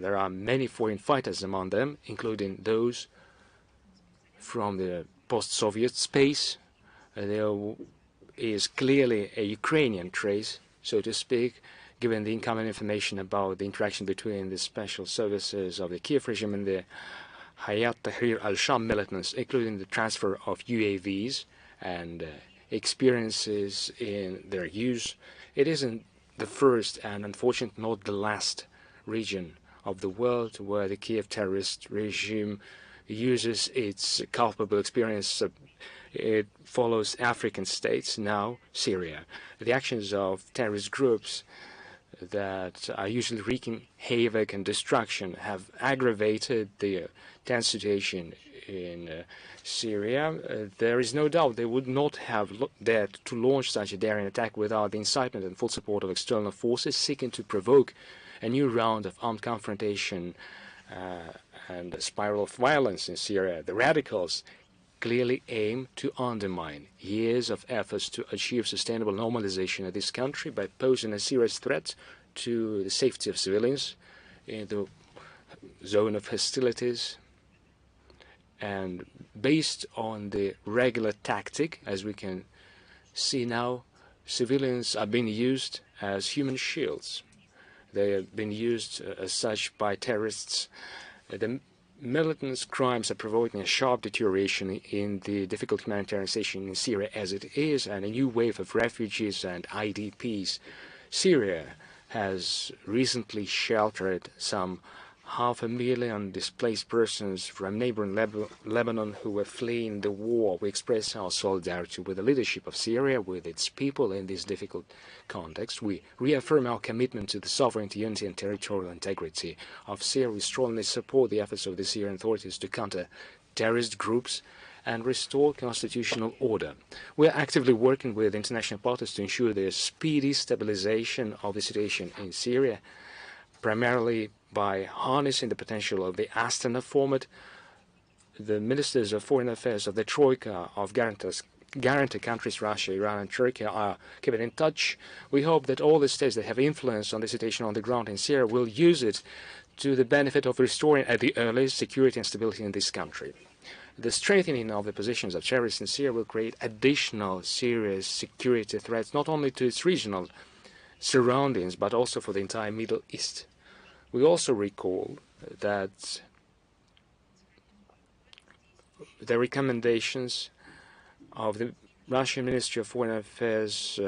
there are many foreign fighters among them, including those from the post-Soviet space. There is clearly a Ukrainian trace, so to speak, given the incoming information about the interaction between the special services of the Kiev regime and the Hayat Tahrir al-Sham militants, including the transfer of UAVs and experiences in their use. It isn't the first and unfortunately not the last region of the world where the Kiev terrorist regime uses its culpable experience. It follows African states, now Syria. The actions of terrorist groups that are usually wreaking havoc and destruction have aggravated the tense situation in Syria. There is no doubt they would not have dared to launch such a daring attack without the incitement and full support of external forces seeking to provoke a new round of armed confrontation and a spiral of violence in Syria. The radicals clearly aim to undermine years of efforts to achieve sustainable normalization of this country by posing a serious threat to the safety of civilians in the zone of hostilities. And based on the regular tactic, as we can see now, civilians are being used as human shields. They have been used as such by terrorists. The militants' crimes are provoking a sharp deterioration in the difficult humanitarian situation in Syria as it is, and a new wave of refugees and IDPs. Syria has recently sheltered some 500,000 displaced persons from neighboring Lebanon who were fleeing the war. We express our solidarity with the leadership of Syria, with its people in this difficult context. We reaffirm our commitment to the sovereignty, unity and territorial integrity of Syria. We strongly support the efforts of the Syrian authorities to counter terrorist groups and restore constitutional order. We are actively working with international partners to ensure the speedy stabilization of the situation in Syria, primarily by harnessing the potential of the Astana format. The ministers of foreign affairs of the Troika of guarantee countries, Russia, Iran and Turkey, are keeping in touch. We hope that all the states that have influence on the situation on the ground in Syria will use it to the benefit of restoring at the earliest security and stability in this country. The strengthening of the positions of terrorists in Syria will create additional serious security threats, not only to its regional surroundings, but also for the entire Middle East. We also recall that the recommendations of the Russian Ministry of Foreign Affairs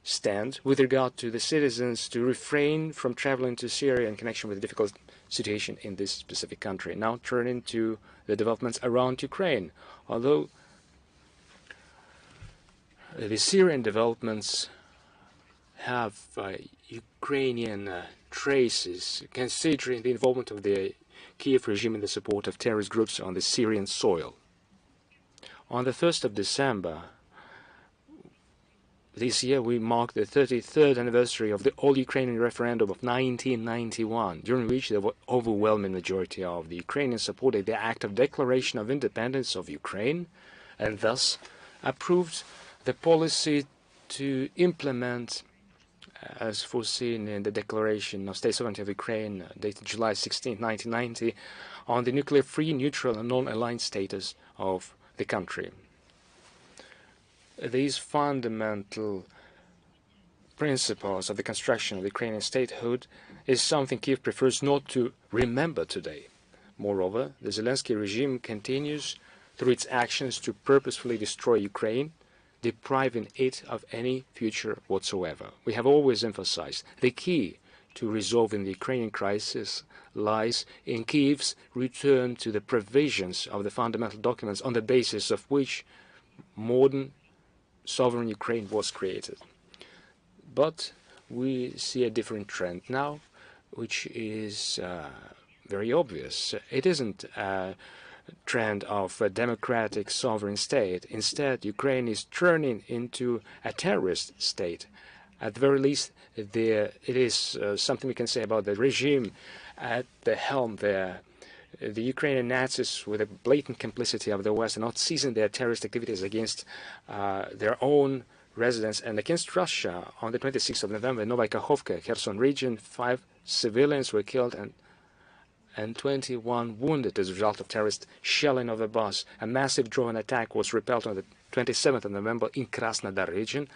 stand with regard to the citizens to refrain from traveling to Syria in connection with the difficult situation in this specific country. Now turning to the developments around Ukraine. Although the Syrian developments have Ukrainian traces, considering the involvement of the Kiev regime in the support of terrorist groups on the Syrian soil. On the 1st of December this year, we marked the 33rd anniversary of the all-Ukrainian referendum of 1991, during which the overwhelming majority of the Ukrainians supported the act of declaration of independence of Ukraine and thus approved the policy to implement, as foreseen in the Declaration of State Sovereignty of Ukraine, dated July 16, 1990, on the nuclear-free, neutral and non-aligned status of the country. These fundamental principles of the construction of the Ukrainian statehood is something Kiev prefers not to remember today. Moreover, the Zelensky regime continues through its actions to purposefully destroy Ukraine, depriving it of any future whatsoever. We have always emphasized the key to resolving the Ukrainian crisis lies in Kiev's return to the provisions of the fundamental documents on the basis of which modern sovereign Ukraine was created. But we see a different trend now, which is very obvious. It isn't a trend of a democratic sovereign state. Instead, Ukraine is turning into a terrorist state. At the very least, it is something we can say about the regime at the helm there. The Ukrainian Nazis, with a blatant complicity of the West, are not ceasing their terrorist activities against their own residents and against Russia. On the 26th of November in Novaya Kakhovka, Kherson region, 5 civilians were killed and and 21 wounded as a result of terrorist shelling of a bus. A massive drone attack was repelled on the 27th of November in Krasnodar region.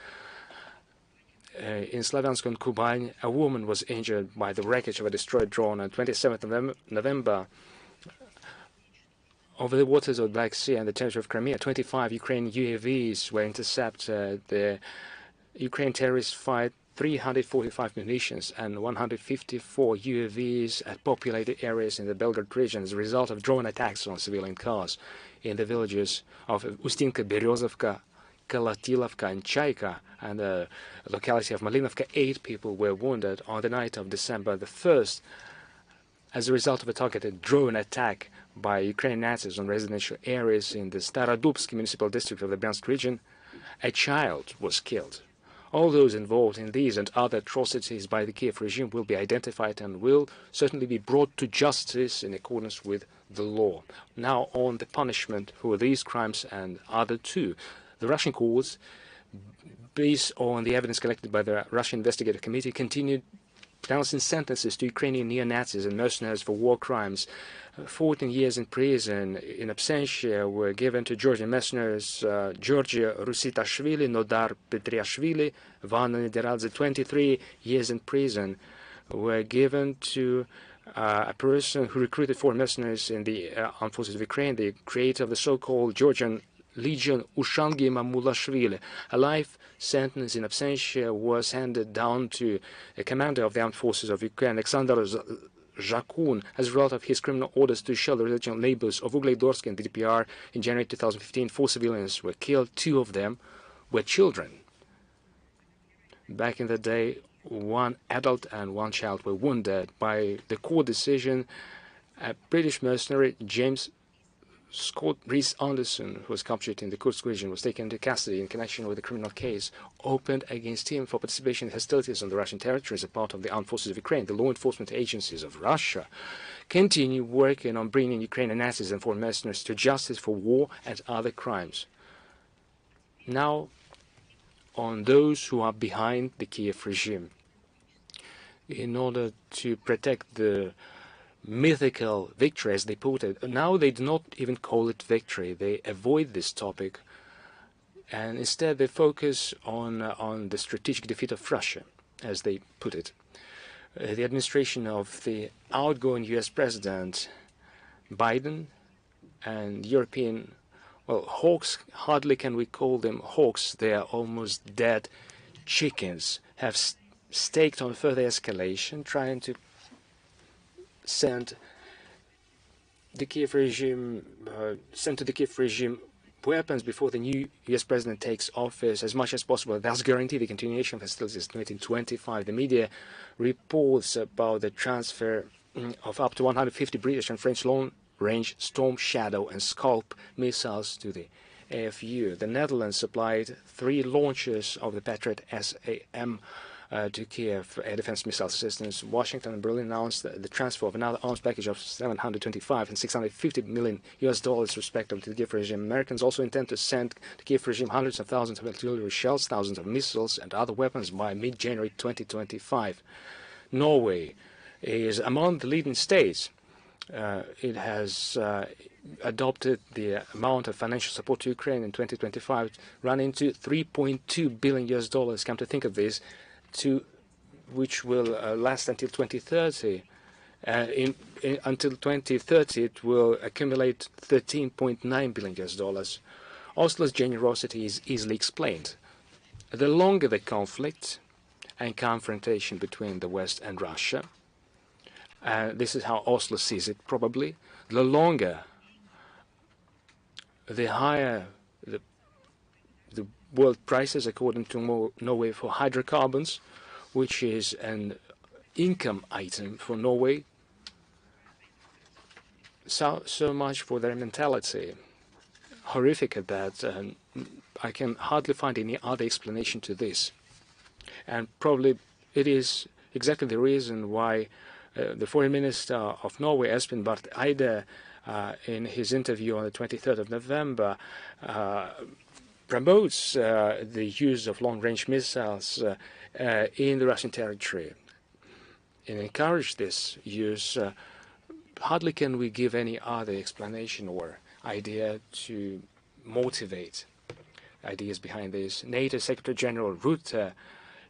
In Slaviansk and Kuban, a woman was injured by the wreckage of a destroyed drone on 27th of November. Over the waters of the Black Sea and the territory of Crimea, 25 Ukrainian UAVs were intercepted. The Ukraine terrorists fired 345 munitions and 154 UAVs at populated areas in the Belgrade region as a result of drone attacks on civilian cars in the villages of Ustinka, Berezovka, Kalatilovka, and Chaika, and the locality of Malinovka. 8 people were wounded on the night of December the 1st as a result of a targeted drone attack by Ukrainian Nazis on residential areas in the Starodubsk municipal district of the Bryansk region. A child was killed. All those involved in these and other atrocities by the Kiev regime will be identified and will certainly be brought to justice in accordance with the law. Now on the punishment for these crimes and other too. The Russian courts, based on the evidence collected by the Russian Investigative Committee, continued pronouncing sentences to Ukrainian neo-Nazis and mercenaries for war crimes. 14 years in prison in absentia were given to Georgian mercenaries Georgi Rusitashvili, Nodar Petriashvili, Vana Nederadze. 23 years in prison were given to a person who recruited foreign mercenaries in the armed forces of Ukraine, the creator of the so-called Georgian Legion, Ushangi Mamulashvili. A life sentence in absentia was handed down to a commander of the armed forces of Ukraine, Alexander Zhakun, as a result of his criminal orders to shell the residential neighbors of Ugledorsk and DPR in January 2015. 4 civilians were killed. 2 of them were children. Back in the day, 1 adult and 1 child were wounded. By the court decision, a British mercenary, James Scott Rees Anderson, who was captured in the Kursk region, was taken into custody in connection with a criminal case opened against him for participation in hostilities on the Russian territory as a part of the armed forces of Ukraine. The law enforcement agencies of Russia continue working on bringing Ukrainian Nazis and foreign mercenaries to justice for war and other crimes. Now, on those who are behind the Kiev regime, in order to protect the mythical victory, as they put it. Now they do not even call it victory. They avoid this topic, and instead they focus on the strategic defeat of Russia, as they put it. The administration of the outgoing U.S. President Biden and European, well, hawks, hardly can we call them hawks, they are almost dead chickens, have staked on further escalation, trying to send the Kiev regime, send to the Kiev regime weapons before the new U.S. president takes office as much as possible, thus guarantee the continuation of hostilities in 2025. The media reports about the transfer of up to 150 British and French long-range Storm Shadow and Scalp missiles to the AFU. The Netherlands supplied 3 launches of the Patriot SAM to Kiev air defense missile systems. Washington and Berlin announced the transfer of another arms package of $725 and $650 million respectively to the Kiev regime. Americans also intend to send the Kiev regime hundreds of thousands of artillery shells, thousands of missiles, and other weapons by mid-January 2025. Norway is among the leading states. It has adopted the amount of financial support to Ukraine in 2025, running to $3.2 billion. Come to think of this, which will last until 2030. Until 2030, it will accumulate $13.9 billion. Oslo's generosity is easily explained. The longer the conflict and confrontation between the West and Russia, this is how Oslo sees it probably, the longer, the higher the world prices, according to Norway, for hydrocarbons, which is an income item for Norway. So much for their mentality. Horrific at that. I can hardly find any other explanation to this. And probably it is exactly the reason why the Foreign Minister of Norway, Espen Barth Eide, in his interview on the 23rd of November, promotes the use of long-range missiles in the Russian territory and encourage this use hardly can we give any other explanation or idea to motivate ideas behind this. NATO Secretary General Rutte,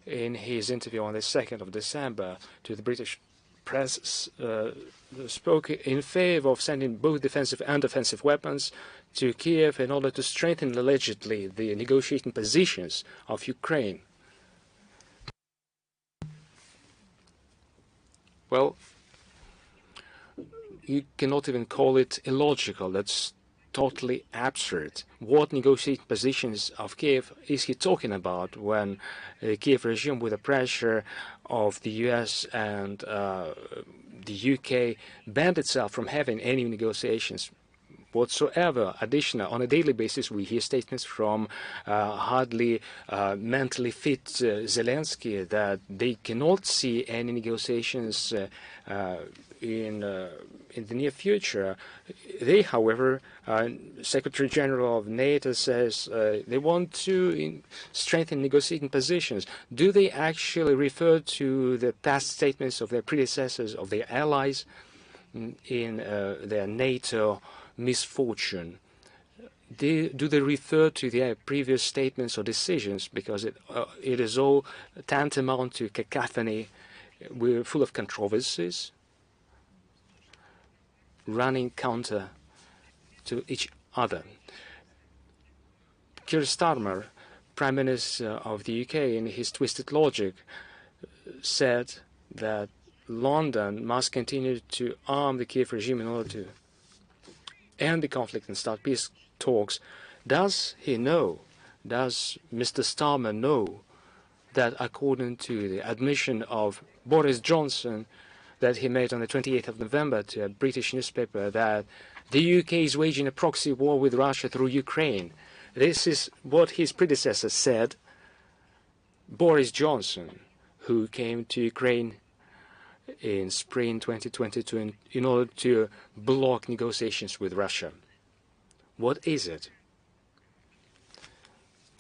in his interview on the 2nd of December to the British press, spoke in favor of sending both defensive and offensive weapons to Kiev in order to strengthen, allegedly, the negotiating positions of Ukraine. Well, you cannot even call it illogical. That's totally absurd. What negotiating positions of Kiev is he talking about when the Kiev regime, with the pressure of the US and the UK, banned itself from having any negotiations whatsoever additional? On a daily basis, we hear statements from hardly mentally fit Zelensky that they cannot see any negotiations in the near future. They, however, Secretary General of NATO says they want to strengthen negotiating positions. Do they actually refer to the past statements of their predecessors, of their allies in their NATO misfortune? Do they refer to their previous statements or decisions? Because it is all tantamount to cacophony. We're full of controversies, running counter to each other. Keir Starmer, Prime Minister of the UK, in his twisted logic, said that London must continue to arm the Kiev regime in order to end the conflict and start peace talks. Does he know, does Mr. Starmer know that according to the admission of Boris Johnson that he made on the 28th of November to a British newspaper, that the UK is waging a proxy war with Russia through Ukraine? This is what his predecessor said, Boris Johnson, who came to Ukraine in spring 2022 in order to block negotiations with Russia. What is it?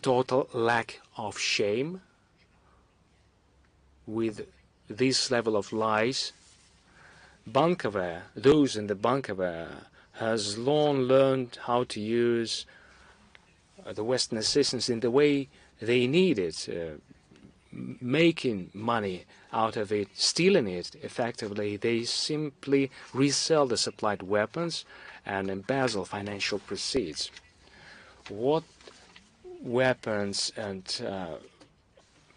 Total lack of shame with this level of lies? Bankover, those in the Bankover, has long learned how to use the Western assistance in the way they need it, making money out of it, stealing it effectively. They simply resell the supplied weapons and embezzle financial proceeds. What weapons and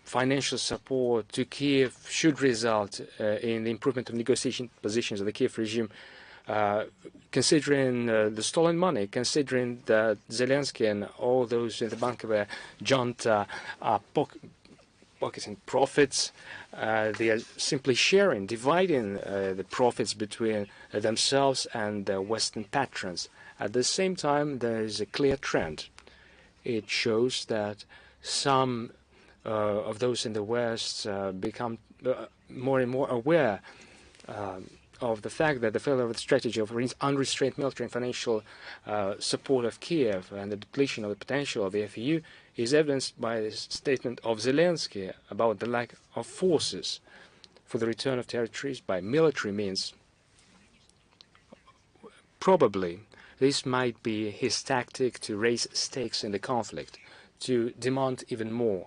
financial support to Kiev should result in the improvement of negotiation positions of the Kiev regime, considering the stolen money, considering that Zelensky and all those in the Bankover junta are pocketing profits? They are simply sharing, dividing the profits between themselves and their Western patrons. At the same time, there is a clear trend. It shows that some of those in the West become more and more aware of the fact that the failure of the strategy of unrestrained military and financial support of Kiev and the depletion of the potential of the FEU is evidenced by the statement of Zelensky about the lack of forces for the return of territories by military means. Probably this might be his tactic to raise stakes in the conflict, to demand even more.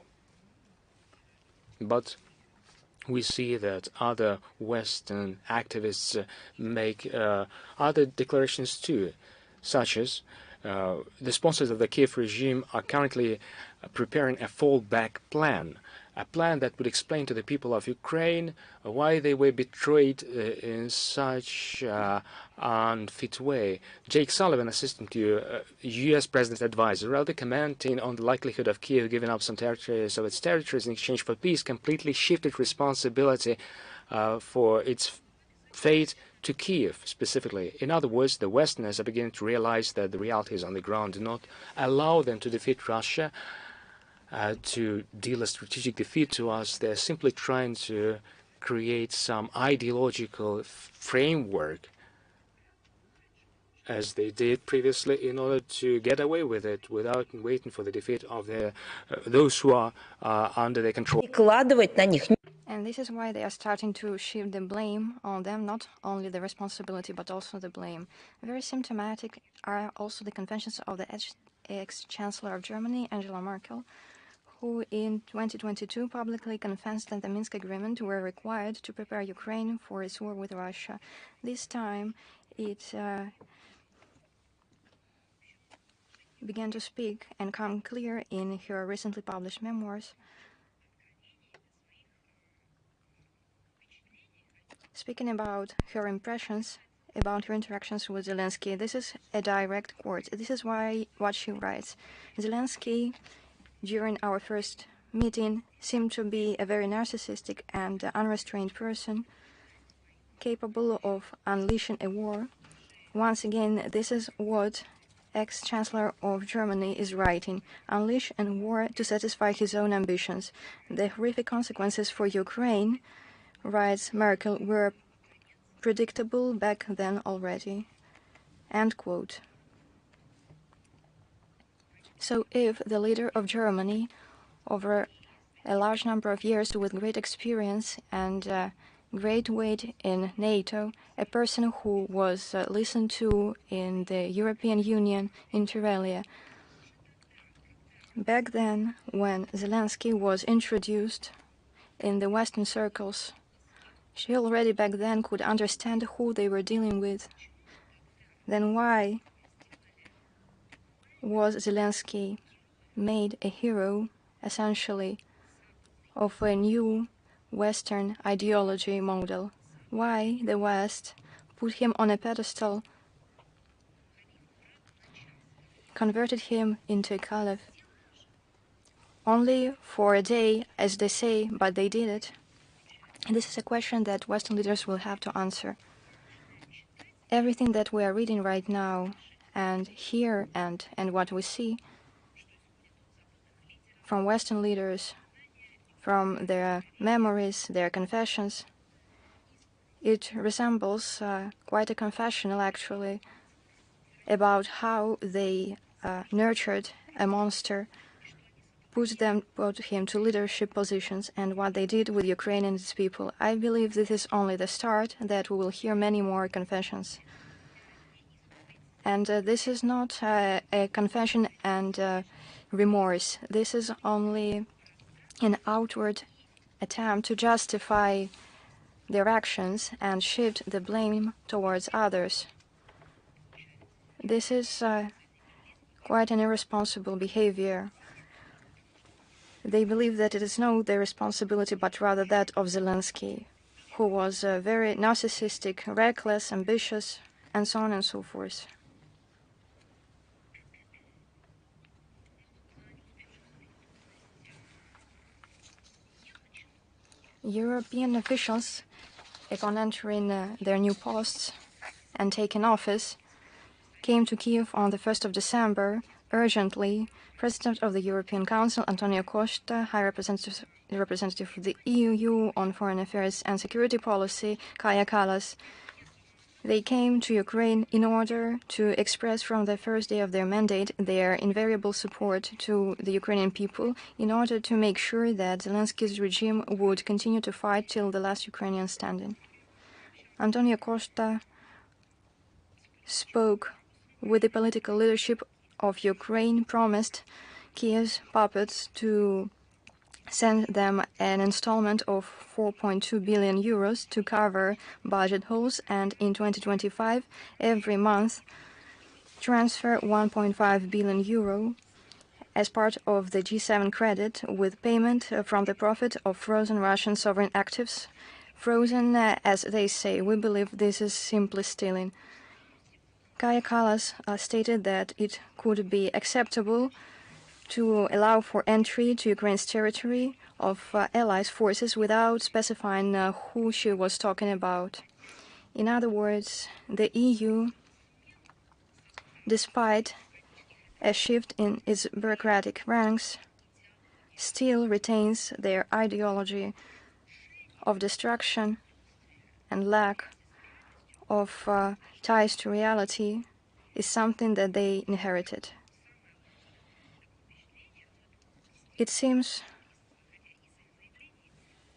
But we see that other Western activists make other declarations too, such as the sponsors of the Kiev regime are currently preparing a fallback plan, a plan that would explain to the people of Ukraine why they were betrayed in such unfit way. Jake Sullivan, assistant to U.S. President advisor, rather commenting on the likelihood of Kiev giving up some territories of its territories in exchange for peace, completely shifted responsibility for its fate to Kiev specifically. In other words, the Westerners are beginning to realize that the realities on the ground do not allow them to defeat Russia, to deal a strategic defeat to us. They're simply trying to create some ideological framework, as they did previously, in order to get away with it without waiting for the defeat of those who are under their control. And this is why they are starting to shift the blame on them, not only the responsibility, but also the blame. Very symptomatic are also the confessions of the ex-Chancellor of Germany, Angela Merkel, who in 2022 publicly confessed that the Minsk Agreement were required to prepare Ukraine for its war with Russia. This time, it began to speak and come clear in her recently published memoirs, speaking about her impressions about her interactions with Zelensky. This is a direct quote. This is what she writes. Zelensky, during our first meeting, seemed to be a very narcissistic and unrestrained person, capable of unleashing a war. Once again, this is what ex-Chancellor of Germany is writing. Unleash a war to satisfy his own ambitions. The horrific consequences for Ukraine, writes Merkel, were predictable back then already. End quote. So if the leader of Germany, over a large number of years with great experience and great weight in NATO, a person who was listened to in the European Union inter alia, back then when Zelensky was introduced in the Western circles, she already back then could understand who they were dealing with. Then why was Zelensky made a hero, essentially, of a new Western ideology model? Why the West put him on a pedestal, converted him into a caliph? Only for a day, as they say, but they did it. And this is a question that Western leaders will have to answer. Everything that we are reading right now and hear and what we see from Western leaders, from their memories, their confessions, it resembles quite a confessional, actually, about how they nurtured a monster, put him to leadership positions, and what they did with Ukraine and its people. I believe this is only the start, that we will hear many more confessions. And this is not a confession and remorse. This is only an outward attempt to justify their actions and shift the blame towards others. This is quite an irresponsible behavior. They believe that it is not their responsibility, but rather that of Zelensky, who was very narcissistic, reckless, ambitious, and so on and so forth. European officials, upon entering their new posts and taking office, came to Kiev on the 1st of December urgently. President of the European Council, Antonio Costa, High Representative of the EU on Foreign Affairs and Security Policy, Kaja Kallas, they came to Ukraine in order to express from the first day of their mandate their invariable support to the Ukrainian people, in order to make sure that Zelensky's regime would continue to fight till the last Ukrainian standing. Antonio Costa spoke with the political leadership of Ukraine, promised Kiev's puppets to send them an installment of 4.2 billion euros to cover budget holes, and in 2025, every month, transfer 1.5 billion euro as part of the G7 credit, with payment from the profit of frozen Russian sovereign actives. Frozen, as they say. We believe this is simply stealing. Kaja Kallas stated that it could be acceptable to allow for entry to Ukraine's territory of allies' forces without specifying who she was talking about. In other words, the EU, despite a shift in its bureaucratic ranks, still retains their ideology of destruction and lack of ties to reality is something that they inherited. It seems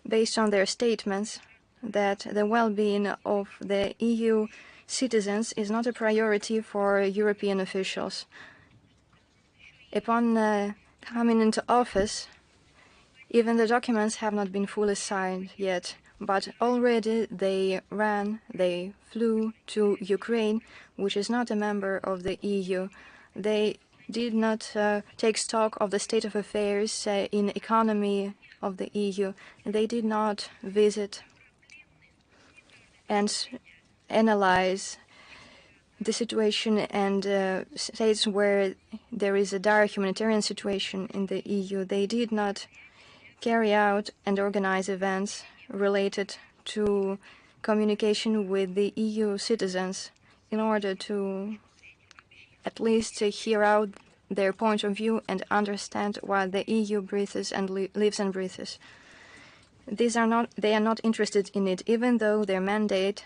based on their statements that the well-being of the EU citizens is not a priority for European officials. Upon coming into office, even the documents have not been fully signed yet, but already they flew to Ukraine, which is not a member of the EU. They did not take stock of the state of affairs in economy of the EU. They did not visit and analyze the situation and states where there is a dire humanitarian situation in the EU. They did not carry out and organize events related to communication with the EU citizens in order to at least hear out their point of view and understand what the EU breathes and lives and breathes. They are not interested in it, even though their mandate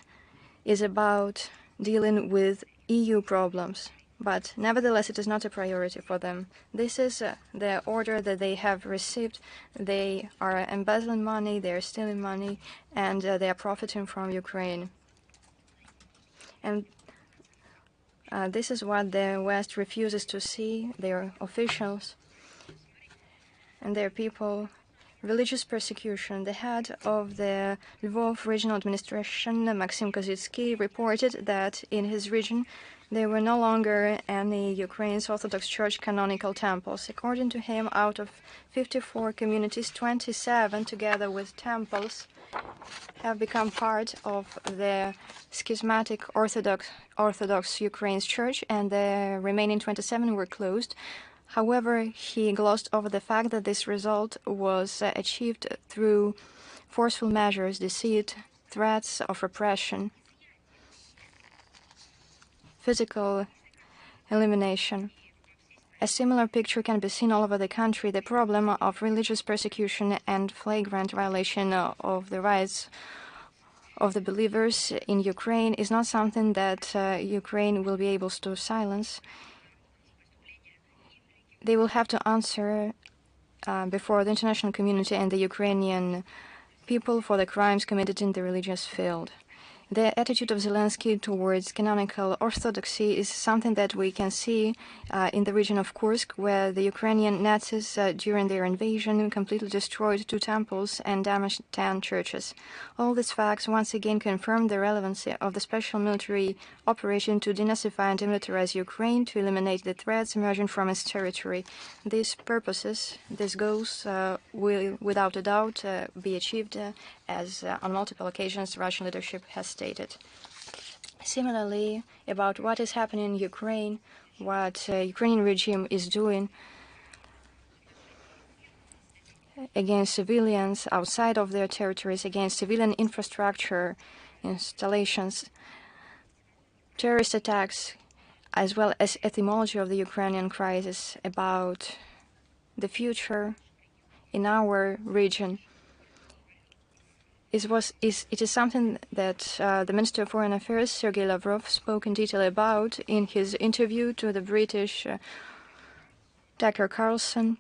is about dealing with EU problems. But nevertheless, it is not a priority for them. This is the order that they have received. They are embezzling money, they are stealing money, and they are profiting from Ukraine. And this is what the West refuses to see, their officials and their people. Religious persecution. The head of the Lvov regional administration, Maxim Kozitsky, reported that in his region there were no longer any Ukraine's Orthodox Church canonical temples. According to him, out of 54 communities, 27, together with temples, have become part of the schismatic Orthodox Ukraine's church, and the remaining 27 were closed. However, he glossed over the fact that this result was achieved through forceful measures, deceit, threats of repression, physical elimination. A similar picture can be seen all over the country. The problem of religious persecution and flagrant violation of the rights of the believers in Ukraine is not something that Ukraine will be able to silence. They will have to answer before the international community and the Ukrainian people for the crimes committed in the religious field. The attitude of Zelensky towards canonical orthodoxy is something that we can see in the region of Kursk, where the Ukrainian Nazis, during their invasion, completely destroyed 2 temples and damaged 10 churches. All these facts once again confirm the relevancy of the special military operation to denazify and demilitarize Ukraine, to eliminate the threats emerging from its territory. These purposes, these goals, will without a doubt be achieved as on multiple occasions Russian leadership has stated. Similarly, about what is happening in Ukraine, what Ukrainian regime is doing against civilians outside of their territories, against civilian infrastructure, installations, terrorist attacks, as well as etymology of the Ukrainian crisis, about the future in our region. It is something that the Minister of Foreign Affairs, Sergei Lavrov, spoke in detail about in his interview to the British Tucker Carlson.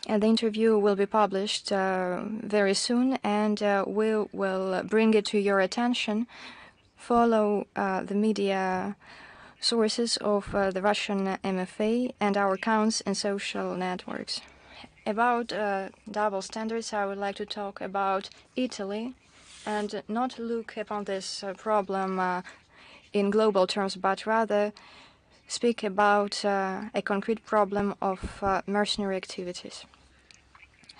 And the interview will be published very soon, and we will bring it to your attention. Follow the media sources of the Russian MFA and our accounts and social networks. About double standards, I would like to talk about Italy and not look upon this problem in global terms, but rather speak about a concrete problem of mercenary activities.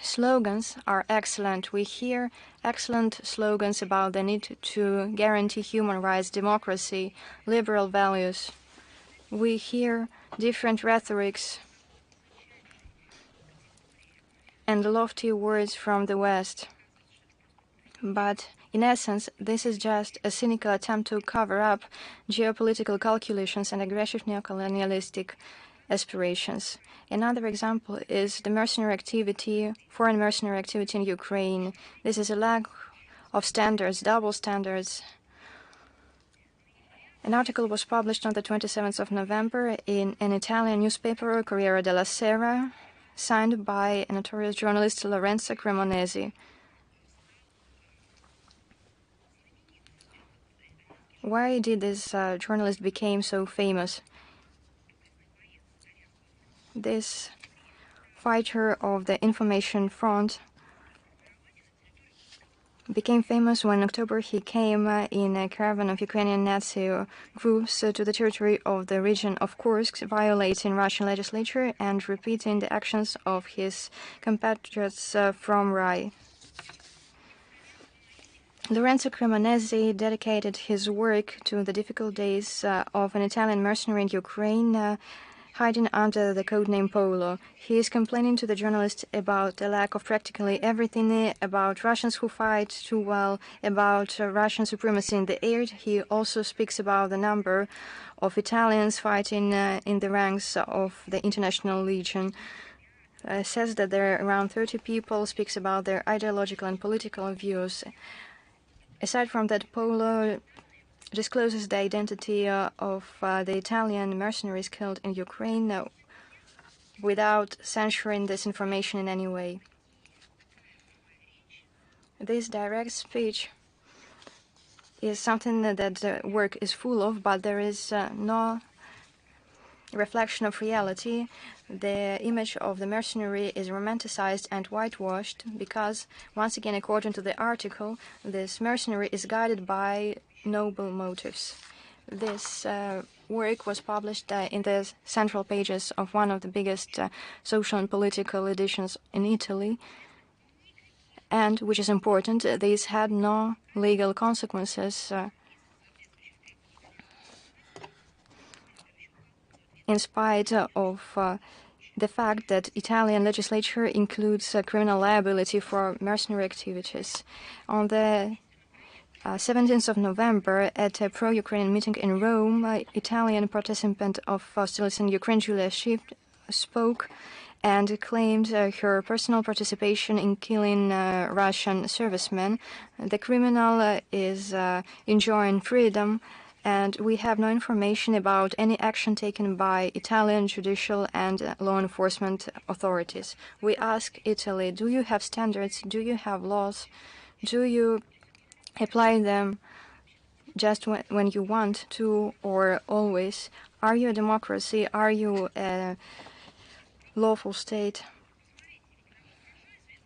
Slogans are excellent. We hear excellent slogans about the need to guarantee human rights, democracy, liberal values. We hear different rhetorics and lofty words from the West. But in essence, this is just a cynical attempt to cover up geopolitical calculations and aggressive neocolonialistic aspirations. Another example is the mercenary activity, foreign mercenary activity in Ukraine. This is a lack of standards, double standards. An article was published on the 27th of November in an Italian newspaper, Corriere della Sera, signed by a notorious journalist, Lorenzo Cremonesi. Why did this journalist become so famous? This fighter of the information front became famous when in October he came in a caravan of Ukrainian Nazi groups to the territory of the region of Kursk, violating Russian legislature and repeating the actions of his compatriots from Rai. Lorenzo Cremonesi dedicated his work to the difficult days of an Italian mercenary in Ukraine, hiding under the codename Polo. He is complaining to the journalist about the lack of practically everything, about Russians who fight too well, about Russian supremacy in the air. He also speaks about the number of Italians fighting in the ranks of the International Legion. Says that there are around 30 people, speaks about their ideological and political views. Aside from that, Polo discloses the identity of the Italian mercenaries killed in Ukraine without censoring this information in any way. This direct speech is something that the work is full of, but there is no reflection of reality. The image of the mercenary is romanticized and whitewashed because, once again, according to the article, this mercenary is guided by noble motives. This work was published in the central pages of one of the biggest social and political editions in Italy. And, which is important, these had no legal consequences in spite of the fact that Italian legislature includes criminal liability for mercenary activities. On the 17th of November, at a pro-Ukrainian meeting in Rome, Italian participant of hostilities in Ukraine, Julia Schiff, spoke and claimed her personal participation in killing Russian servicemen. The criminal is enjoying freedom, and we have no information about any action taken by Italian judicial and law enforcement authorities. We ask Italy, do you have standards? Do you have laws? Do you apply them just when you want to, or always? Are you a democracy? Are you a lawful state?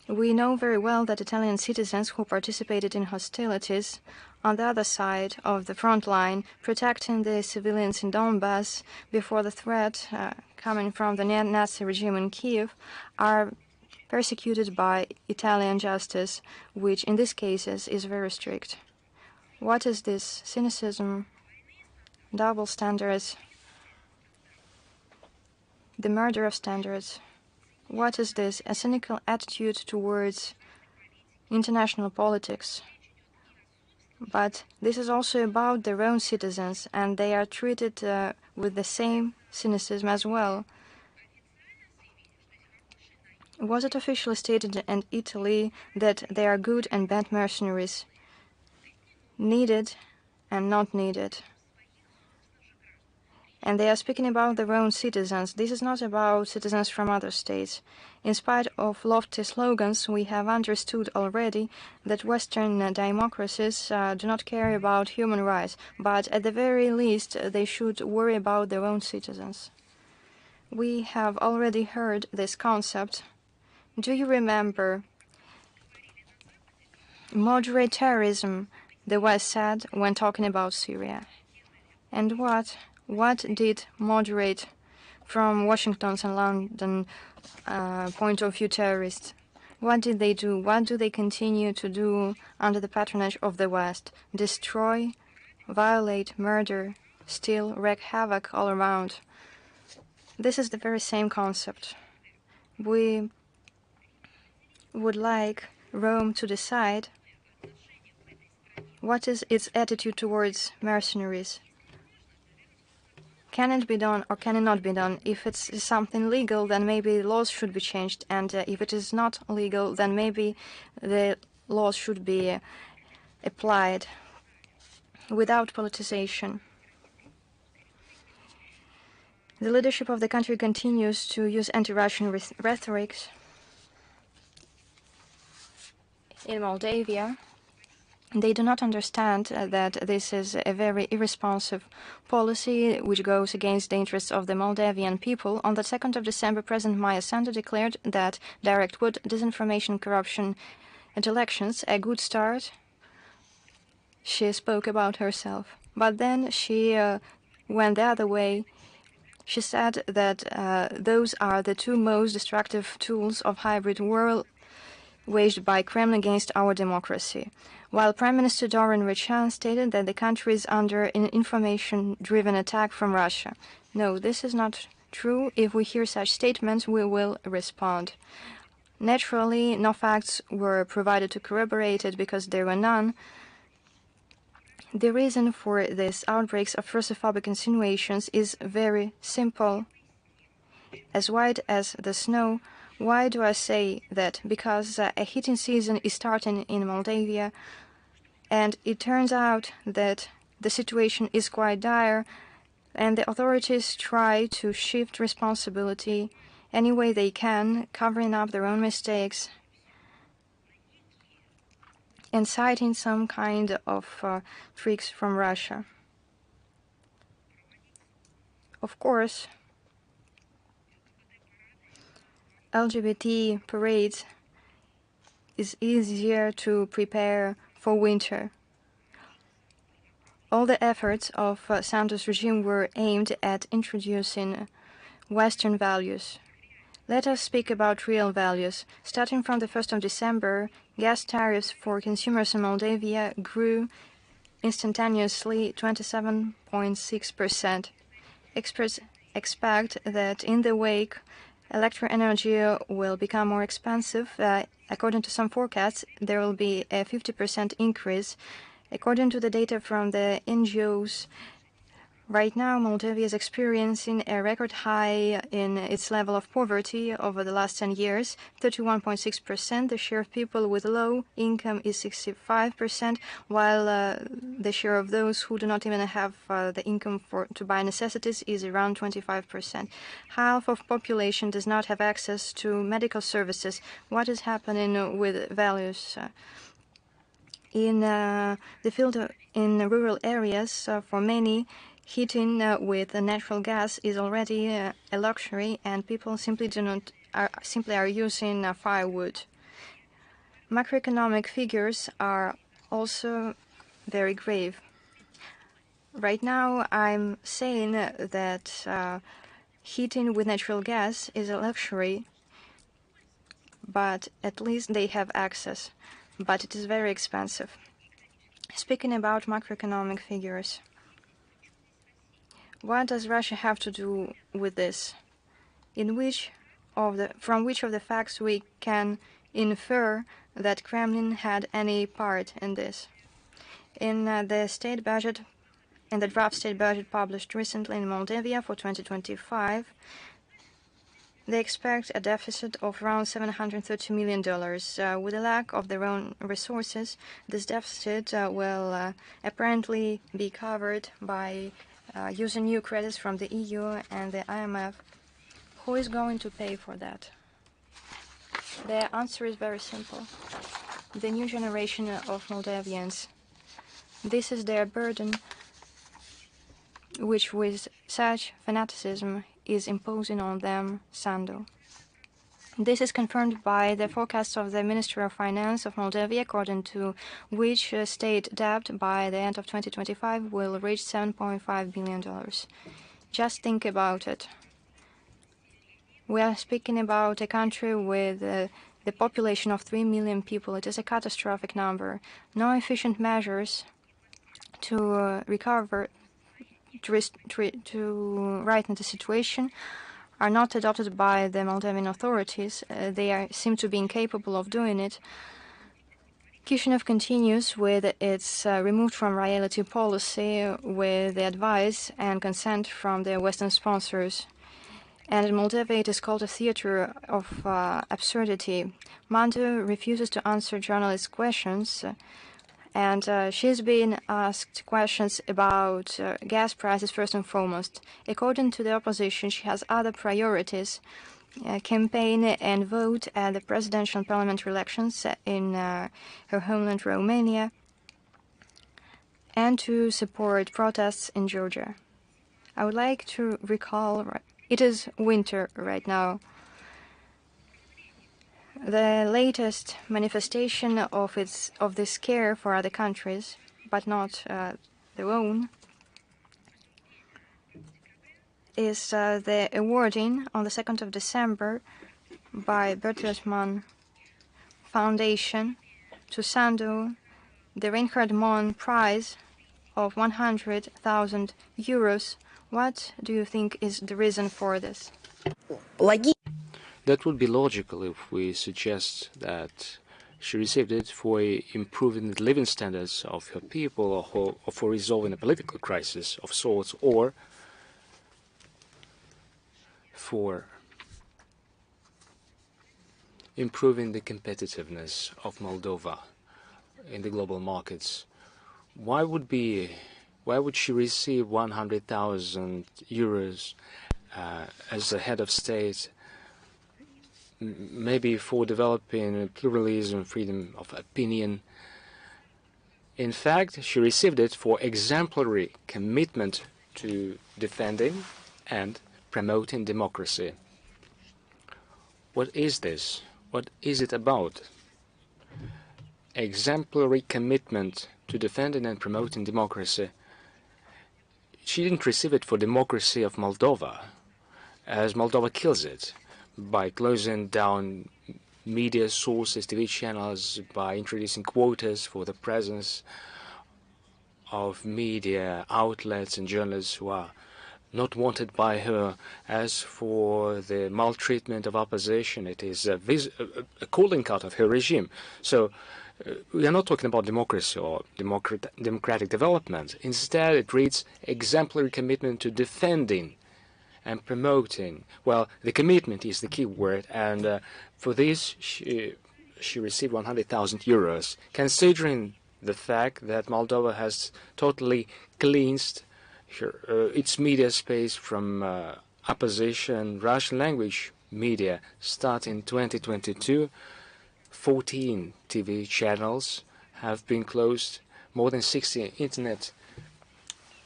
We know very well that Italian citizens who participated in hostilities on the other side of the front line, protecting the civilians in Donbass before the threat coming from the Nazi regime in Kiev, are persecuted by Italian justice, which in these cases is very strict. What is this cynicism, double standards, the murder of standards? What is this? A cynical attitude towards international politics. But this is also about their own citizens, and they are treated with the same cynicism as well. Was it officially stated in Italy that they are good and bad mercenaries, needed and not needed? And they are speaking about their own citizens. This is not about citizens from other states. In spite of lofty slogans, we have understood already that Western democracies do not care about human rights, but at the very least, they should worry about their own citizens. We have already heard this concept. Do you remember moderate terrorism, the West said when talking about Syria? And what did moderate from Washington's and London point of view terrorists? What did they do? What do they continue to do under the patronage of the West? Destroy, violate, murder, steal, wreak havoc all around. This is the very same concept. We would like Rome to decide what is its attitude towards mercenaries. Can it be done or can it not be done? If it's something legal, then maybe laws should be changed, and if it is not legal, then maybe the laws should be applied without politicization. The leadership of the country continues to use anti-Russian rhetoric. In Moldavia, They do not understand that this is a very irresponsive policy which goes against the interests of the Moldavian people. On the 2nd of December, President Maia Sandu declared that direct wood, disinformation, corruption, and elections a good start. She spoke about herself. But then she went the other way. She said that those are the two most destructive tools of hybrid war waged by Kremlin against our democracy. While Prime Minister Dorin Rechan stated that the country is under an information-driven attack from Russia. No, this is not true. If we hear such statements, we will respond. Naturally, no facts were provided to corroborate it because there were none. The reason for these outbreaks of Russophobic insinuations is very simple. As white as the snow. Why do I say that? Because a heating season is starting in Moldavia, and it turns out that the situation is quite dire, and the authorities try to shift responsibility any way they can, covering up their own mistakes and citing some kind of tricks from Russia. Of course, LGBT parades is easier to prepare for winter. All the efforts of Sandu's regime were aimed at introducing Western values. Let us speak about real values. Starting from the 1st of December, gas tariffs for consumers in Moldavia grew instantaneously 27.6%. Experts expect that in the wake, electric energy will become more expensive. According to some forecasts, there will be a 50% increase. According to the data from the NGOs, right now Moldavia is experiencing a record high in its level of poverty over the last 10 years, 31.6%. The share of people with low income is 65%, while the share of those who do not even have the income to buy necessities is around 25%. Half of population does not have access to medical services. What is happening with values? In the field, in rural areas, for many, heating with natural gas is already a luxury, and people simply are using firewood. Macroeconomic figures are also very grave. Right now, I'm saying that heating with natural gas is a luxury, but at least they have access. But it is very expensive. Speaking about macroeconomic figures, what does Russia have to do with this? From which of the facts we can infer that Kremlin had any part in this? In the draft state budget published recently in Moldavia for 2025, they expect a deficit of around $730 million. With a lack of their own resources, this deficit will apparently be covered by using new credits from the EU and the IMF. Who is going to pay for that? The answer is very simple. The new generation of Moldavians. This is their burden, which with such fanaticism is imposing on them Sandu. This is confirmed by the forecast of the Ministry of Finance of Moldavia, according to which state debt by the end of 2025 will reach $7.5 billion. Just think about it. We are speaking about a country with the population of 3 million people. It is a catastrophic number. No efficient measures to recover to righten the situation are not adopted by the Moldavian authorities. They seem to be incapable of doing it. Chisinau continues with its removed from reality policy with the advice and consent from the Western sponsors. And in Moldavia, it is called a theater of absurdity. Mandu refuses to answer journalists' questions, and she's been asked questions about gas prices first and foremost. According to the opposition, she has other priorities, campaign and vote at the presidential and parliamentary elections in her homeland, Romania. and to support protests in Georgia. I would like to recall, it is winter right now. The latest manifestation of this care for other countries, but not their own, is the awarding on the 2nd of December by Bertelsmann Foundation to Sandu the Reinhard Mohn Prize of 100,000 euros. What do you think is the reason for this? That would be logical if we suggest that she received it for improving the living standards of her people, or for resolving a political crisis of sorts, or for improving the competitiveness of Moldova in the global markets. Why would she receive 100,000 euros as the head of state? Maybe for developing pluralism, freedom of opinion. In fact, she received it for exemplary commitment to defending and promoting democracy. What is this? What is it about? Exemplary commitment to defending and promoting democracy. She didn't receive it for democracy of Moldova, as Moldova kills it by closing down media sources, TV channels, by introducing quotas for the presence of media outlets and journalists who are not wanted by her. As for the maltreatment of opposition, it is a calling card of her regime. So we are not talking about democracy or democratic development. Instead, it reads exemplary commitment to defending and promoting. Well, the commitment is the key word, and for this she received 100,000 euros, considering the fact that Moldova has totally cleansed its media space from opposition Russian language media. Starting 2022, 14 TV channels have been closed, more than 60 internet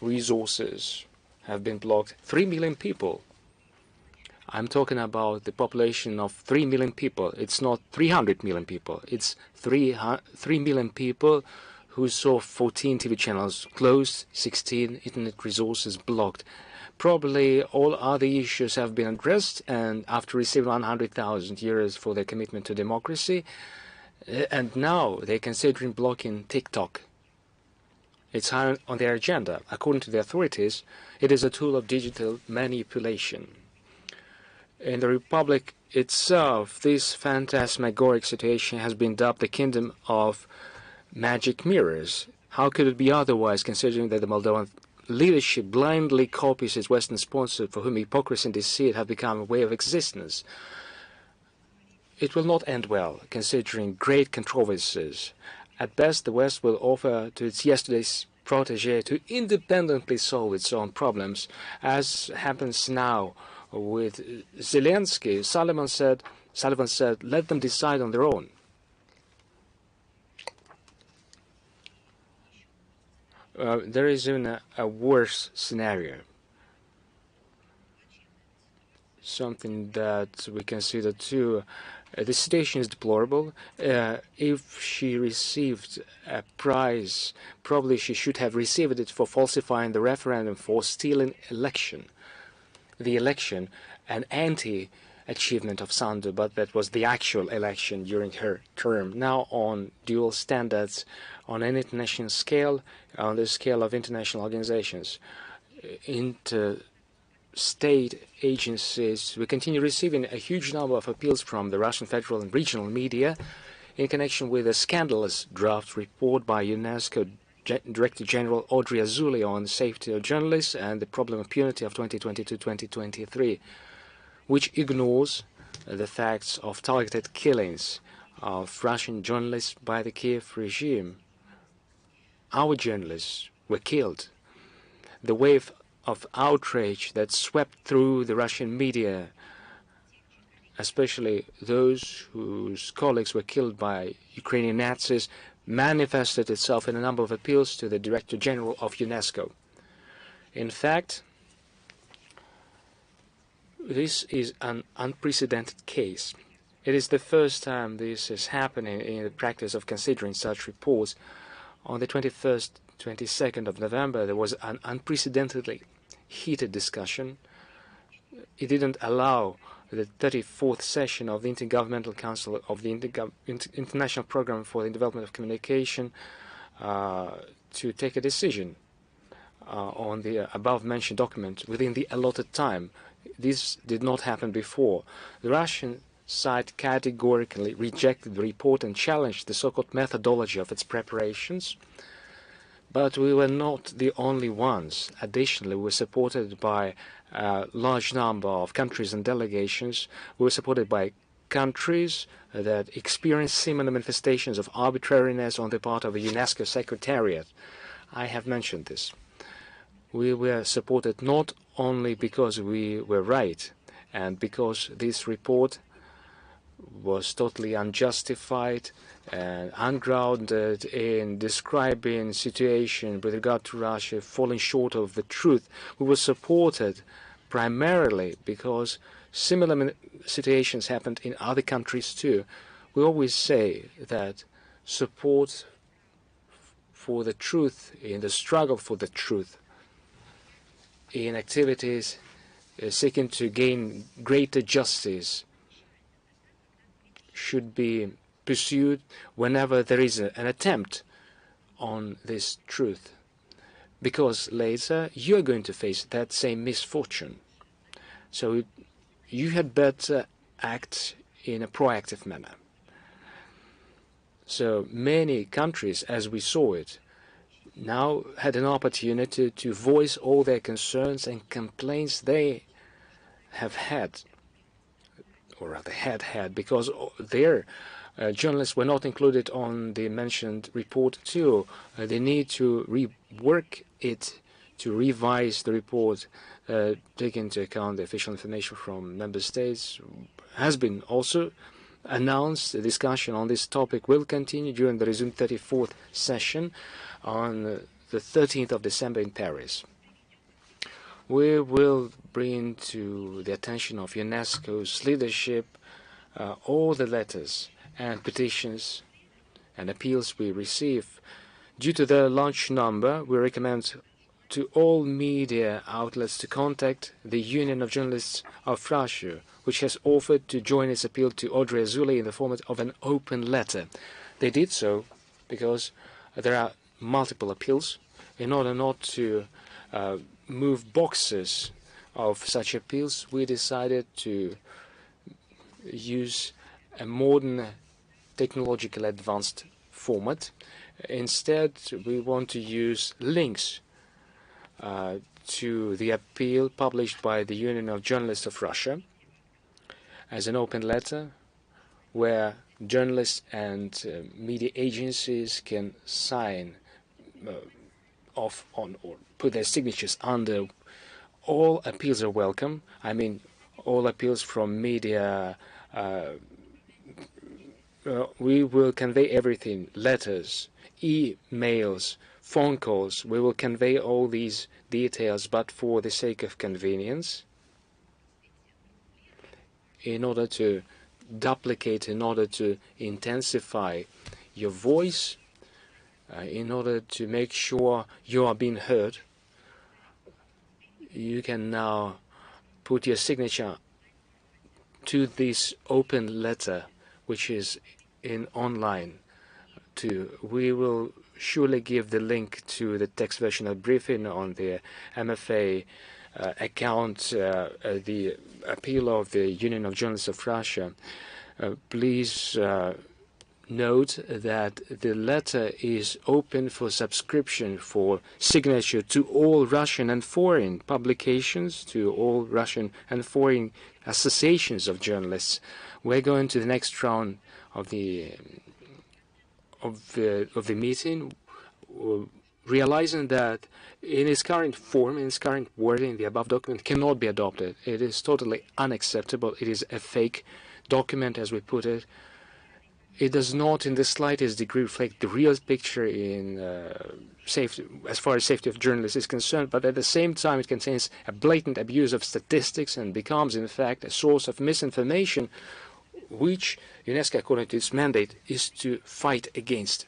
resources have been blocked. 3 million people. I'm talking about the population of 3 million people. It's not 300 million people. It's 3 million people who saw 14 TV channels closed, 16 internet resources blocked. Probably all other issues have been addressed, and after receiving 100,000 euros for their commitment to democracy, and now they're considering blocking TikTok. It's high on their agenda. According to the authorities, it is a tool of digital manipulation. In the Republic itself, this phantasmagoric situation has been dubbed the kingdom of magic mirrors. How could it be otherwise, considering that the Moldovan leadership blindly copies its Western sponsor, for whom hypocrisy and deceit have become a way of existence? It will not end well, considering great controversies. At best, the West will offer to its yesterday's protege to independently solve its own problems, as happens now with Zelensky. Sullivan said, let them decide on their own. There is even a worse scenario. Something that we consider too. The situation is deplorable. If she received a prize, probably she should have received it for falsifying the referendum, for stealing the election, an anti-achievement of Sandu, but that was the actual election during her term. Now on dual standards, on an international scale, on the scale of international organizations, state agencies, we continue receiving a huge number of appeals from the Russian federal and regional media in connection with a scandalous draft report by UNESCO Director General Audrey Azoulay on the safety of journalists and the problem of impunity of 2022-2023, which ignores the facts of targeted killings of Russian journalists by the Kiev regime. Our journalists were killed. The wave of outrage that swept through the Russian media, especially those whose colleagues were killed by Ukrainian Nazis, manifested itself in a number of appeals to the Director General of UNESCO. In fact, this is an unprecedented case. It is the first time this is happening in the practice of considering such reports. On the 21st, 22nd of November, there was an unprecedentedly heated discussion. It didn't allow the 34th session of the Intergovernmental Council of the International Programme for the Development of Communication to take a decision on the above-mentioned document within the allotted time. This did not happen before. The Russian side categorically rejected the report and challenged the so-called methodology of its preparations. But we were not the only ones. Additionally, we were supported by a large number of countries and delegations. We were supported by countries that experienced similar manifestations of arbitrariness on the part of a UNESCO Secretariat. I have mentioned this. We were supported not only because we were right and because this report was totally unjustified and ungrounded in describing situation with regard to Russia falling short of the truth. We were supported primarily because similar situations happened in other countries too. We always say that support for the truth, in the struggle for the truth, in activities seeking to gain greater justice should be pursued whenever there is an attempt on this truth, because later you are going to face that same misfortune. So you had better act in a proactive manner. So many countries, as we saw it, now had an opportunity to voice all their concerns and complaints they have had, or rather had, because their journalists were not included on the mentioned report too. They need to rework it, to revise the report, take into account the official information from member states. Has been also announced. The discussion on this topic will continue during the resumed 34th session on the 13th of December in Paris. We will bring to the attention of UNESCO's leadership all the letters and petitions and appeals we receive. Due to their large number, we recommend to all media outlets to contact the Union of Journalists of Russia, which has offered to join its appeal to Audrey Azoulay in the format of an open letter. They did so because there are multiple appeals. In order not to move boxes of such appeals, we decided to use a modern technological advanced format. Instead, we want to use links to the appeal published by the Union of Journalists of Russia as an open letter where journalists and media agencies can sign off on or put their signatures under. All appeals are welcome. I mean, all appeals from media. We will convey everything, letters, emails, phone calls. We will convey all these details, but for the sake of convenience, in order to duplicate, in order to intensify your voice, in order to make sure you are being heard, you can now put your signature to this open letter, which is in online too. We will surely give the link to the text version of briefing on the MFA account, the appeal of the Union of Journalists of Russia. Please note that the letter is open for subscription, for signature to all Russian and foreign publications, to all Russian and foreign associations of journalists. We're going to the next round of the meeting, realizing that in its current form, in its current wording, the above document cannot be adopted. It is totally unacceptable. It is a fake document, as we put it. it does not in the slightest degree reflect the real picture in safety, as far as safety of journalists is concerned, but at the same time it contains a blatant abuse of statistics and becomes in fact a source of misinformation, which UNESCO, according to its mandate, is to fight against.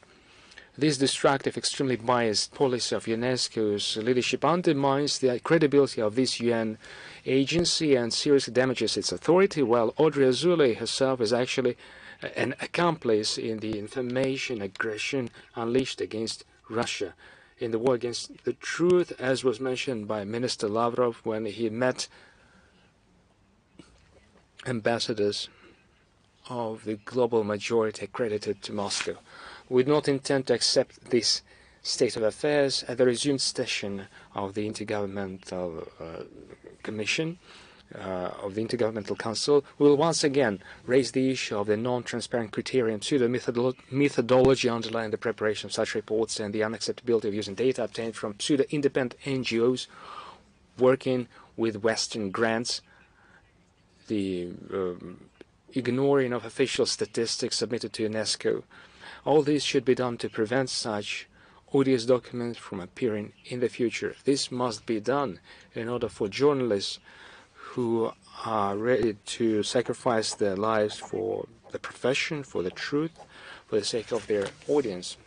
This destructive, extremely biased policy of UNESCO's leadership undermines the credibility of this UN agency and seriously damages its authority, while Audrey Azoulay herself is actually an accomplice in the information aggression unleashed against Russia in the war against the truth, as was mentioned by Minister Lavrov when he met ambassadors of the global majority accredited to Moscow. We do not intend to accept this state of affairs at the resumed session of the Intergovernmental Commission, of the Intergovernmental Council. We will once again raise the issue of the non-transparent criteria and pseudo-methodology underlying the preparation of such reports and the unacceptability of using data obtained from pseudo-independent NGOs working with Western grants, the ignoring of official statistics submitted to UNESCO. All this should be done to prevent such odious documents from appearing in the future. This must be done in order for journalists who are ready to sacrifice their lives for the profession, for the truth, for the sake of their audience,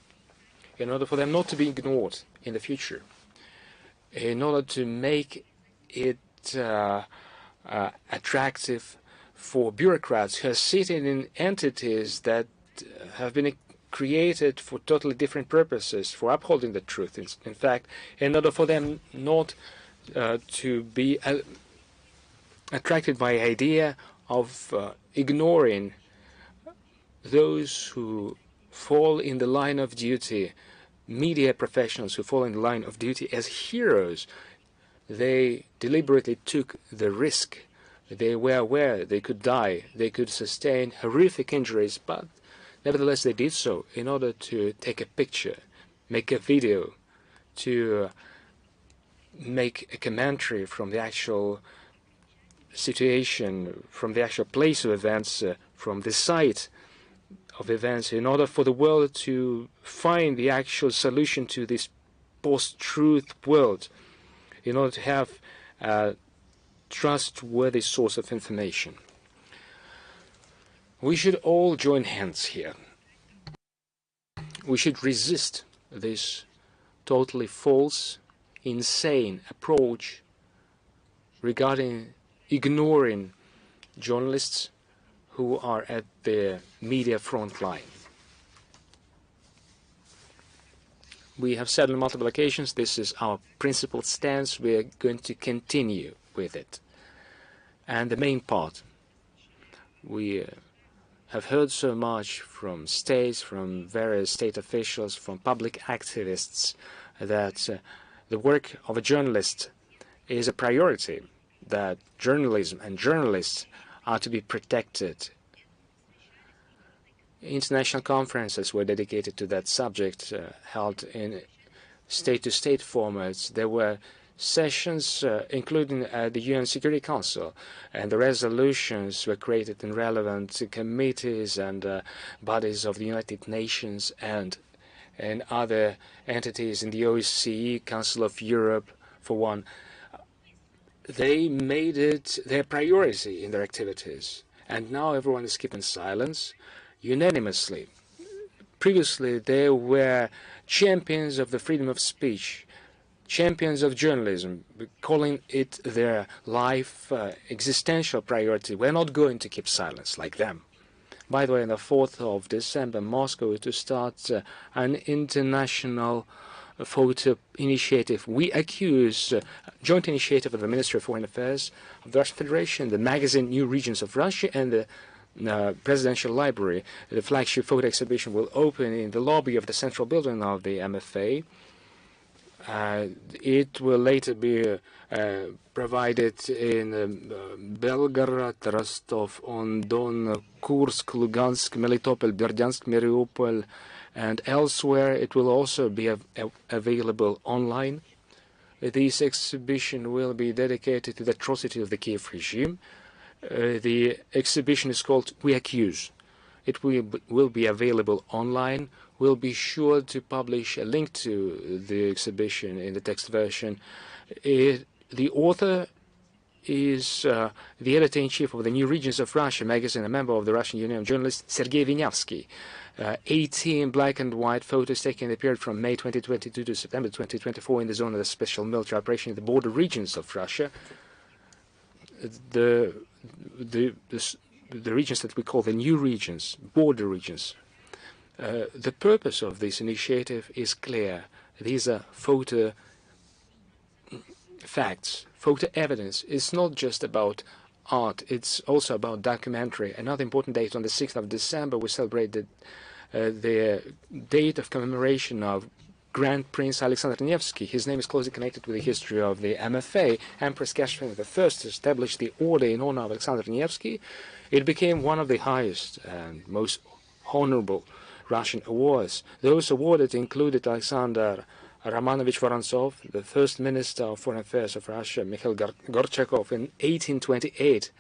in order for them not to be ignored in the future, in order to make it attractive for bureaucrats who are sitting in entities that have been created for totally different purposes, for upholding the truth. In fact, in order for them not to be attracted by the idea of ignoring those who fall in the line of duty, media professionals who fall in the line of duty as heroes. They deliberately took the risk. They were aware they could die, they could sustain horrific injuries, but nevertheless they did so in order to take a picture, make a video, to make a commentary from the actual situation, from the actual place of events, from the site of events, in order for the world to find the actual solution to this post-truth world, in order to have a trustworthy source of information. We should all join hands here. We should resist this totally false, insane approach regarding ignoring journalists who are at the media front line. We have said on multiple occasions, this is our principled stance. We are going to continue with it. And the main part, we have heard so much from states, from various state officials, from public activists, that the work of a journalist is a priority, that journalism and journalists are to be protected. International conferences were dedicated to that subject, held in state-to-state formats. There were sessions, including at the UN Security Council, and the resolutions were created in relevant committees and bodies of the United Nations and other entities in the OSCE, Council of Europe, for one. They made it their priority in their activities, and now everyone is keeping silence unanimously. Previously, they were champions of the freedom of speech, champions of journalism, calling it their life existential priority. We're not going to keep silence like them. By the way, on the 4th of December, Moscow is to start an international photo initiative. We accuse joint initiative of the Ministry of Foreign Affairs of the Russian Federation, the magazine New Regions of Russia, and the Presidential Library. The flagship photo exhibition will open in the lobby of the central building of the MFA. It will later be provided in Belgorod, Rostov-on-Don, Kursk, Lugansk, Melitopol, Berdyansk, Mariupol, and elsewhere. It will also be available online. This exhibition will be dedicated to the atrocity of the Kiev regime. The exhibition is called We Accuse. It will be available online. We'll be sure to publish a link to the exhibition in the text version. The author is the editor-in-chief of the New Regions of Russia magazine, a member of the Russian Union of Journalists, Sergei Vinyavsky. 18 black and white photos taken in the period from May 2022 to September 2024 in the zone of the special military operation in the border regions of Russia. The regions that we call the new regions, border regions. The purpose of this initiative is clear. These are photo facts, photo evidence. It's not just about art, it's also about documentary. Another important date, on the 6th of December, we celebrated the date of commemoration of Grand Prince Alexander Nevsky. His name is closely connected with the history of the MFA. Empress Catherine I established the order in honor of Alexander Nevsky. It became one of the highest and most honorable Russian awards. Those awarded included Alexander Romanovich Vorontsov, the first Minister of Foreign Affairs of Russia, Mikhail Gorchakov, in 1828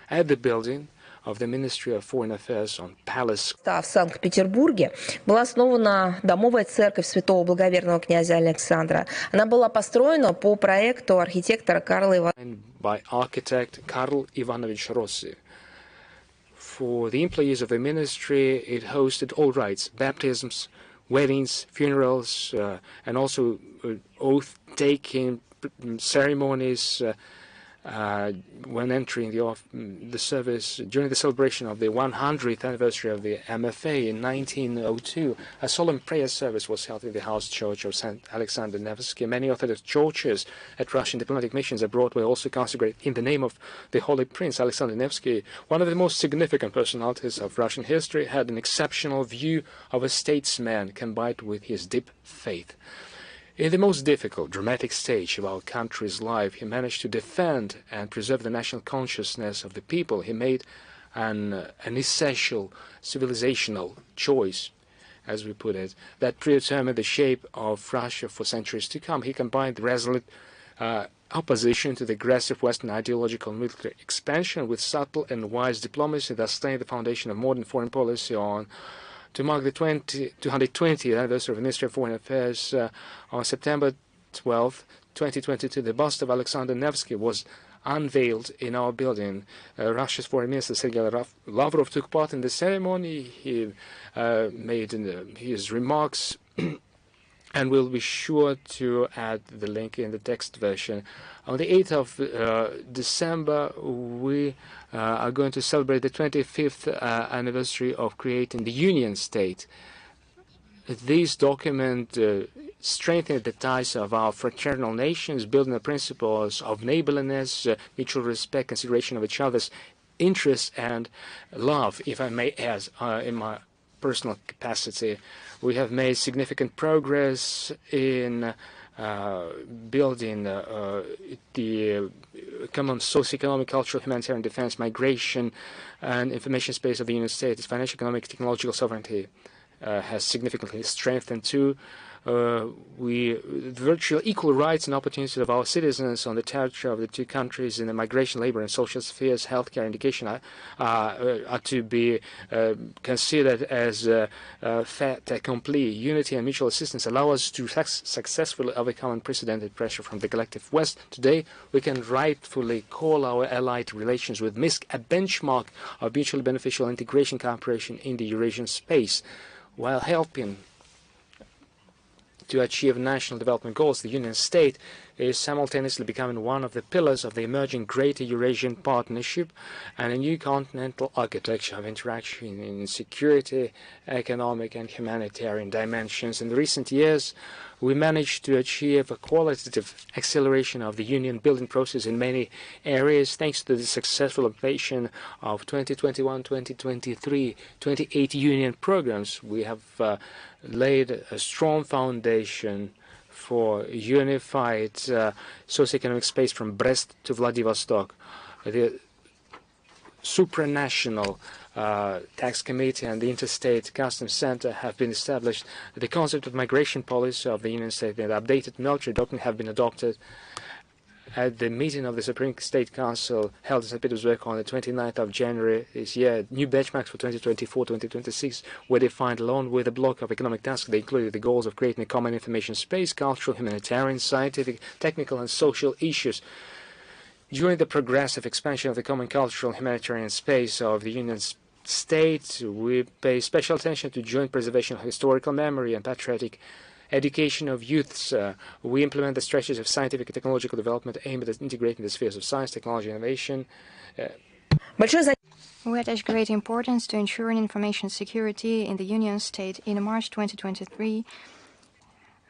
at the building of the Ministry of Foreign Affairs on Palace. В Санкт-Петербурге была основана домовая церковь святого благоверного князя Александра. Она была построена по проекту архитектора Карла Ивановича. By architect Karl Ivanovich Rossi. For the employees of the ministry, it hosted all rites, baptisms, weddings, funerals, and also oath-taking ceremonies when entering the service. During the celebration of the 100th anniversary of the MFA in 1902, a solemn prayer service was held in the house church of St. Alexander Nevsky. Many Orthodox churches at Russian diplomatic missions abroad were also consecrated in the name of the Holy Prince Alexander Nevsky. One of the most significant personalities of Russian history, had an exceptional view of a statesman combined with his deep faith. In the most difficult, dramatic stage of our country's life, he managed to defend and preserve the national consciousness of the people. He made an essential civilizational choice, as we put it, that predetermined the shape of Russia for centuries to come. He combined resolute opposition to the aggressive Western ideological and military expansion with subtle and wise diplomacy, thus laying the foundation of modern foreign policy on. To mark the 220th anniversary of the Ministry of Foreign Affairs, on September 12, 2022, the bust of Alexander Nevsky was unveiled in our building. Russia's Foreign Minister Sergei Lavrov took part in the ceremony. He made his remarks, and we'll be sure to add the link in the text version. On the 8th of December, we are going to celebrate the 25th anniversary of creating the Union State. This document strengthened the ties of our fraternal nations, building the principles of neighborliness, mutual respect, consideration of each other's interests, and love, if I may add, in my personal capacity. We have made significant progress in building the common socio-economic, cultural, humanitarian, defense, migration, and information space of the Union State. Its financial, economic, technological sovereignty has significantly strengthened too. The virtual equal rights and opportunities of our citizens on the territory of the two countries in the migration, labor, and social spheres, healthcare, and education are to be considered as fait accompli. Unity and mutual assistance allow us to successfully overcome unprecedented pressure from the collective West. Today, we can rightfully call our allied relations with Minsk a benchmark of mutually beneficial integration cooperation in the Eurasian space. While helping to achieve national development goals, the Union State is simultaneously becoming one of the pillars of the emerging Greater Eurasian Partnership and a new continental architecture of interaction in security, economic, and humanitarian dimensions. In the recent years, we managed to achieve a qualitative acceleration of the union building process in many areas, thanks to the successful implementation of 2021-2023, 28 union programs. We have laid a strong foundation for unified socioeconomic space from Brest to Vladivostok. The supranational tax committee and the interstate customs center have been established. The concept of migration policy of the Union State and the updated military doctrine have been adopted. At the meeting of the Supreme State Council held in St. Petersburg on the 29th of January this year, new benchmarks for 2024-2026 were defined along with a block of economic tasks. They included the goals of creating a common information space, cultural, humanitarian, scientific, technical and social issues. During the progressive expansion of the common cultural and humanitarian space of the Union State, we pay special attention to joint preservation of historical memory and patriotic education of youths. We implement the strategies of scientific and technological development aimed at integrating the spheres of science, technology, and innovation. We attach great importance to ensuring information security in the Union State. In March 2023,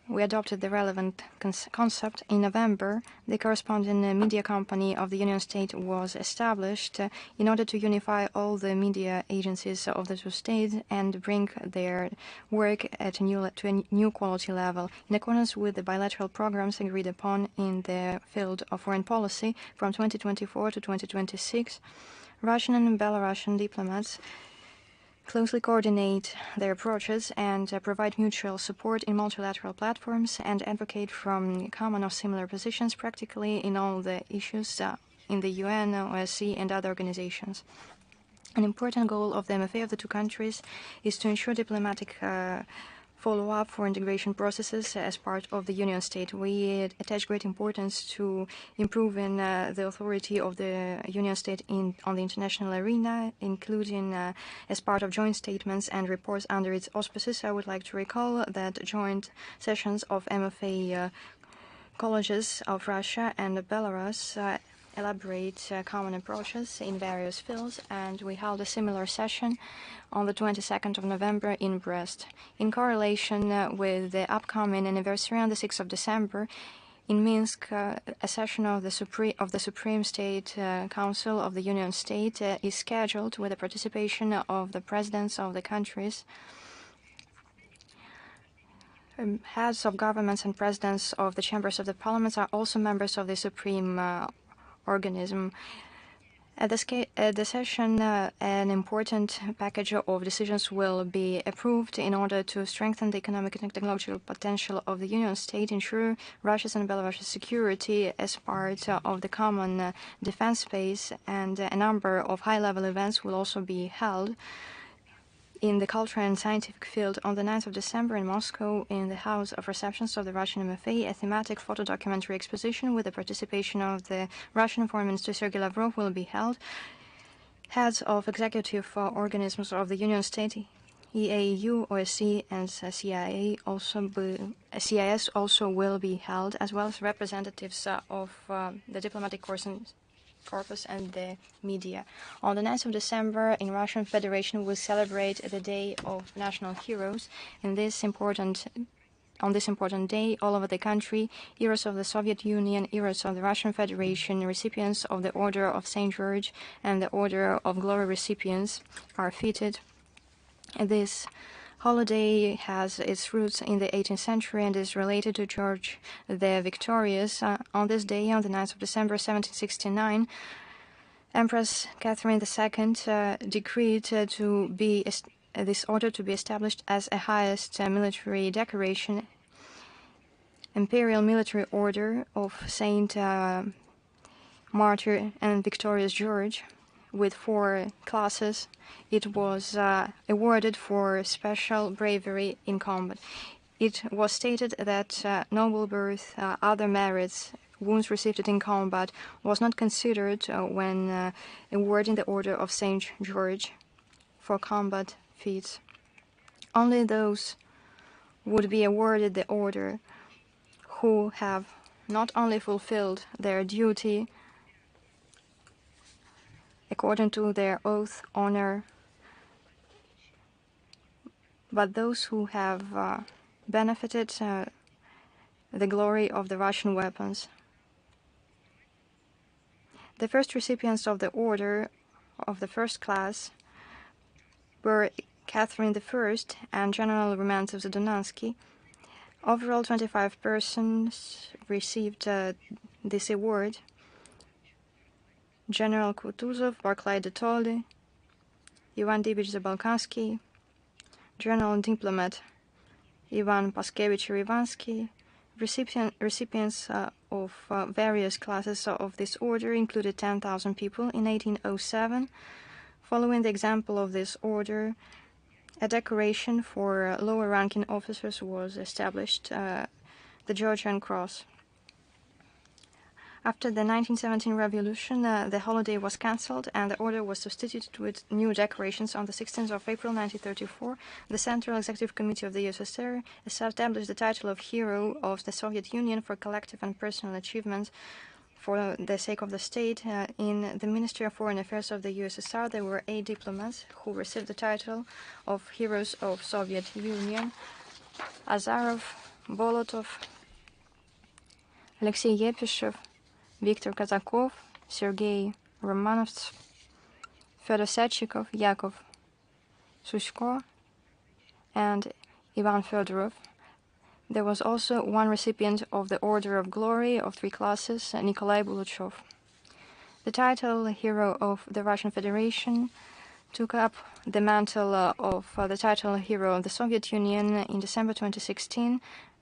we adopted the relevant concept. In November, the corresponding media company of the Union State was established in order to unify all the media agencies of the two states and bring their work to a new quality level. In accordance with the bilateral programs agreed upon in the field of foreign policy from 2024 to 2026, Russian and Belarusian diplomats closely coordinate their approaches and provide mutual support in multilateral platforms and advocate from common or similar positions practically in all the issues in the UN, OSCE, and other organizations. An important goal of the MFA of the two countries is to ensure diplomatic follow-up for integration processes as part of the Union State. We attach great importance to improving the authority of the Union State on the international arena, including as part of joint statements and reports under its auspices. I would like to recall that joint sessions of MFA colleges of Russia and Belarus elaborate common approaches in various fields, and we held a similar session on the 22nd of November in Brest. In correlation with the upcoming anniversary on the 6th of December, in Minsk, a session of the Supreme State Council of the Union State is scheduled with the participation of the presidents of the countries. Heads of governments and presidents of the chambers of the parliaments are also members of the Supreme organism. At the session, an important package of decisions will be approved in order to strengthen the economic and technological potential of the Union State, ensure Russia's and Belarus's security as part of the common defense space, and a number of high-level events will also be held in the cultural and scientific field. On the 9th of December in Moscow, in the House of Receptions of the Russian MFA, a thematic photo-documentary exposition with the participation of the Russian Foreign Minister Sergei Lavrov will be held. Heads of executive organisms of the Union State, EAU, OSCE, and CIS also will be held, as well as representatives of the diplomatic corpus and the media. On the 9th of December, in Russian Federation, we celebrate the Day of National Heroes. On this important day, all over the country, heroes of the Soviet Union, heroes of the Russian Federation, recipients of the Order of St. George and the Order of Glory recipients are feted. This holiday has its roots in the 18th century and is related to George the Victorious. On this day, on the 9th of December 1769, Empress Catherine II decreed this order to be established as a highest military decoration, Imperial Military Order of Saint Martyr and Victorious George, with 4 classes. It was awarded for special bravery in combat. It was stated that noble birth, other merits, wounds received in combat was not considered when awarding the Order of St. George for combat feats. Only those would be awarded the order who have not only fulfilled their duty according to their oath, honor, but those who have benefited the glory of the Russian weapons. The first recipients of the order of the first class were Catherine I and General Rumyantsev Zadunansky. Overall, 25 persons received this award. General Kutuzov, Barclay de Tolly, Ivan Dibich Zabalkansky, General Diplomat Ivan Paskevich Rivansky, recipients of various classes of this order included 10,000 people in 1807. Following the example of this order, a decoration for lower-ranking officers was established, the Georgian Cross. After the 1917 revolution, the holiday was cancelled and the order was substituted with new decorations. On the 16th of April 1934, the Central Executive Committee of the USSR established the title of Hero of the Soviet Union for collective and personal achievements for the sake of the state. In the Ministry of Foreign Affairs of the USSR, there were 8 diplomats who received the title of Heroes of Soviet Union: Azarov, Bolotov, Alexei Yepeshev, Viktor Kazakov, Sergei Romanovs, Fyodor Setchikov, Yakov Sushko, and Ivan Fedorov. There was also one recipient of the Order of Glory of 3 classes, Nikolai Buluchov. The title Hero of the Russian Federation took up the mantle of the title Hero of the Soviet Union in December 2016.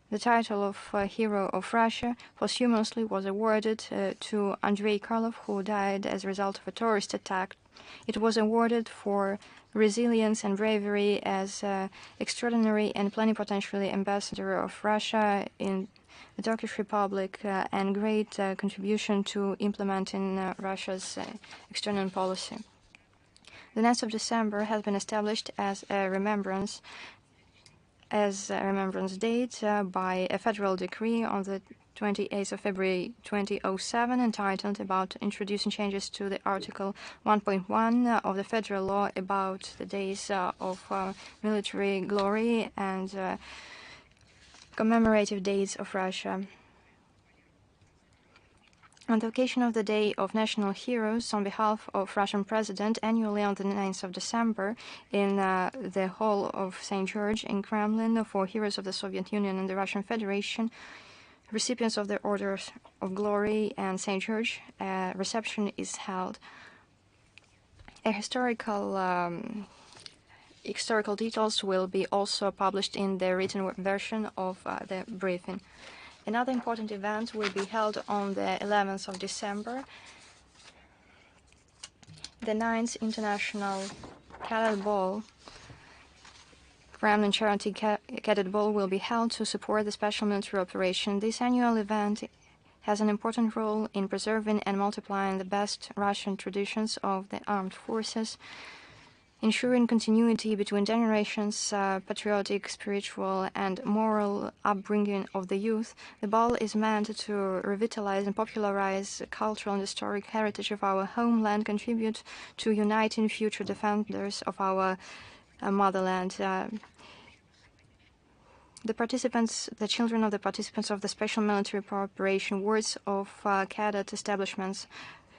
The title of Hero of Russia posthumously was awarded to Andrei Karlov, who died as a result of a terrorist attack. It was awarded for resilience and bravery as extraordinary and plenipotentiary ambassador of Russia in the Turkish Republic and great contribution to implementing Russia's external policy. The 9th of December has been established as a remembrance date by a federal decree on the 28th of February 2007 entitled about introducing changes to the Article 1.1 of the federal law about the days of military glory and commemorative dates of Russia. On the occasion of the Day of National Heroes, on behalf of Russian President, annually on the 9th of December, in the Hall of St. George in Kremlin for Heroes of the Soviet Union and the Russian Federation, recipients of the Orders of Glory and St. George, reception is held. A historical details will be also published in the written version of the briefing. Another important event will be held on the 11th of December. The 9th International Cadet Ball, Kremlin Charity Cadet Ball, will be held to support the special military operation. This annual event has an important role in preserving and multiplying the best Russian traditions of the armed forces, ensuring continuity between generations, patriotic, spiritual, and moral upbringing of the youth. The ball is meant to revitalize and popularize the cultural and historic heritage of our homeland, contribute to uniting future defenders of our motherland. The children of the participants of the special military operation, wards of cadet establishments,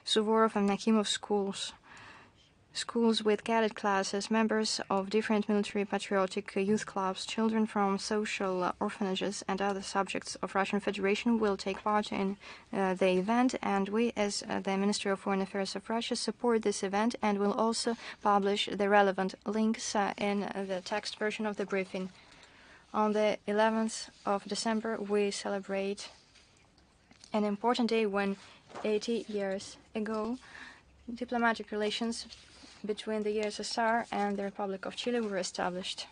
Suvorov and Nakhimov schools with cadet classes, members of different military patriotic youth clubs, children from social orphanages, and other subjects of Russian Federation will take part in the event, and we, as the Ministry of Foreign Affairs of Russia, support this event and will also publish the relevant links in the text version of the briefing. On the 11th of December, we celebrate an important day when 80 years ago, diplomatic relations between the USSR and the Republic of Chile were established.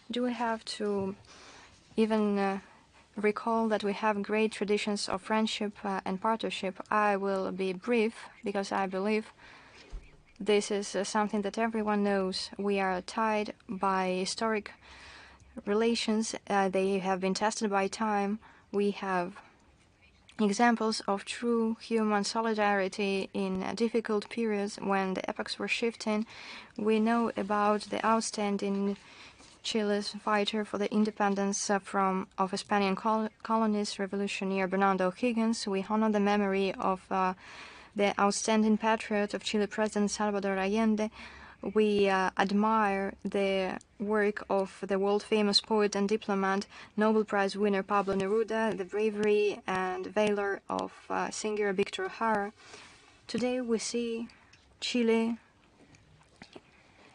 Do we have to even recall that we have great traditions of friendship and partnership? I will be brief because I believe this is something that everyone knows. We are tied by historic relations. They have been tested by time. We have examples of true human solidarity in difficult periods when the epochs were shifting. We know about the outstanding Chile's fighter for the independence of Spanish colonies, revolutionary Bernardo O'Higgins. We honor the memory of the outstanding patriot of Chile, President Salvador Allende. We admire the work of the world-famous poet and diplomat, Nobel Prize winner Pablo Neruda, the bravery and valor of singer Victor Jara. Today we see Chile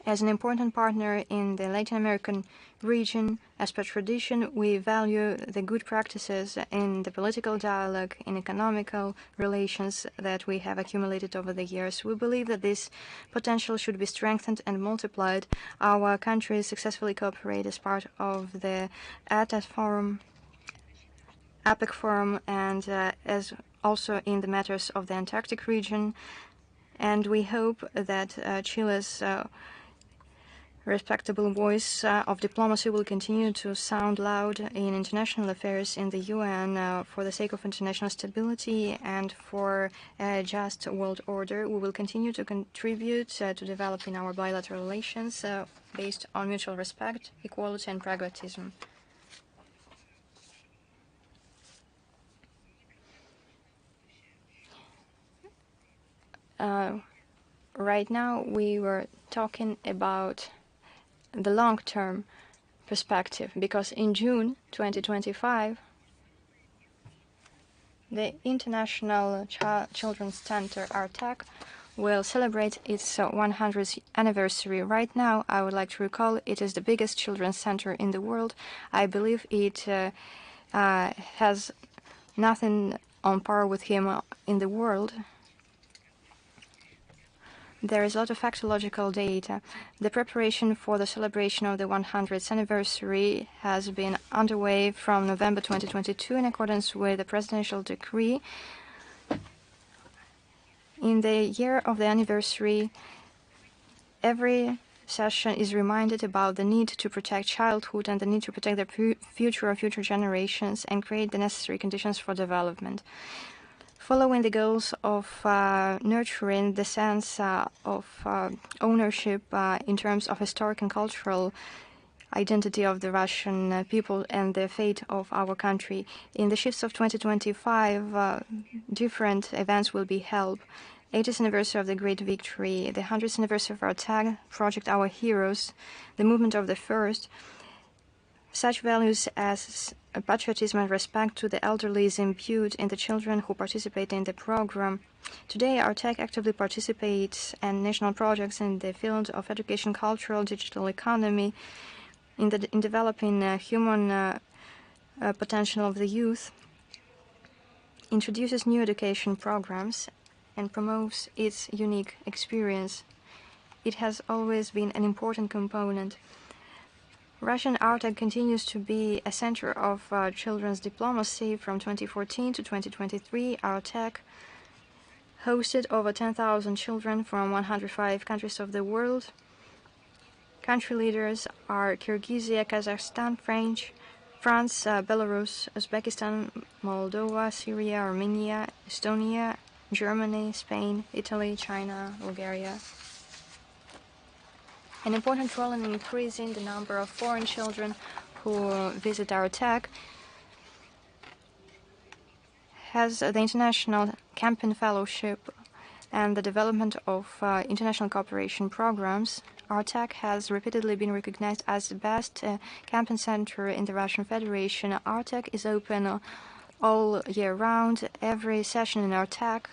As an important partner in the Latin American region, as per tradition, we value the good practices in the political dialogue, in economical relations that we have accumulated over the years. We believe that this potential should be strengthened and multiplied. Our countries successfully cooperate as part of the ATAS Forum, APEC Forum, and as also in the matters of the Antarctic region. And we hope that Chile's respectable voice of diplomacy will continue to sound loud in international affairs in the UN for the sake of international stability and for a just world order. We will continue to contribute to developing our bilateral relations based on mutual respect, equality, and pragmatism. Right now, we were talking about the long-term perspective, because in June 2025, the International Children's Center, ARTAC, will celebrate its 100th anniversary. Right now, I would like to recall it is the biggest children's center in the world. I believe it has nothing on par with him in the world. There is a lot of factological data. The preparation for the celebration of the 100th anniversary has been underway from November 2022 in accordance with the presidential decree. In the year of the anniversary, every session is reminded about the need to protect childhood and the need to protect the future of future generations and create the necessary conditions for development. Following the goals of nurturing the sense of ownership in terms of historic and cultural identity of the Russian people and the fate of our country, in the shifts of 2025, different events will be held. 80th anniversary of the Great Victory, the 100th anniversary of our tag project, Our Heroes, the movement of the first. Such values as patriotism and respect to the elderly is imbued in the children who participate in the program. Today, our tech actively participates in national projects in the field of education, cultural, digital economy, in developing human potential of the youth, introduces new education programs, and promotes its unique experience. It has always been an important component. Russian ARTAC continues to be a center of children's diplomacy. From 2014 to 2023, ARTAC hosted over 10,000 children from 105 countries of the world. Country leaders are Kyrgyzia, Kazakhstan, France, Belarus, Uzbekistan, Moldova, Syria, Armenia, Estonia, Germany, Spain, Italy, China, Bulgaria. An important role in increasing the number of foreign children who visit our tech has the International Campaign Fellowship and the development of international cooperation programs. Our tech has repeatedly been recognized as the best campaign center in the Russian Federation. Our tech is open all year round. Every session in our tech,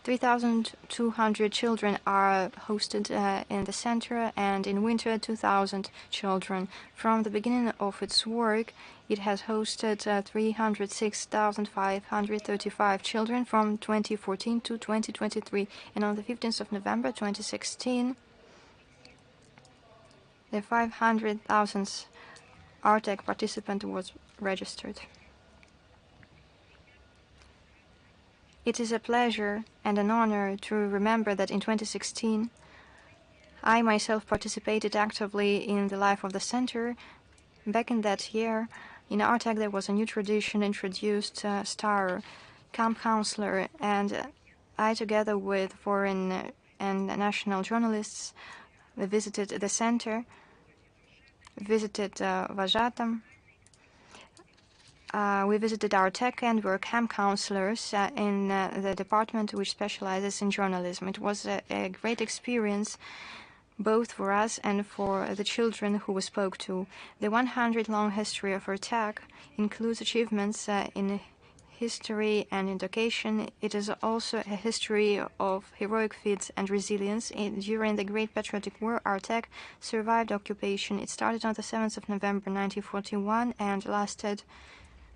3,200 children are hosted in the center, and in winter 2,000 children. From the beginning of its work, it has hosted 306,535 children from 2014 to 2023, and on the 15th of November 2016, the 500,000th ARTAC participant was registered. It is a pleasure and an honor to remember that in 2016, I myself participated actively in the life of the center. Back in that year, in ARTAC there was a new tradition introduced, star camp counselor, and I, together with foreign and national journalists, visited the center, visited Vajatam. We visited our tech and were camp counselors in the department which specializes in journalism. It was a great experience both for us and for the children who we spoke to. The 100-long history of our tech includes achievements in history and education. It is also a history of heroic feats and resilience. During the Great Patriotic War, Artek survived occupation. It started on the 7th of November 1941 and lasted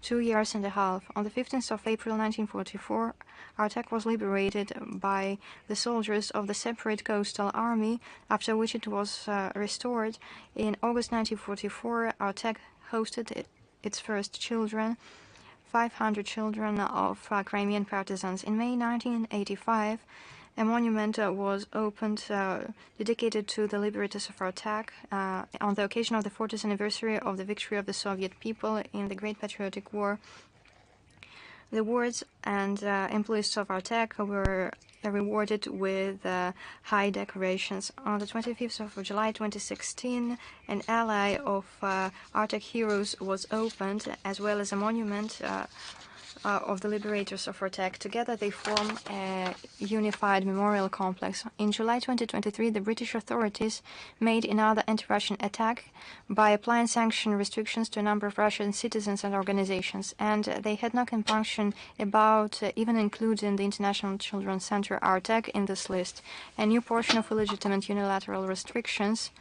2 years and a half. On the 15th of April 1944, Artek was liberated by the soldiers of the separate coastal army, after which it was restored. In August 1944, Artek hosted its first children, 500 children of Crimean partisans. In May 1985, a monument was opened dedicated to the liberators of Artek on the occasion of the 40th anniversary of the victory of the Soviet people in the Great Patriotic War. The wards and employees of Artek were rewarded with high decorations. On the 25th of July 2016, an ally of Artek heroes was opened, as well as a monument of the liberators of Artek. Together they form a unified memorial complex. In July 2023, the British authorities made another anti-Russian attack by applying sanction restrictions to a number of Russian citizens and organizations, and they had no compunction about even including the International Children's Center Artek in this list. A new portion of illegitimate unilateral restrictions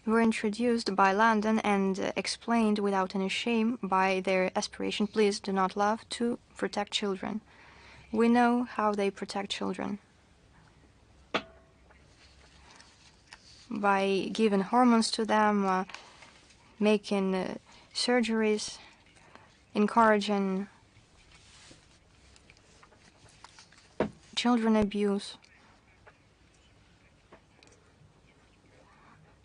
were introduced by London and explained without any shame by their aspiration, please do not love, to protect children. We know how they protect children. By giving hormones to them, making surgeries, encouraging children abuse,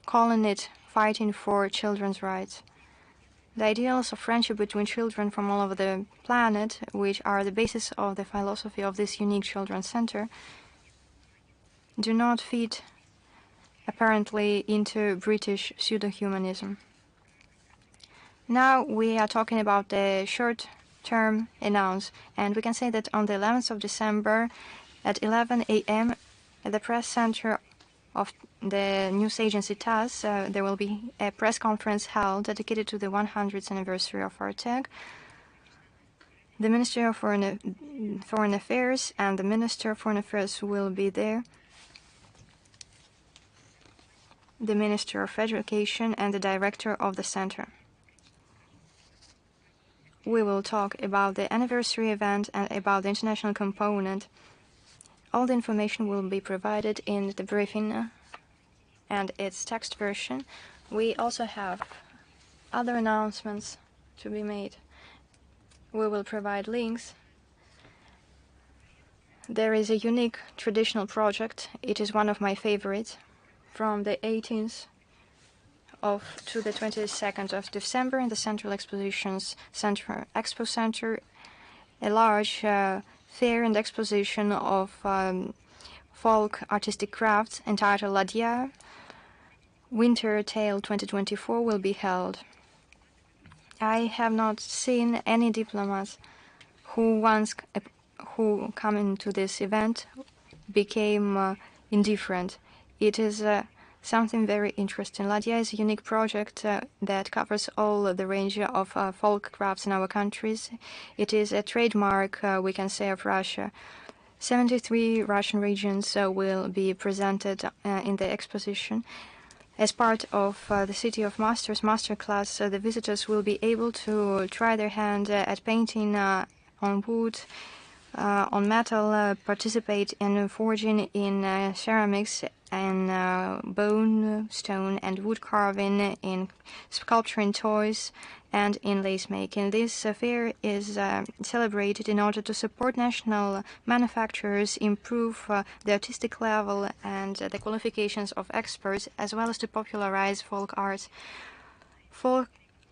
calling it fighting for children's rights. The ideals of friendship between children from all over the planet, which are the basis of the philosophy of this unique children's center, do not fit apparently into British pseudo-humanism. Now we are talking about the short-term announce, and we can say that on the 11th of December at 11 a.m. at the press center of the news agency TASS, there will be a press conference held dedicated to the 100th anniversary of Artek. The Ministry of Foreign Affairs and the Minister of Foreign Affairs will be there. The Minister of Education and the Director of the Center. We will talk about the anniversary event and about the international component. All the information will be provided in the briefing and its text version. We also have other announcements to be made. We will provide links. There is a unique traditional project. It is one of my favorites. From the 18th to the 22nd of December in the Central Expositions Center, Expo Center, a large fair and exposition of folk artistic crafts entitled Ladya Winter Tale 2024 will be held. I have not seen any diplomats who come into this event became indifferent. It is something very interesting. Ladya is a unique project that covers all the range of folk crafts in our countries. It is a trademark, we can say, of Russia. 73 Russian regions will be presented in the exposition. As part of the City of Masters masterclass, the visitors will be able to try their hand at painting on wood, on metal, participate in forging in ceramics and bone, stone and wood carving, in sculpture in toys and in lace making. This fair is celebrated in order to support national manufacturers, improve the artistic level and the qualifications of experts, as well as to popularize folk arts. Folk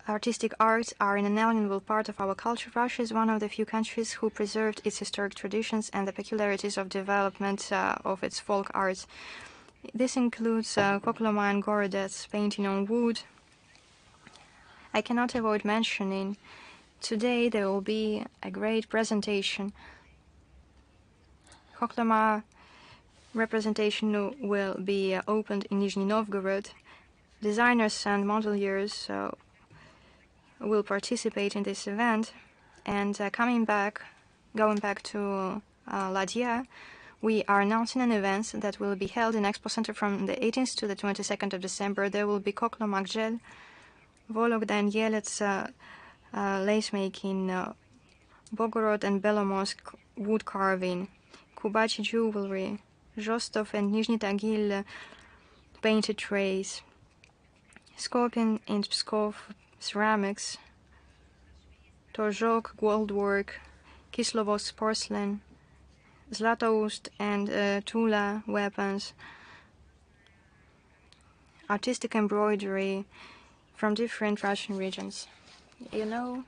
artistic arts are an inalienable part of our culture. Russia is one of the few countries who preserved its historic traditions and the peculiarities of development of its folk arts. This includes Kokloma and Gorodets painting on wood. I cannot avoid mentioning today there will be a great presentation. Kokloma representation will be opened in Nizhny Novgorod. Designers and modeliers will participate in this event. And going back to Ladia, we are announcing an event that will be held in Expo Center from the 18th to the 22nd of December. There will be Koklo Magel, Vologda and Yelets lace making, Bogorod and Belomorsk wood carving, Kubachi jewelry, Rostov and Nizhny Tagil painted trays, Skopin and Pskov ceramics, Torzhok goldwork, Kislovodsk porcelain, Zlatoust and Tula weapons, artistic embroidery from different Russian regions. You know,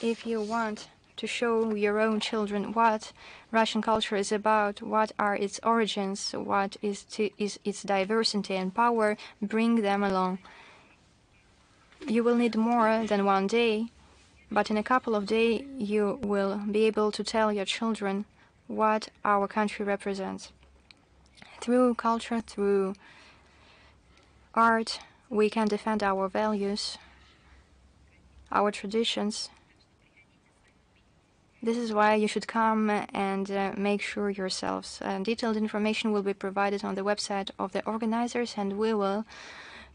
if you want to show your own children what Russian culture is about, what are its origins, what is its diversity and power, bring them along. You will need more than one day, but in a couple of days you will be able to tell your children what our country represents. Through culture, through art, we can defend our values, our traditions. This is why you should come and make sure yourselves. Detailed information will be provided on the website of the organizers, and we will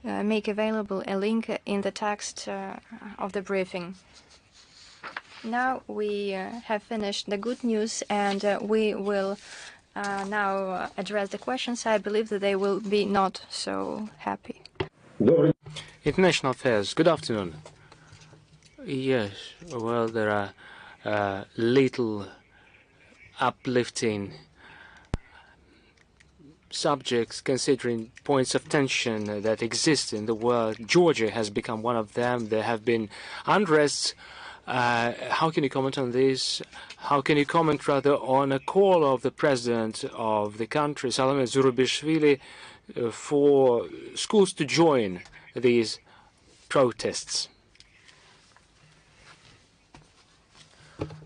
make available a link in the text of the briefing. Now we have finished the good news, and we will now address the questions. I believe that they will be not so happy. International Affairs, good afternoon. Yes, well, there are little uplifting subjects considering points of tension that exist in the world. Georgia has become one of them. There have been unrests. How can you comment on this? How can you comment rather on a call of the president of the country, Salome Zurabishvili, for schools to join these protests?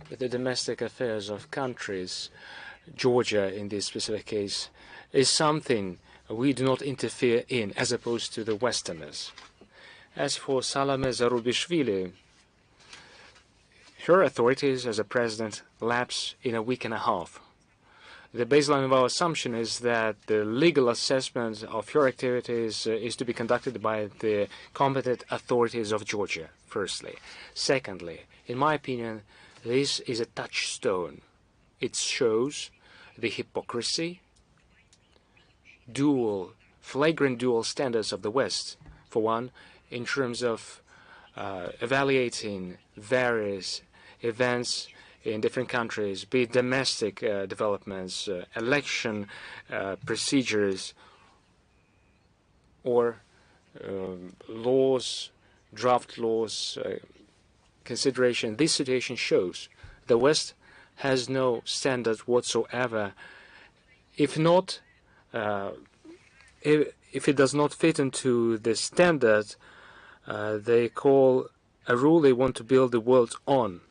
The domestic affairs of countries, Georgia in this specific case, is something we do not interfere in, as opposed to the Westerners. As for Salome Zurabishvili, her authorities as a president lapse in a week and a half. The baseline of our assumption is that the legal assessment of her activities is to be conducted by the competent authorities of Georgia, firstly. Secondly, in my opinion, this is a touchstone. It shows the hypocrisy, flagrant dual standards of the West, for one, in terms of evaluating various events in different countries, be it domestic developments, election procedures, or laws, draft laws, consideration. This situation shows the West has no standard whatsoever. If not, if it does not fit into the standard they call a rule they want to build the world on.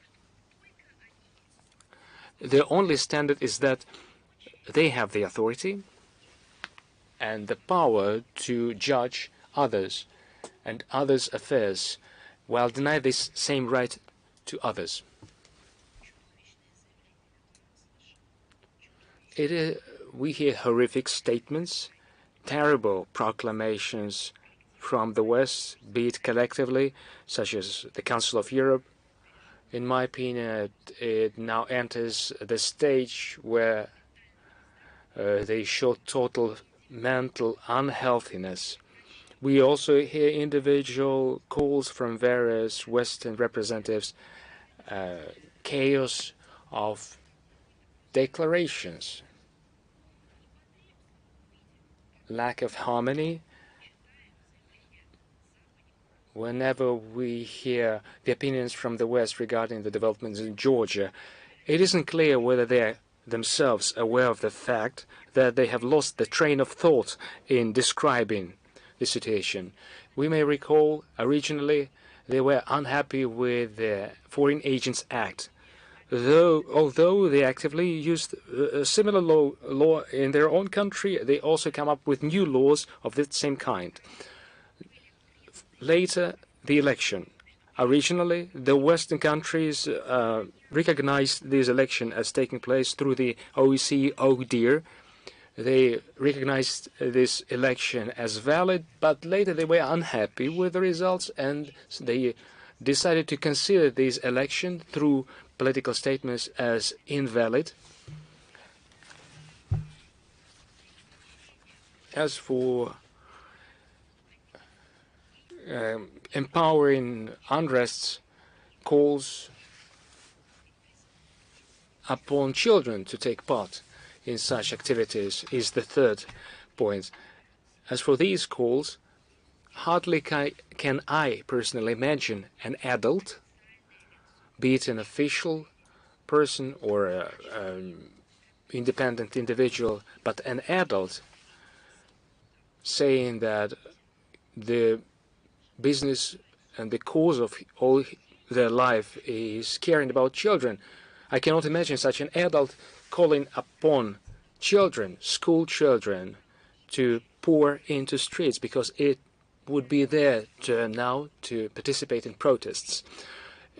The only standard is that they have the authority and the power to judge others and others' affairs, while deny this same right to others. We hear horrific statements, terrible proclamations from the West, be it collectively, such as the Council of Europe. In my opinion, it now enters the stage where they show total mental unhealthiness. We also hear individual calls from various Western representatives, chaos of declarations, lack of harmony. Whenever we hear the opinions from the West regarding the developments in Georgia, it isn't clear whether they are themselves aware of the fact that they have lost the train of thought in describing the situation. We may recall originally they were unhappy with the Foreign Agents Act, although they actively used a similar law in their own country. They also come up with new laws of the same kind. Later, the election. Originally, the Western countries recognized this election as taking place through the OEC ODIHR. They recognized this election as valid, but later they were unhappy with the results, and they decided to consider this election through political statements as invalid. As for empowering unrests, calls upon children to take part in such activities is the third point. As for these calls, hardly can I personally imagine an adult, be it an official person or an independent individual, but an adult saying that the business and the cause of all their life is caring about children. I cannot imagine such an adult calling upon children, school children, to pour into streets because it would be their turn now to participate in protests.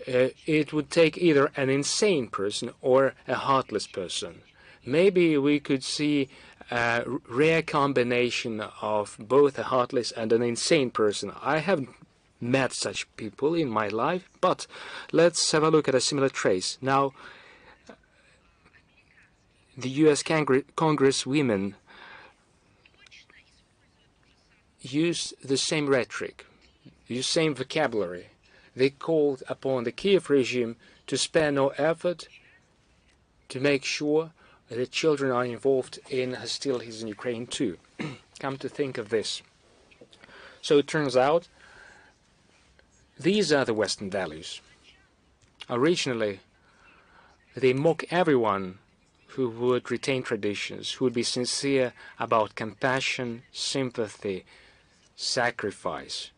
It would take either an insane person or a heartless person. Maybe we could see a rare combination of both a heartless and an insane person. I haven't met such people in my life, but let's have a look at a similar trace. Now, the U.S. Congresswomen use the same rhetoric, use same vocabulary. They called upon the Kiev regime to spare no effort to make sure that children are involved in hostilities in Ukraine too. Come to think of this. So it turns out these are the Western values. Originally, they mock everyone who would retain traditions, who would be sincere about compassion, sympathy, sacrifice.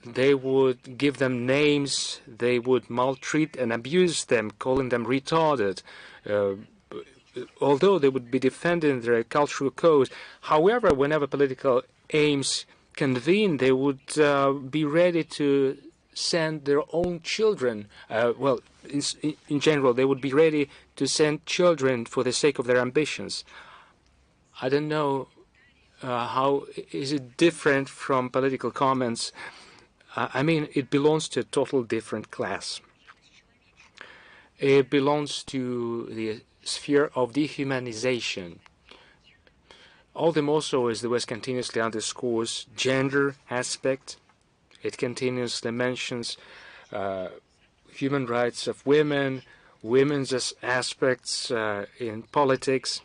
They would give them names, they would maltreat and abuse them, calling them retarded, although they would be defending their cultural code. However, whenever political aims convene, they would be ready to send their own children. In general, they would be ready to send children for the sake of their ambitions. I don't know how is it different from political comments. I mean, it belongs to a total different class. It belongs to the sphere of dehumanization. All the more so as the West continuously underscores gender aspect. It continuously mentions human rights of women, women's aspects in politics.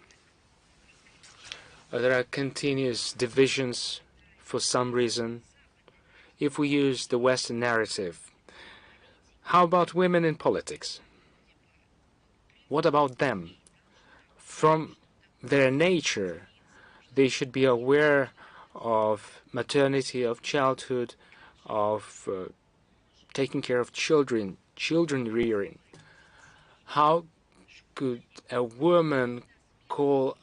There are continuous divisions for some reason. If we use the Western narrative, how about women in politics? What about them? From their nature, they should be aware of maternity, of childhood, of taking care of children, children rearing. How could a woman call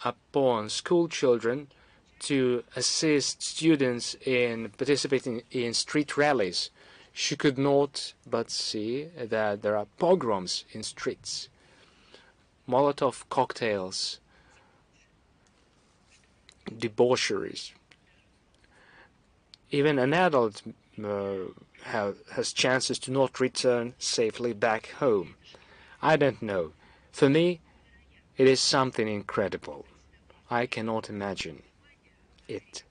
upon school children to assist students in participating in street rallies? She could not but see that there are pogroms in streets, Molotov cocktails, debaucheries. Even an adult has chances to not return safely back home. I don't know. For me, it is something incredible. I cannot imagine it.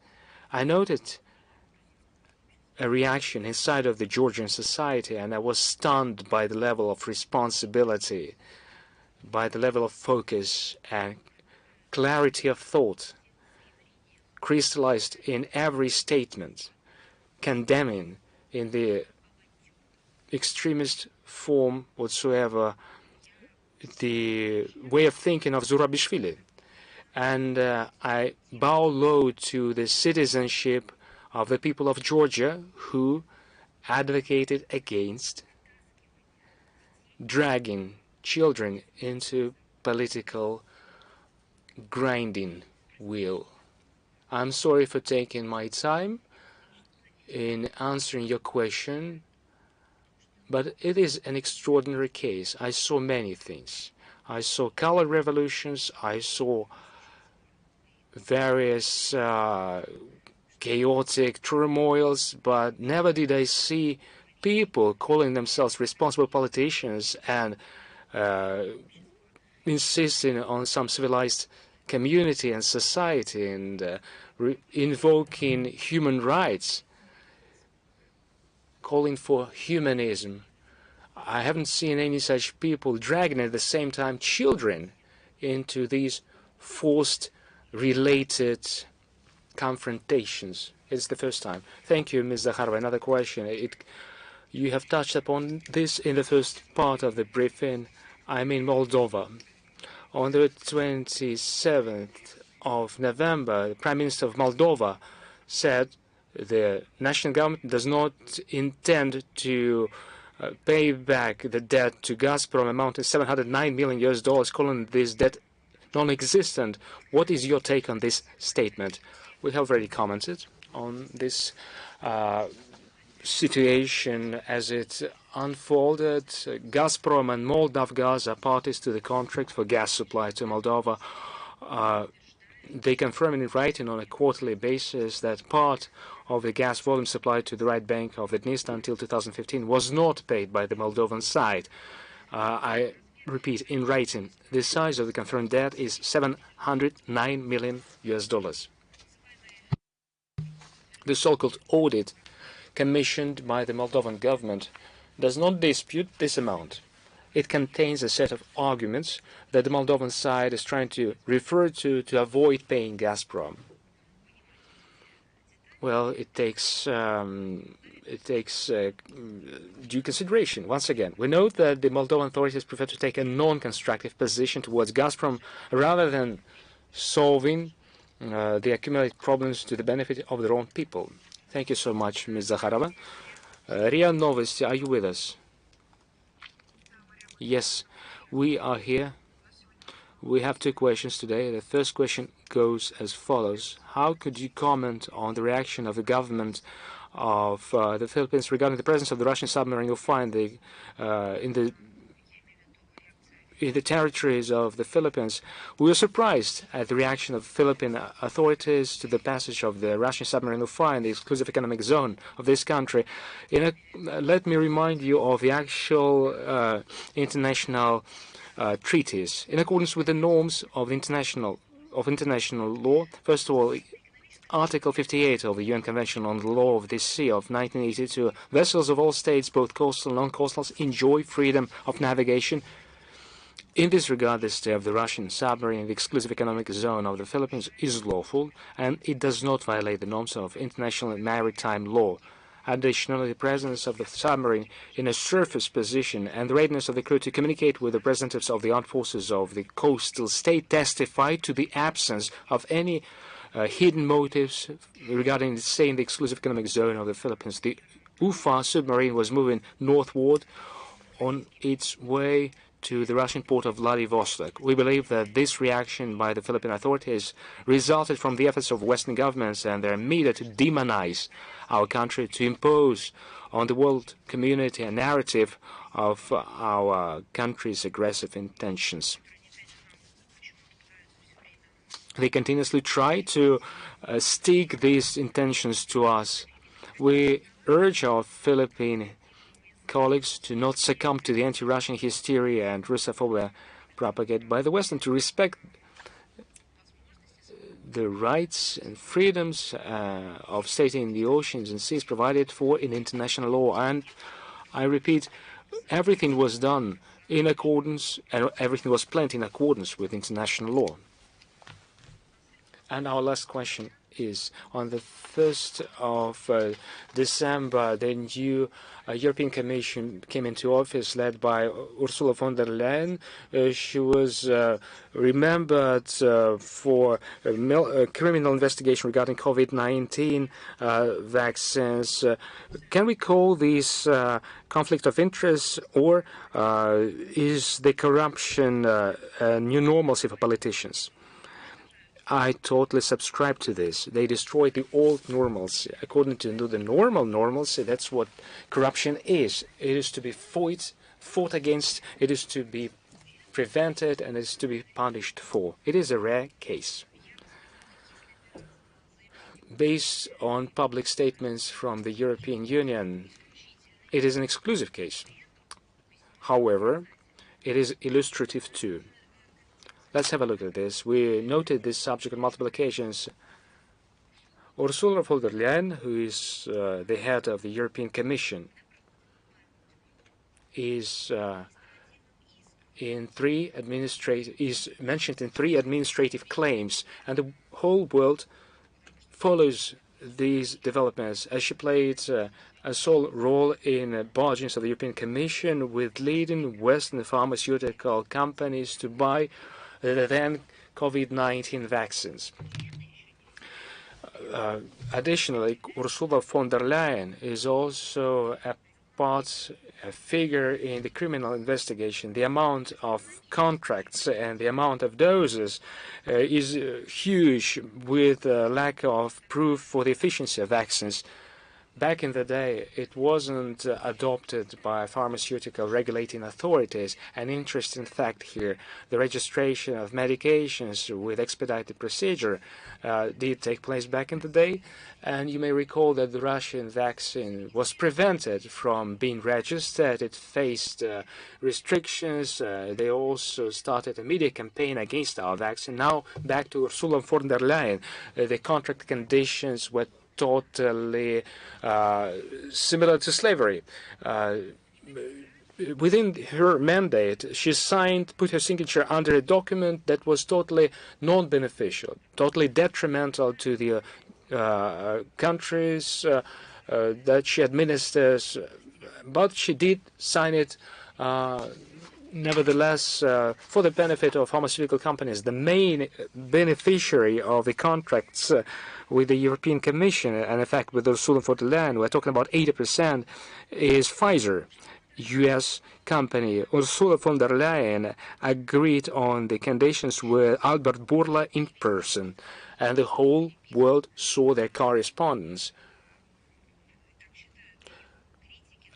I noted a reaction inside of the Georgian society, and I was stunned by the level of responsibility, by the level of focus and clarity of thought crystallized in every statement, condemning in the extremist form whatsoever the way of thinking of Zurabishvili. And I bow low to the citizenship of the people of Georgia who advocated against dragging children into political grinding wheel. I'm sorry for taking my time. in answering your question, but it is an extraordinary case. I saw many things. I saw color revolutions. I saw various chaotic turmoils, but never did I see people calling themselves responsible politicians and insisting on some civilized community and society and invoking human rights, calling for humanism. I haven't seen any such people dragging at the same time children into these forced related confrontations. It's the first time. Thank you, Ms. Zakharova. Another question. You have touched upon this in the first part of the briefing. I'm in Moldova. On the 27th of November, the Prime Minister of Moldova said the national government does not intend to pay back the debt to Gazprom amounting to $709 million, calling this debt non-existent. What is your take on this statement? We have already commented on this situation as it unfolded. Gazprom and Moldavgaz are parties to the contract for gas supply to Moldova. They confirm in writing on a quarterly basis that part of the gas volume supplied to the right bank of the Dniester until 2015 was not paid by the Moldovan side. I repeat, in writing, the size of the confirmed debt is $709 million. The so-called audit commissioned by the Moldovan government does not dispute this amount. It contains a set of arguments that the Moldovan side is trying to refer to avoid paying Gazprom. Well, it takes due consideration. Once again, we note that the Moldovan authorities prefer to take a non-constructive position towards Gazprom rather than solving the accumulated problems to the benefit of their own people. Thank you so much, Ms. Zakharova. Ria Novosti, are you with us? Yes, we are here. We have two questions today. The first question goes as follows. How could you comment on the reaction of the government of the Philippines regarding the presence of the Russian submarine you'll find in the territories of the Philippines? We were surprised at the reaction of Philippine authorities to the passage of the Russian submarine Ufai in the exclusive economic zone of this country. Let me remind you of the actual international treaties in accordance with the norms of international law. First of all, Article 58 of the UN Convention on the Law of the Sea of 1982, vessels of all states, both coastal and non-coastal, enjoy freedom of navigation. In this regard, the stay of the Russian submarine in the exclusive economic zone of the Philippines is lawful, and it does not violate the norms of international maritime law. Additionally, the presence of the submarine in a surface position and the readiness of the crew to communicate with the representatives of the armed forces of the coastal state testify to the absence of any hidden motives regarding the stay in the exclusive economic zone of the Philippines. The Ufa submarine was moving northward on its way to the Russian port of Vladivostok. We believe that this reaction by the Philippine authorities resulted from the efforts of Western governments and their media to demonize our country, to impose on the world community a narrative of our country's aggressive intentions. They continuously try to stick these intentions to us. We urge our Philippine colleagues to not succumb to the anti-Russian hysteria and Russophobia propagated by the West, and to respect the rights and freedoms of states in the oceans and seas provided for in international law. And I repeat, everything was done in accordance, and everything was planned in accordance with international law. And our last question is, on the 1st of December, the new European Commission came into office, led by Ursula von der Leyen. She was remembered for a criminal investigation regarding COVID-19 vaccines. Can we call this conflict of interest, or is the corruption a new normalcy for politicians? I totally subscribe to this. They destroyed the old normalcy. According to the normal normalcy, that's what corruption is. It is to be fought against, it is to be prevented, and it is to be punished for. It is a rare case. Based on public statements from the European Union, it is an exclusive case. However, it is illustrative too. Let's have a look at this. We noted this subject on multiple occasions. Ursula von der Leyen, who is the head of the European Commission, is mentioned in 3 administrative claims, and the whole world follows these developments, as she played a sole role in bargains of the European Commission with leading Western pharmaceutical companies to buy the then COVID-19 vaccines. Additionally, Ursula von der Leyen is also a figure in the criminal investigation. The amount of contracts and the amount of doses is huge, with a lack of proof for the efficiency of vaccines. Back in the day, it wasn't adopted by pharmaceutical regulating authorities. An interesting fact here, the registration of medications with expedited procedure did take place back in the day. And you may recall that the Russian vaccine was prevented from being registered. It faced restrictions. They also started a media campaign against our vaccine. Now, back to Ursula von der Leyen, the contract conditions were totally similar to slavery. Within her mandate, she put her signature under a document that was totally non-beneficial, totally detrimental to the countries that she administers, but she did sign it nevertheless for the benefit of pharmaceutical companies. The main beneficiary of the contracts with the European Commission, and in fact with Ursula von der Leyen, we're talking about 80%, is Pfizer, U.S. company. Ursula von der Leyen agreed on the conditions with Albert Bourla in person, and the whole world saw their correspondence.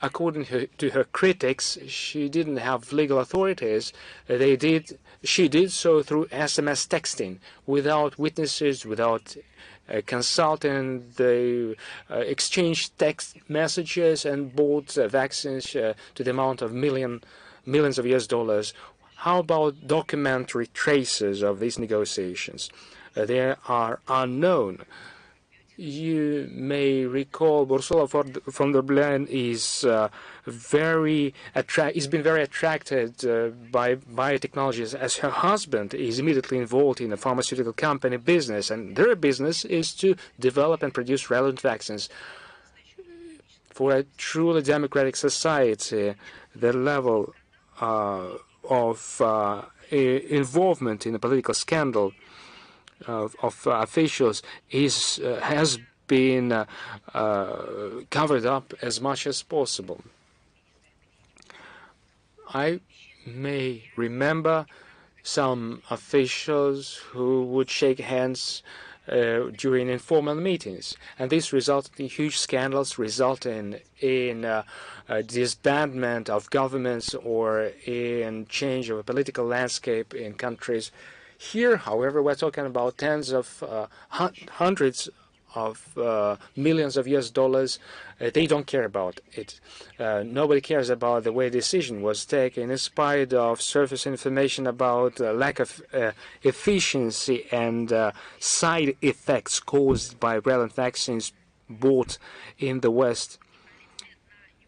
According to her critics, she didn't have legal authorities. She did so through SMS texting, without witnesses, without consulting. They exchanged text messages and bought vaccines to the amount of millions of US dollars. How about documentary traces of these negotiations? They are unknown. You may recall Ursula von der Leyen is been very attracted by biotechnologies, as her husband is immediately involved in a pharmaceutical company business, and their business is to develop and produce relevant vaccines. For a truly democratic society, the level of involvement in a political scandal of officials has been covered up as much as possible. I may remember some officials who would shake hands during informal meetings, and this resulted in huge scandals, resulting in disbandment of governments or in change of a political landscape in countries. Here, however, we're talking about tens of hundreds of millions of US dollars. They don't care about it. Nobody cares about the way the decision was taken, in spite of surface information about lack of efficiency and side effects caused by relevant vaccines bought in the West.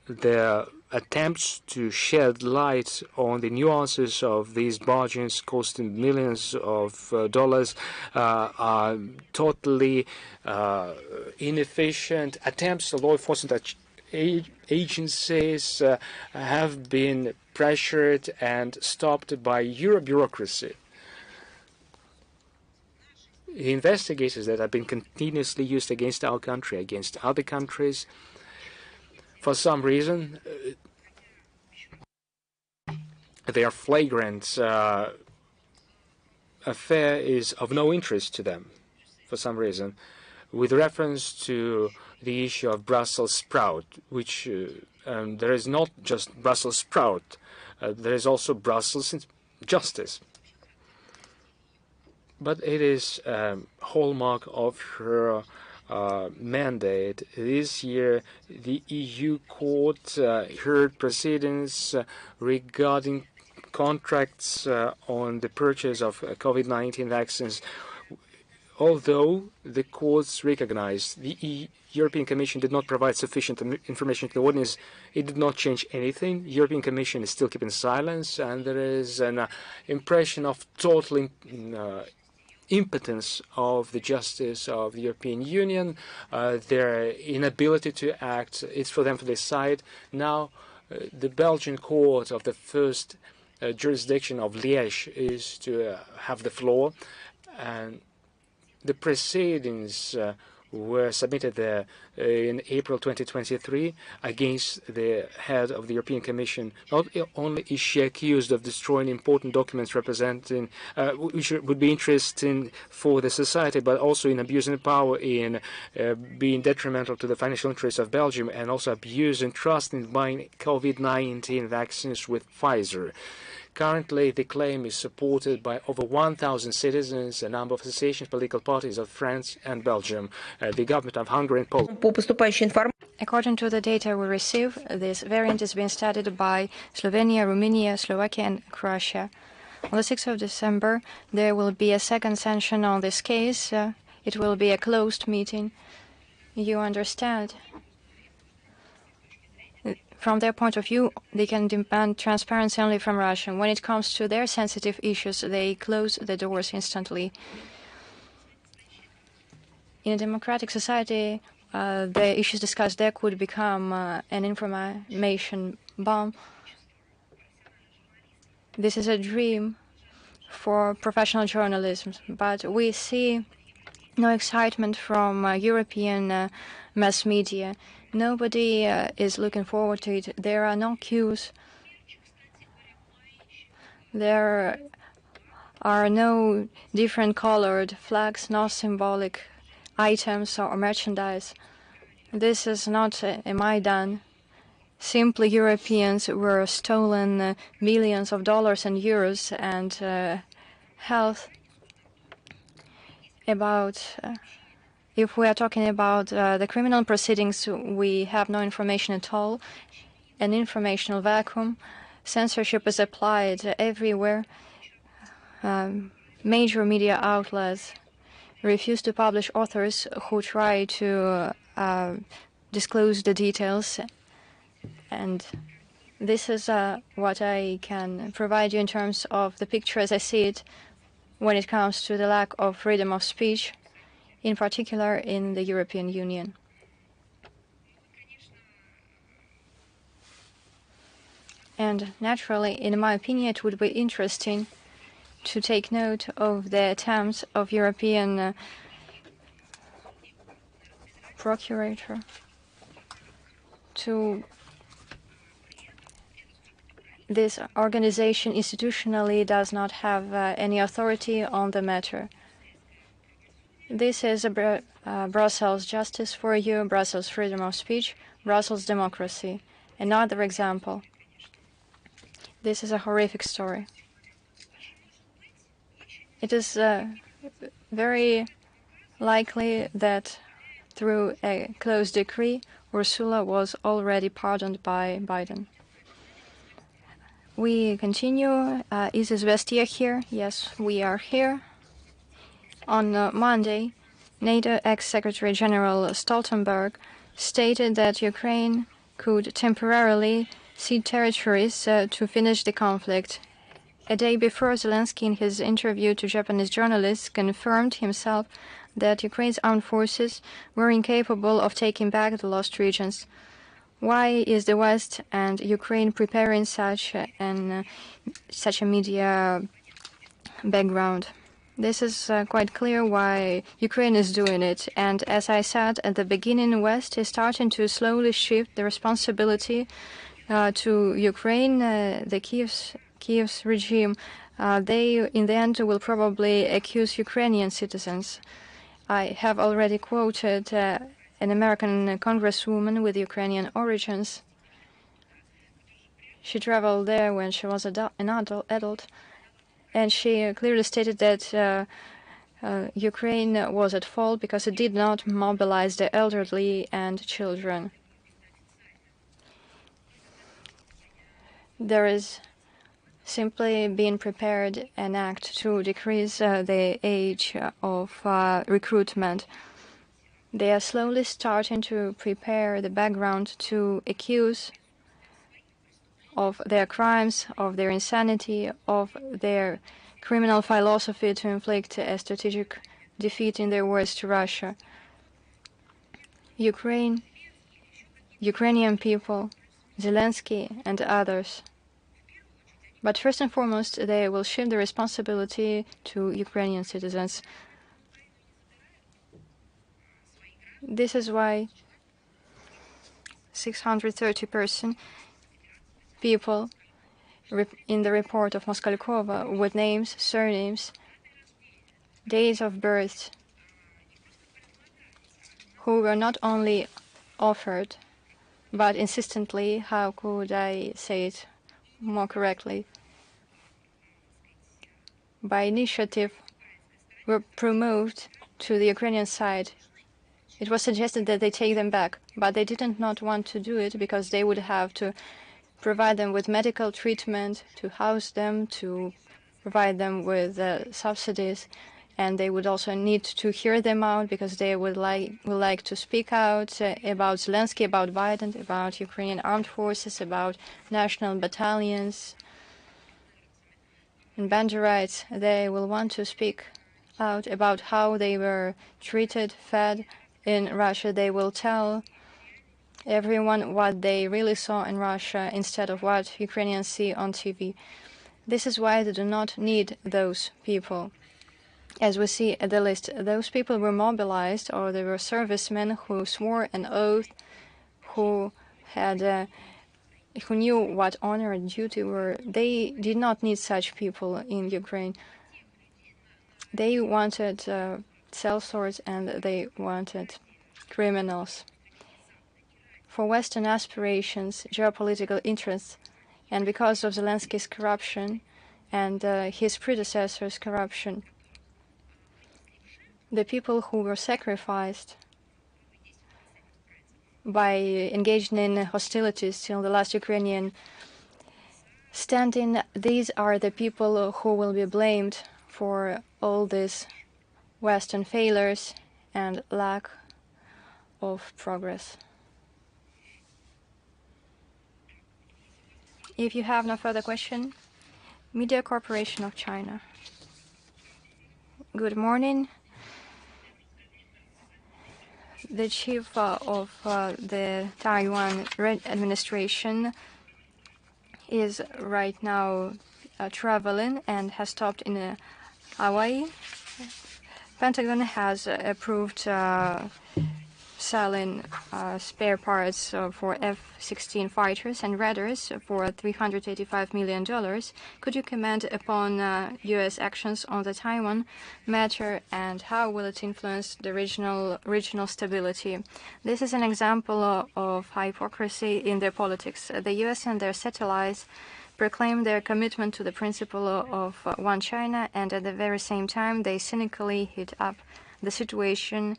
The attempts to shed light on the nuances of these bargains costing millions of dollars are totally inefficient. Attempts of law enforcement agencies have been pressured and stopped by Euro bureaucracy. Investigators that have been continuously used against our country, against other countries, for some reason, they are flagrant affair is of no interest to them for some reason. With reference to the issue of Brussels sprout, which there is not just Brussels sprout, there is also Brussels justice. But it is a hallmark of her mandate. This year, the EU court heard proceedings regarding contracts on the purchase of COVID-19 vaccines. Although the courts recognized the European Commission did not provide sufficient information to the audience, it did not change anything. The European Commission is still keeping silence, and there is an impression of total impotence of the justice of the European Union, their inability to act. It's for them to decide. Now, the Belgian court of the first jurisdiction of Liège is to have the floor, and the proceedings were submitted there in April 2023 against the head of the European Commission. Not only is she accused of destroying important documents representing, which would be interesting for the society, but also in abusing power, in being detrimental to the financial interests of Belgium, and also abusing trust in buying COVID-19 vaccines with Pfizer. Currently, the claim is supported by over 1,000 citizens, a number of associations, political parties of France and Belgium, the government of Hungary and Poland. According to the data we receive, this variant is being studied by Slovenia, Romania, Slovakia, and Croatia. On the 6th of December, there will be a second session on this case. It will be a closed meeting. You understand? From their point of view, they can demand transparency only from Russia. When it comes to their sensitive issues, they close the doors instantly. In a democratic society, the issues discussed there could become an information bomb. This is a dream for professional journalism, but we see no excitement from European mass media. Nobody is looking forward to it. There are no queues. There are no different colored flags, no symbolic items or merchandise. This is not a Maidan. Simply Europeans were stolen millions of dollars and euros and health. If we are talking about the criminal proceedings, we have no information at all. An informational vacuum. Censorship is applied everywhere. Major media outlets refuse to publish authors who try to disclose the details. And this is what I can provide you in terms of the picture as I see it when it comes to the lack of freedom of speech, in particular in the European Union. And naturally, in my opinion, it would be interesting to take note of the attempts of European procurator to this organization institutionally does not have any authority on the matter. This is a Brussels justice for you, Brussels freedom of speech, Brussels democracy. Another example. This is a horrific story. It is very likely that through a close decree, Ursula was already pardoned by Biden. We continue. Is Izvestia here? Yes, we are here. On Monday, NATO ex-Secretary General Stoltenberg stated that Ukraine could temporarily cede territories to finish the conflict. A day before, Zelensky, in his interview to Japanese journalists, confirmed himself that Ukraine's armed forces were incapable of taking back the lost regions. Why is the West and Ukraine preparing such a media background? This is quite clear why Ukraine is doing it. And as I said at the beginning, the West is starting to slowly shift the responsibility to Ukraine. The Kiev's regime they in the end will probably accuse Ukrainian citizens. I have already quoted an American congresswoman with Ukrainian origins. She traveled there when she was an adult, and she clearly stated that Ukraine was at fault because it did not mobilize the elderly and children. There is simply being prepared an act to decrease the age of recruitment. They are slowly starting to prepare the background to accuse of their crimes, of their insanity, of their criminal philosophy to inflict a strategic defeat in their wars to Russia. Ukrainian people, Zelensky and others. But first and foremost, they will shift the responsibility to Ukrainian citizens. This is why 630 people in the report of Moskalkova with names, surnames, days of birth, who were not only offered, but insistently, how could I say it more correctly, by initiative, were promoted to the Ukrainian side. It was suggested that they take them back, but they did not want to do it because they would have to provide them with medical treatment, to house them, to provide them with subsidies, and they would also need to hear them out because they would like to speak out about Zelensky, about Biden, about Ukrainian armed forces, about national battalions and Banderites. They will want to speak out about how they were treated, fed in Russia. They will tell everyone what they really saw in Russia instead of what Ukrainians see on TV. This is why they do not need those people. As we see at the list, those people were mobilized, or they were servicemen who swore an oath, who knew what honor and duty were. They did not need such people in Ukraine. They wanted sellswords and they wanted criminals. For Western aspirations, geopolitical interests, and because of Zelensky's corruption and his predecessors' corruption, the people who were sacrificed by engaging in hostilities till the last Ukrainian standing, these are the people who will be blamed for all these Western failures and lack of progress. If you have no further question, Media Corporation of China. Good morning. The chief of the Taiwan administration is right now traveling and has stopped in Hawaii. Pentagon has approved selling spare parts for F-16 fighters and radars for $385 million. Could you comment upon U.S. actions on the Taiwan matter and how will it influence the regional stability? This is an example of hypocrisy in their politics. The U.S. and their satellites proclaim their commitment to the principle of one China, and at the very same time they cynically heat up the situation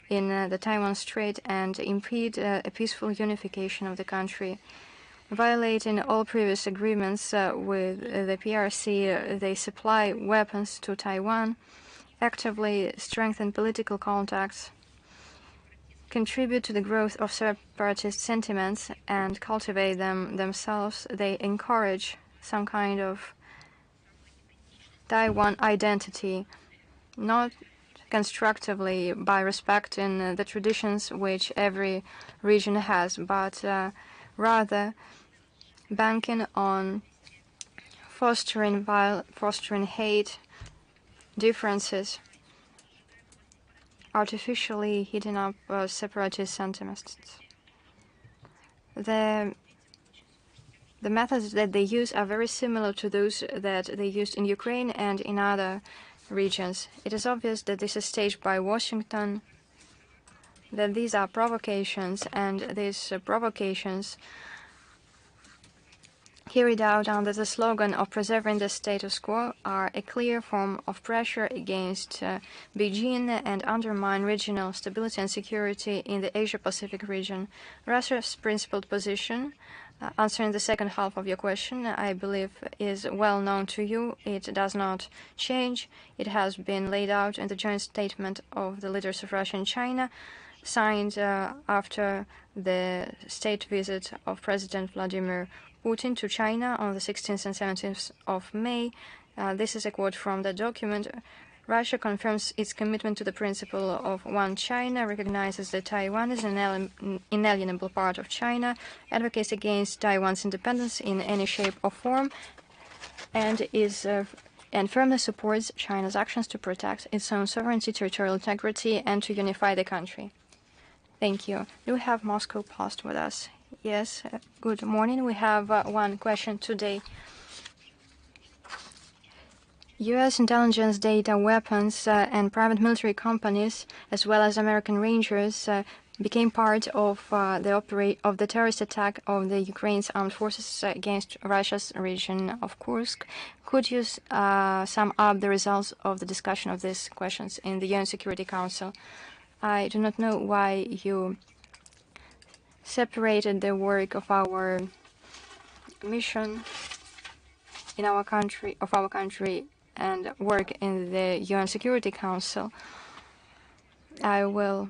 in the Taiwan Strait and impede a peaceful unification of the country. Violating all previous agreements with the PRC, they supply weapons to Taiwan, actively strengthen political contacts, contribute to the growth of separatist sentiments, and cultivate them themselves. They encourage some kind of Taiwan identity, not constructively by respecting the traditions which every region has, but rather banking on fostering hate, differences, artificially heating up separatist sentiments. The The methods that they use are very similar to those that they used in Ukraine and in other regions. It is obvious that this is staged by Washington, that these are provocations, and these provocations carried out under the slogan of preserving the status quo are a clear form of pressure against Beijing and undermine regional stability and security in the Asia-Pacific region. Russia's principled position, answering the second half of your question, I believe is well known to you. It does not change. It has been laid out in the joint statement of the leaders of Russia and China, signed after the state visit of President Vladimir Putin to China on the 16th and 17th of May. This is a quote from the document. Russia confirms its commitment to the principle of one China, recognizes that Taiwan is an inalienable part of China, advocates against Taiwan's independence in any shape or form, and firmly supports China's actions to protect its own sovereignty, territorial integrity, and to unify the country. Thank you. Do we have Moscow Post with us? Yes. Good morning. We have one question today. U.S. intelligence data, weapons, and private military companies, as well as American Rangers, became part of the terrorist attack of the Ukraine's armed forces against Russia's region of Kursk. Could you sum up the results of the discussion of these questions in the UN Security Council? I do not know why you separated the work of our mission in our country, and work in the UN Security Council. I will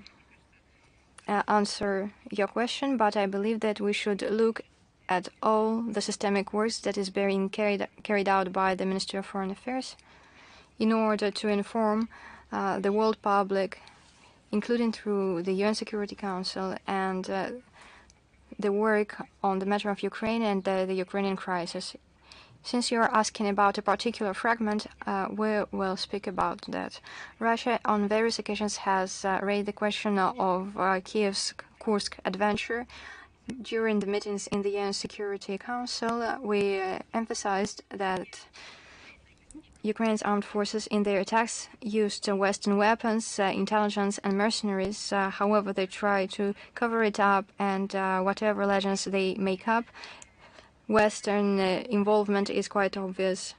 answer your question, but I believe that we should look at all the systemic work that is being carried out by the Ministry of Foreign Affairs in order to inform the world public, including through the UN Security Council and the work on the matter of Ukraine and the Ukrainian crisis. Since you are asking about a particular fragment, we will speak about that. Russia on various occasions has raised the question of Kiev's Kursk adventure. During the meetings in the UN Security Council, we emphasized that Ukraine's armed forces in their attacks used Western weapons, intelligence, and mercenaries. However, they try to cover it up, and whatever legends they make up, Western involvement is quite obvious.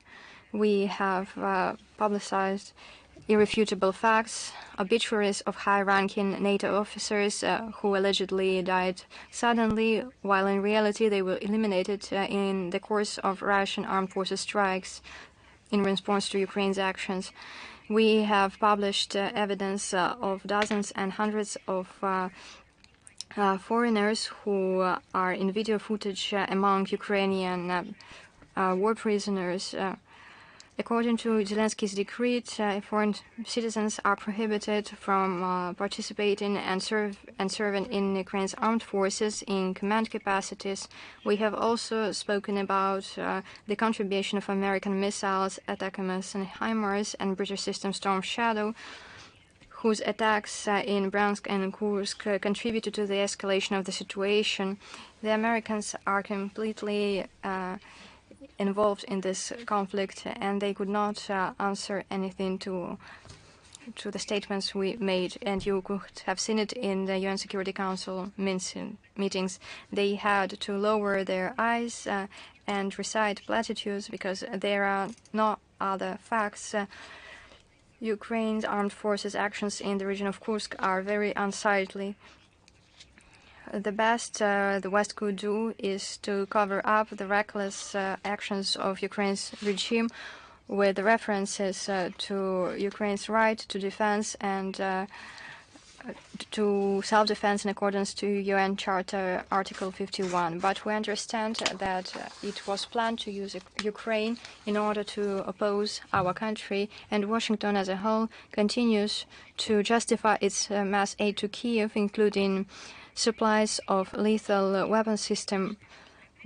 We have publicized irrefutable facts, obituaries of high-ranking NATO officers who allegedly died suddenly, while in reality they were eliminated in the course of Russian armed forces strikes in response to Ukraine's actions. We have published evidence of dozens and hundreds of foreigners who are in video footage among Ukrainian war prisoners. According to Zelensky's decree, foreign citizens are prohibited from participating and serving in Ukraine's armed forces in command capacities. We have also spoken about the contribution of American missiles, ATACMS and HIMARS, and British system Storm Shadow, whose attacks in Bryansk and Kursk contributed to the escalation of the situation. The Americans are completely involved in this conflict, and they could not answer anything to the statements we made, and you could have seen it in the UN Security Council meetings. They had to lower their eyes and recite platitudes because there are no other facts. Ukraine's armed forces' actions in the region of Kursk are very unsightly. The best the West could do is to cover up the reckless actions of Ukraine's regime with references to Ukraine's right to defense and to self-defense in accordance to UN Charter Article 51. But we understand that it was planned to use Ukraine in order to oppose our country, and Washington as a whole continues to justify its mass aid to Kiev, including supplies of lethal weapon system,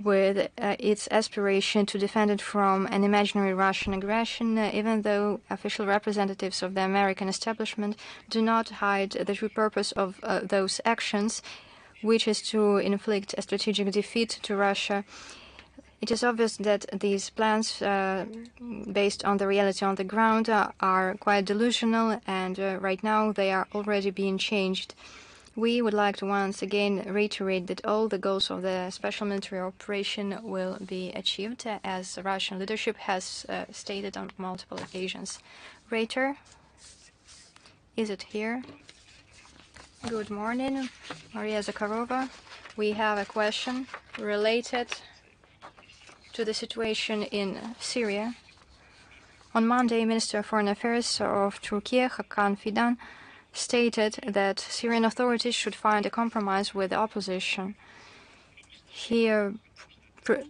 with its aspiration to defend it from an imaginary Russian aggression, even though official representatives of the American establishment do not hide the true purpose of those actions, which is to inflict a strategic defeat to Russia. It is obvious that these plans, based on the reality on the ground, are quite delusional, and right now they are already being changed. We would like to once again reiterate that all the goals of the special military operation will be achieved, as the Russian leadership has stated on multiple occasions. Rater, is it here? Good morning, Maria Zakharova. We have a question related to the situation in Syria. On Monday, Minister of Foreign Affairs of Turkey, Hakan Fidan, stated that Syrian authorities should find a compromise with the opposition. He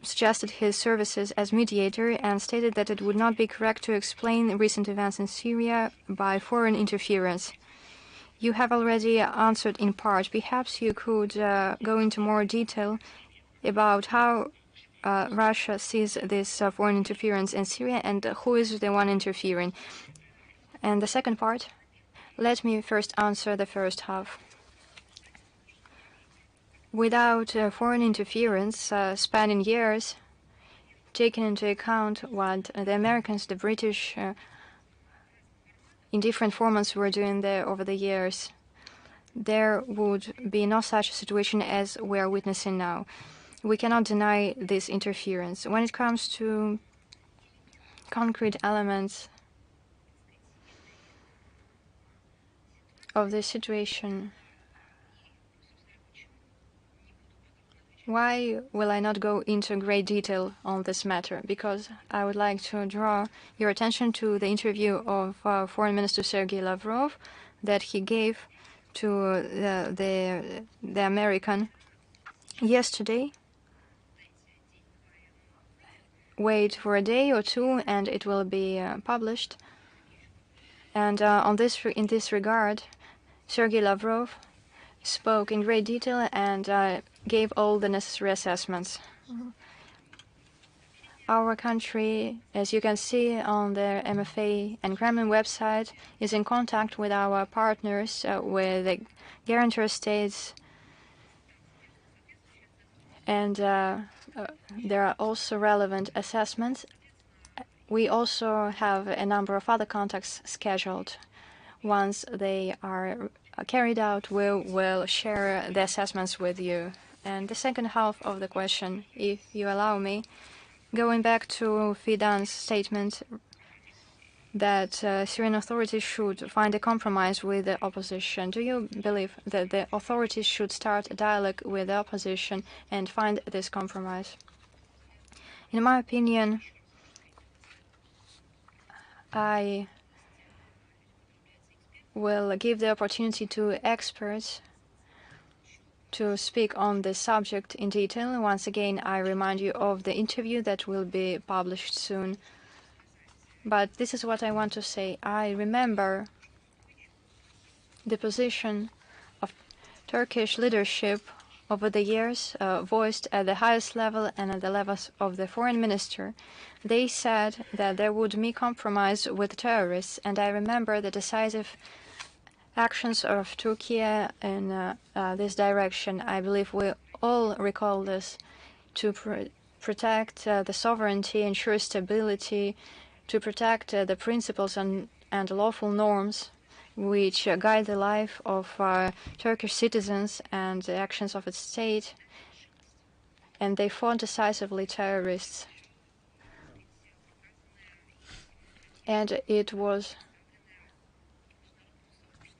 suggested his services as mediator and stated that it would not be correct to explain recent events in Syria by foreign interference. You have already answered in part. Perhaps you could go into more detail about how Russia sees this foreign interference in Syria and who is the one interfering. And the second part, let me first answer the first half. Without foreign interference spanning years, taking into account what the Americans, the British, in different formats were doing there over the years, there would be no such situation as we are witnessing now. We cannot deny this interference. When it comes to concrete elements of this situation, why will I not go into great detail on this matter? Because I would like to draw your attention to the interview of Foreign Minister Sergei Lavrov that he gave to the American yesterday. Wait for a day or two and it will be published. And in this regard, Sergei Lavrov spoke in great detail and gave all the necessary assessments. Our country, as you can see on the MFA and Kremlin website, is in contact with our partners, with the guarantor states, and there are also relevant assessments. We also have a number of other contacts scheduled. Once they are carried out, we will share the assessments with you. And the second half of the question, if you allow me, going back to Fidan's statement that Syrian authorities should find a compromise with the opposition. Do you believe that the authorities should start a dialogue with the opposition and find this compromise? In my opinion, I will give the opportunity to experts to speak on this subject in detail. Once again, I remind you of the interview that will be published soon. But this is what I want to say. I remember the position of Turkish leadership over the years, voiced at the highest level and at the levels of the foreign minister. They said that there would be compromise with terrorists, and I remember the decisive actions of Turkey in this direction. I believe we all recall this, to protect the sovereignty, ensure stability, to protect the principles and lawful norms which guide the life of Turkish citizens and the actions of its state. And they fought decisively terrorists. And it was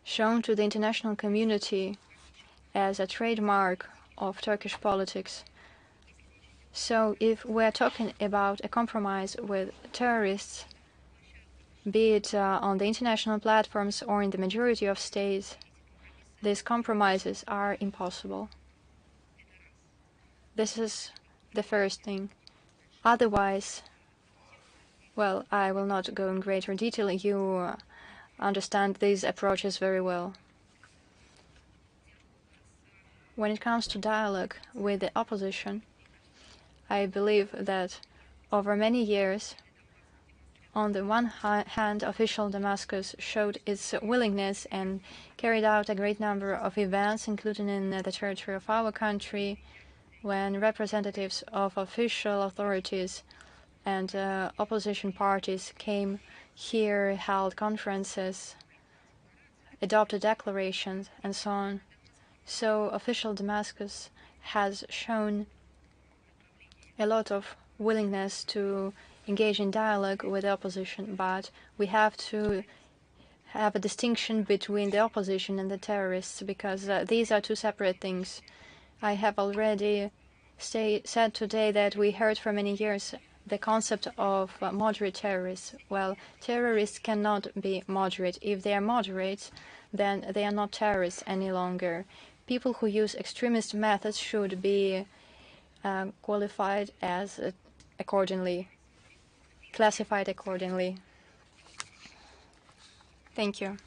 shown to the international community as a trademark of Turkish politics. So if we're talking about a compromise with terrorists, be it on the international platforms or in the majority of states, these compromises are impossible. This is the first thing. Otherwise, well, I will not go in greater detail. You understand these approaches very well. When it comes to dialogue with the opposition, I believe that over many years, on the one hand, official Damascus showed its willingness and carried out a great number of events, including in the territory of our country, when representatives of official authorities and opposition parties came here, held conferences, adopted declarations, and so on. So official Damascus has shown a lot of willingness to engage in dialogue with the opposition, but we have to have a distinction between the opposition and the terrorists, because these are two separate things. I have already said today that we heard for many years the concept of moderate terrorists. Well, terrorists cannot be moderate. If they are moderate, then they are not terrorists any longer. People who use extremist methods should be qualified as accordingly, classified accordingly. Thank you.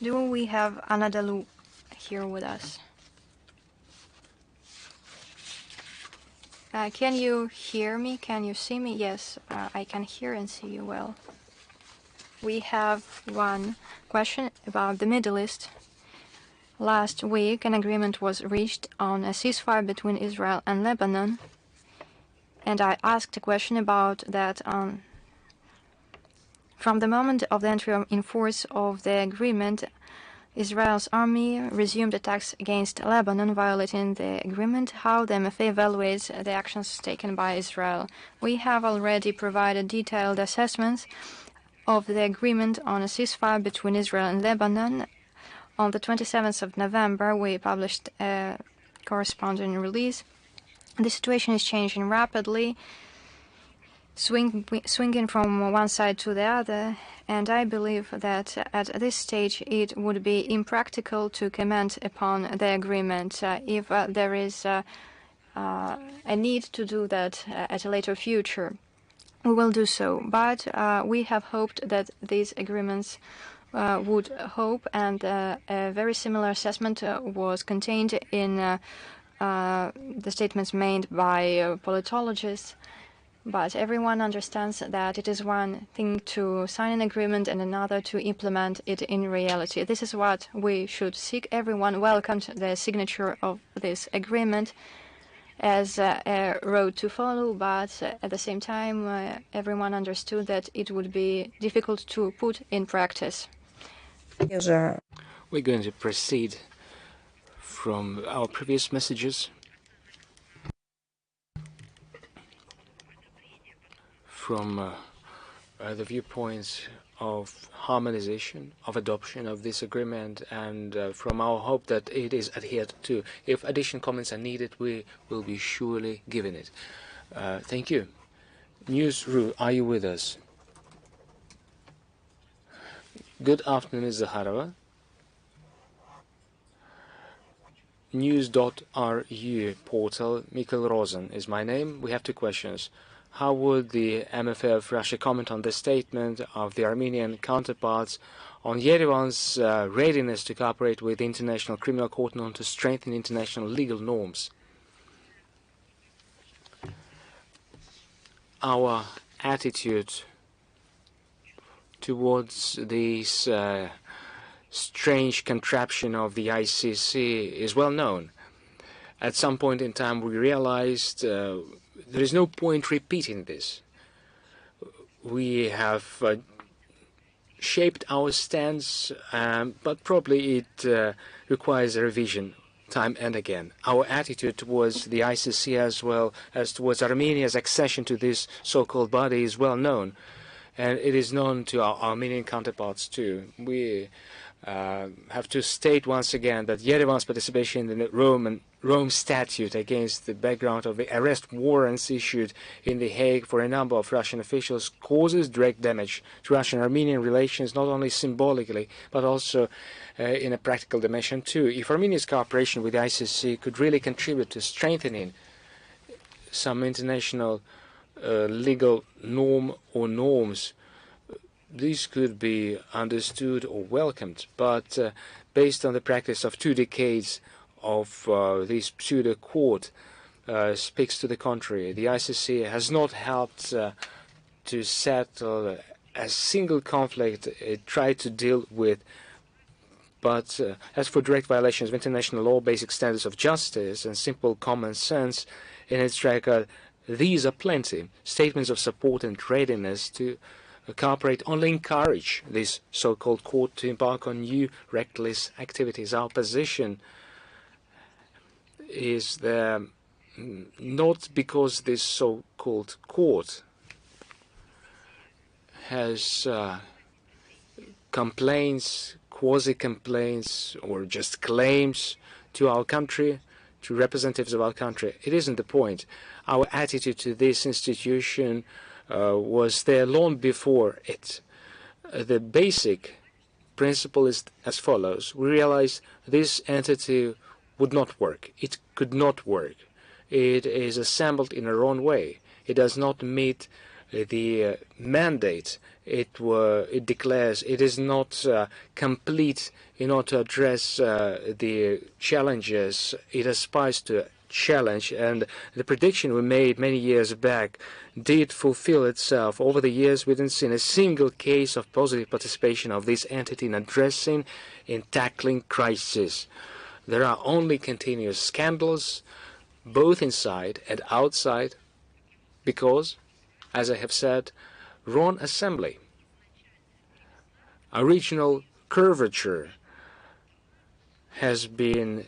Do we have Anadalu here with us? Can you hear me? Can you see me? Yes, I can hear and see you well. We have one question about the Middle East. Last week, an agreement was reached on a ceasefire between Israel and Lebanon, and I asked a question about that. From the moment of the entry in force of the agreement, Israel's army resumed attacks against Lebanon, violating the agreement. How the MFA evaluates the actions taken by Israel? We have already provided detailed assessments of the agreement on a ceasefire between Israel and Lebanon. On the 27th of November, we published a corresponding release. The situation is changing rapidly, swinging from one side to the other, and I believe that at this stage it would be impractical to comment upon the agreement. If there is a need to do that at a later future, we will do so. But we have hoped that these agreements would hope, and a very similar assessment was contained in the statements made by politologists. But everyone understands that it is one thing to sign an agreement and another to implement it in reality. This is what we should seek. Everyone welcomed the signature of this agreement as a road to follow, but at the same time, everyone understood that it would be difficult to put in practice. We're going to proceed from our previous messages. From the viewpoints of harmonization, of adoption of this agreement, and from our hope that it is adhered to. If additional comments are needed, we will be surely given it. Thank you. Newsroom, are you with us? Good afternoon, Ms. Zakharova. News.ru portal, Mikhail Rozin is my name. We have two questions. How would the MFA of Russia comment on the statement of the Armenian counterparts on Yerevan's readiness to cooperate with the International Criminal Court in order to strengthen international legal norms? Our attitude towards this strange contraption of the ICC is well known. At some point in time, we realized there is no point repeating this. We have shaped our stance, but probably it requires a revision time and again. Our attitude towards the ICC as well as towards Armenia's accession to this so-called body is well known, and it is known to our Armenian counterparts too. We have to state once again that Yerevan's participation in the Rome Statute against the background of the arrest warrants issued in The Hague for a number of Russian officials causes direct damage to Russian-Armenian relations, not only symbolically, but also in a practical dimension too. If Armenia's cooperation with the ICC could really contribute to strengthening some international legal norm or norms, these could be understood or welcomed, but based on the practice of 2 decades of this pseudo-court speaks to the contrary. The ICC has not helped to settle a single conflict. It tried to deal with But as for direct violations of international law, basic standards of justice, and simple common sense in its record, these are plenty. Statements of support and readiness to cooperate only encourage this so-called court to embark on new reckless activities. Our position is there not because this so-called court has complaints, quasi-complaints, or just claims to our country, to representatives of our country. It isn't the point. Our attitude to this institution was there long before it. The basic principle is as follows. We realized this entity would not work. It could not work. It is assembled in a wrong way. It does not meet the mandate it declares. It is not complete in order to address the challenges it aspires to challenge, and the prediction we made many years back did fulfill itself. Over the years, we didn't see a single case of positive participation of this entity in addressing, in tackling crisis. There are only continuous scandals, both inside and outside, because, as I have said, wrong assembly, original curvature has been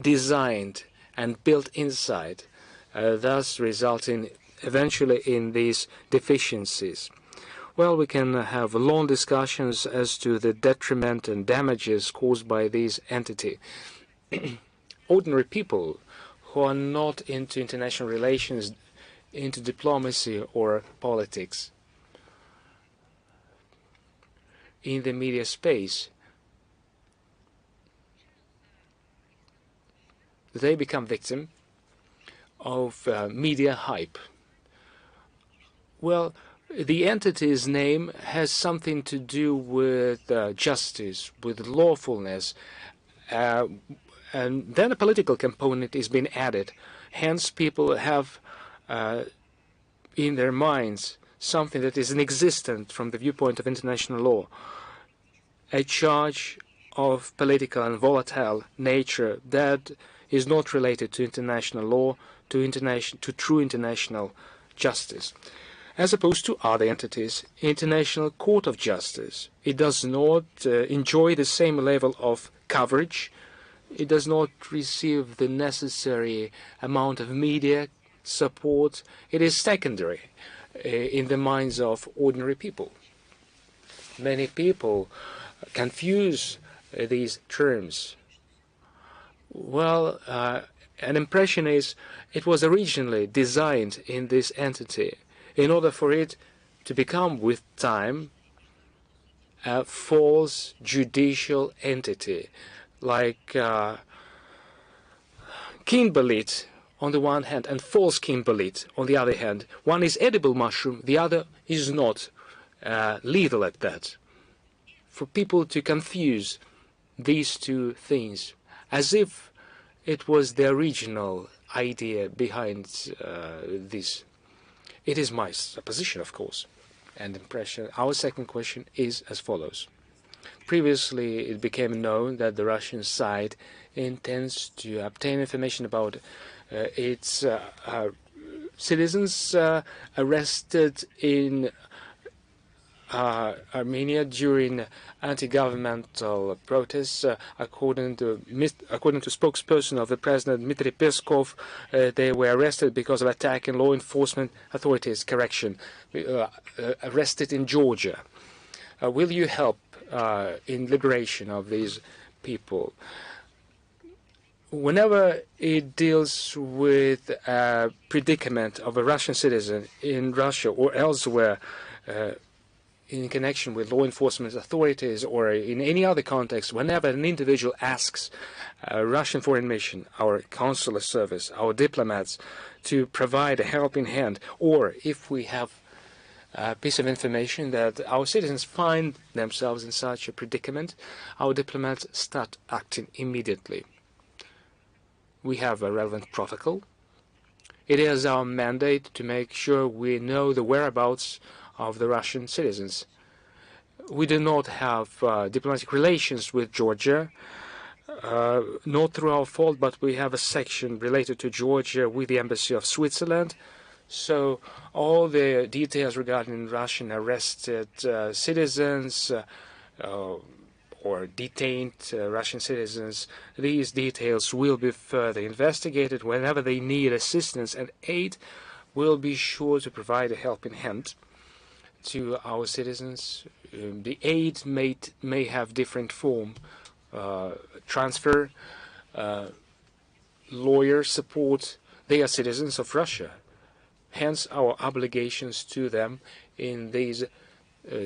designed and built inside, thus resulting eventually in these deficiencies. Well, we can have long discussions as to the detriment and damages caused by this entity. Ordinary people who are not into international relations, into diplomacy or politics, in the media space, they become victim of media hype. Well, the entity's name has something to do with justice, with lawfulness, and then a political component is being added. Hence, people have in their minds something that is inexistent from the viewpoint of international law, a charge of political and volatile nature that is not related to international law, to true international justice. As opposed to other entities, International Court of Justice, it does not enjoy the same level of coverage. It does not receive the necessary amount of media support. It is secondary in the minds of ordinary people. Many people confuse these terms. Well, an impression is it was originally designed in this entity in order for it to become, with time, a false judicial entity, like Kimberlit on the one hand and false Kimberlit on the other hand. One is edible mushroom, the other is not, lethal at that. For people to confuse these two things as if it was the original idea behind this. It is my supposition, of course, and impression. Our second question is as follows. Previously, it became known that the Russian side intends to obtain information about its citizens arrested in Armenia during anti-governmental protests. According to spokesperson of the president, Dmitry Peskov, they were arrested because of attacking law enforcement authorities. Arrested in Georgia. Will you help in liberation of these people? Whenever it deals with a predicament of a Russian citizen in Russia or elsewhere, in connection with law enforcement authorities or in any other context, whenever an individual asks a Russian foreign mission, our consular service, our diplomats, to provide a helping hand, or if we have a piece of information that our citizens find themselves in such a predicament, our diplomats start acting immediately. We have a relevant protocol. It is our mandate to make sure we know the whereabouts of the Russian citizens. We do not have diplomatic relations with Georgia, not through our fault, but we have a section related to Georgia with the Embassy of Switzerland. So all the details regarding Russian arrested citizens or detained Russian citizens, these details will be further investigated. Whenever they need assistance and aid, we'll be sure to provide a helping hand to our citizens. The aid may have different form, transfer, lawyer support. They are citizens of Russia. Hence our obligations to them in these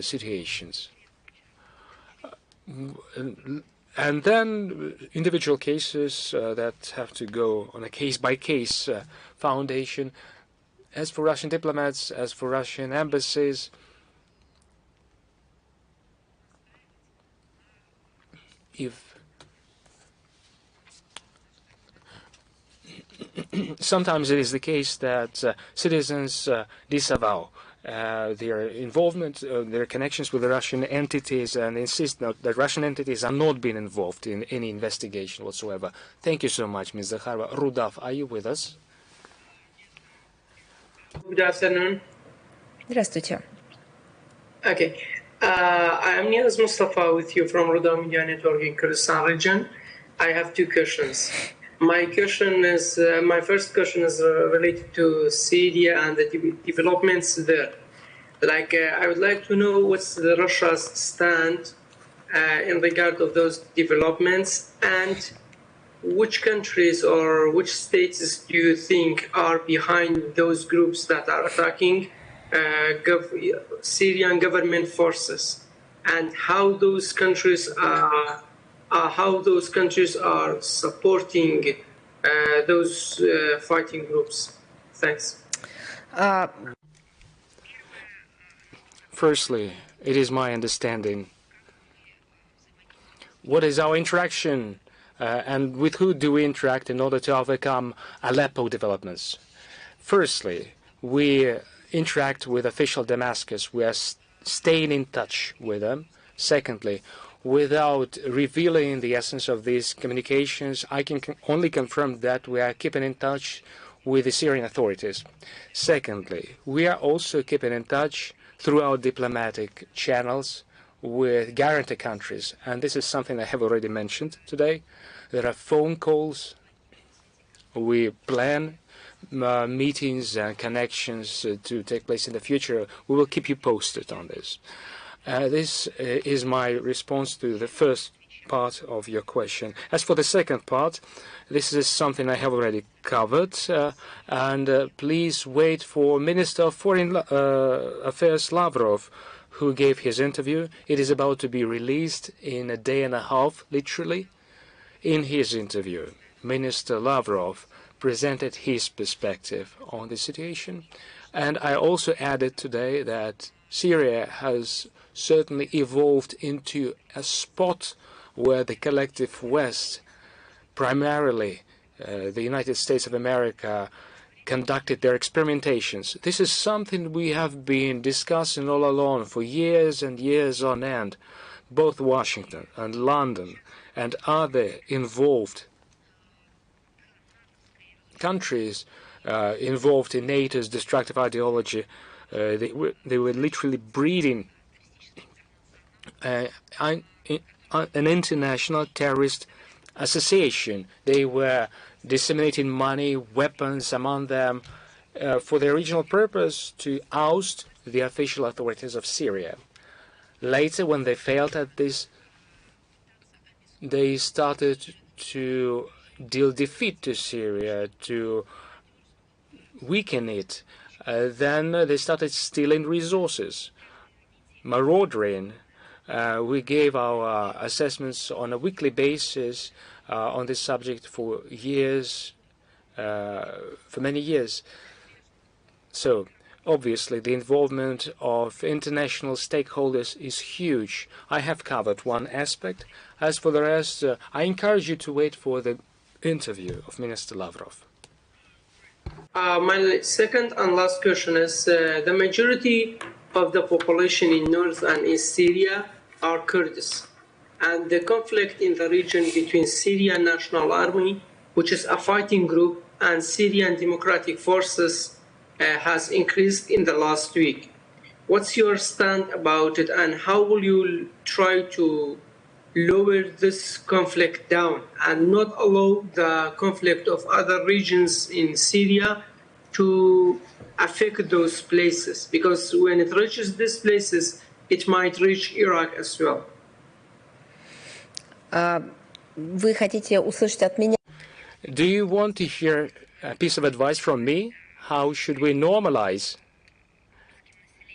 situations. And then individual cases that have to go on a case-by-case foundation. As for Russian diplomats, as for Russian embassies, if sometimes it is the case that citizens disavow their involvement, their connections with the Russian entities, and insist that Russian entities are not being involved in any investigation whatsoever. Thank you so much, Ms. Zakharova. Rudolf, are you with us? Good afternoon. Здравствуйте. Okay. I am Niaz Mustafa with you from Ruda Media Network in Kurdistan region. I have two questions. My first question is related to Syria and the developments there. I would like to know what's Russia's stand in regard of those developments, and which countries or which states do you think are behind those groups that are attacking Syrian government forces, and how those countries are supporting those fighting groups? Thanks. Firstly, it is my understanding. What is our interaction and with who do we interact in order to overcome Aleppo developments? Firstly, we interact with official Damascus. We are staying in touch with them. Secondly, without revealing the essence of these communications, I can only confirm that we are keeping in touch with the Syrian authorities. Secondly, we are also keeping in touch through our diplomatic channels with guarantee countries, and this is something I have already mentioned today. There are phone calls. We plan meetings and connections to take place in the future. We will keep you posted on this. This is my response to the first part of your question. As for the second part, this is something I have already covered, and please wait for Minister of Foreign Affairs Lavrov, who gave his interview. It is about to be released in a day and a half, literally. In his interview, Minister Lavrov presented his perspective on the situation, and I also added today that Syria has certainly evolved into a spot where the collective West, primarily the United States of America, conducted their experimentations. This is something we have been discussing all along for years and years on end. Both Washington and London and other involved countries involved in NATO's destructive ideology, they were literally breeding an international terrorist association. They were disseminating money, weapons among them for the original purpose to oust the official authorities of Syria. Later, when they failed at this, they started to deal defeat to Syria, to weaken it. Then they started stealing resources, maraudering. We gave our assessments on a weekly basis on this subject for years, for many years. So, obviously, the involvement of international stakeholders is huge. I have covered one aspect. As for the rest, I encourage you to wait for the interview of Minister Lavrov. My second and last question is, the majority of the population in North and East Syria are Kurds. And the conflict in the region between Syrian National Army, which is a fighting group, and Syrian Democratic Forces has increased in the last week. What's your stand about it, and how will you try to lower this conflict down and not allow the conflict of other regions in Syria to affect those places? Because when it reaches these places, it might reach Iraq as well. Вы хотите услышать от меня? Do you want to hear a piece of advice from me? How should we normalize?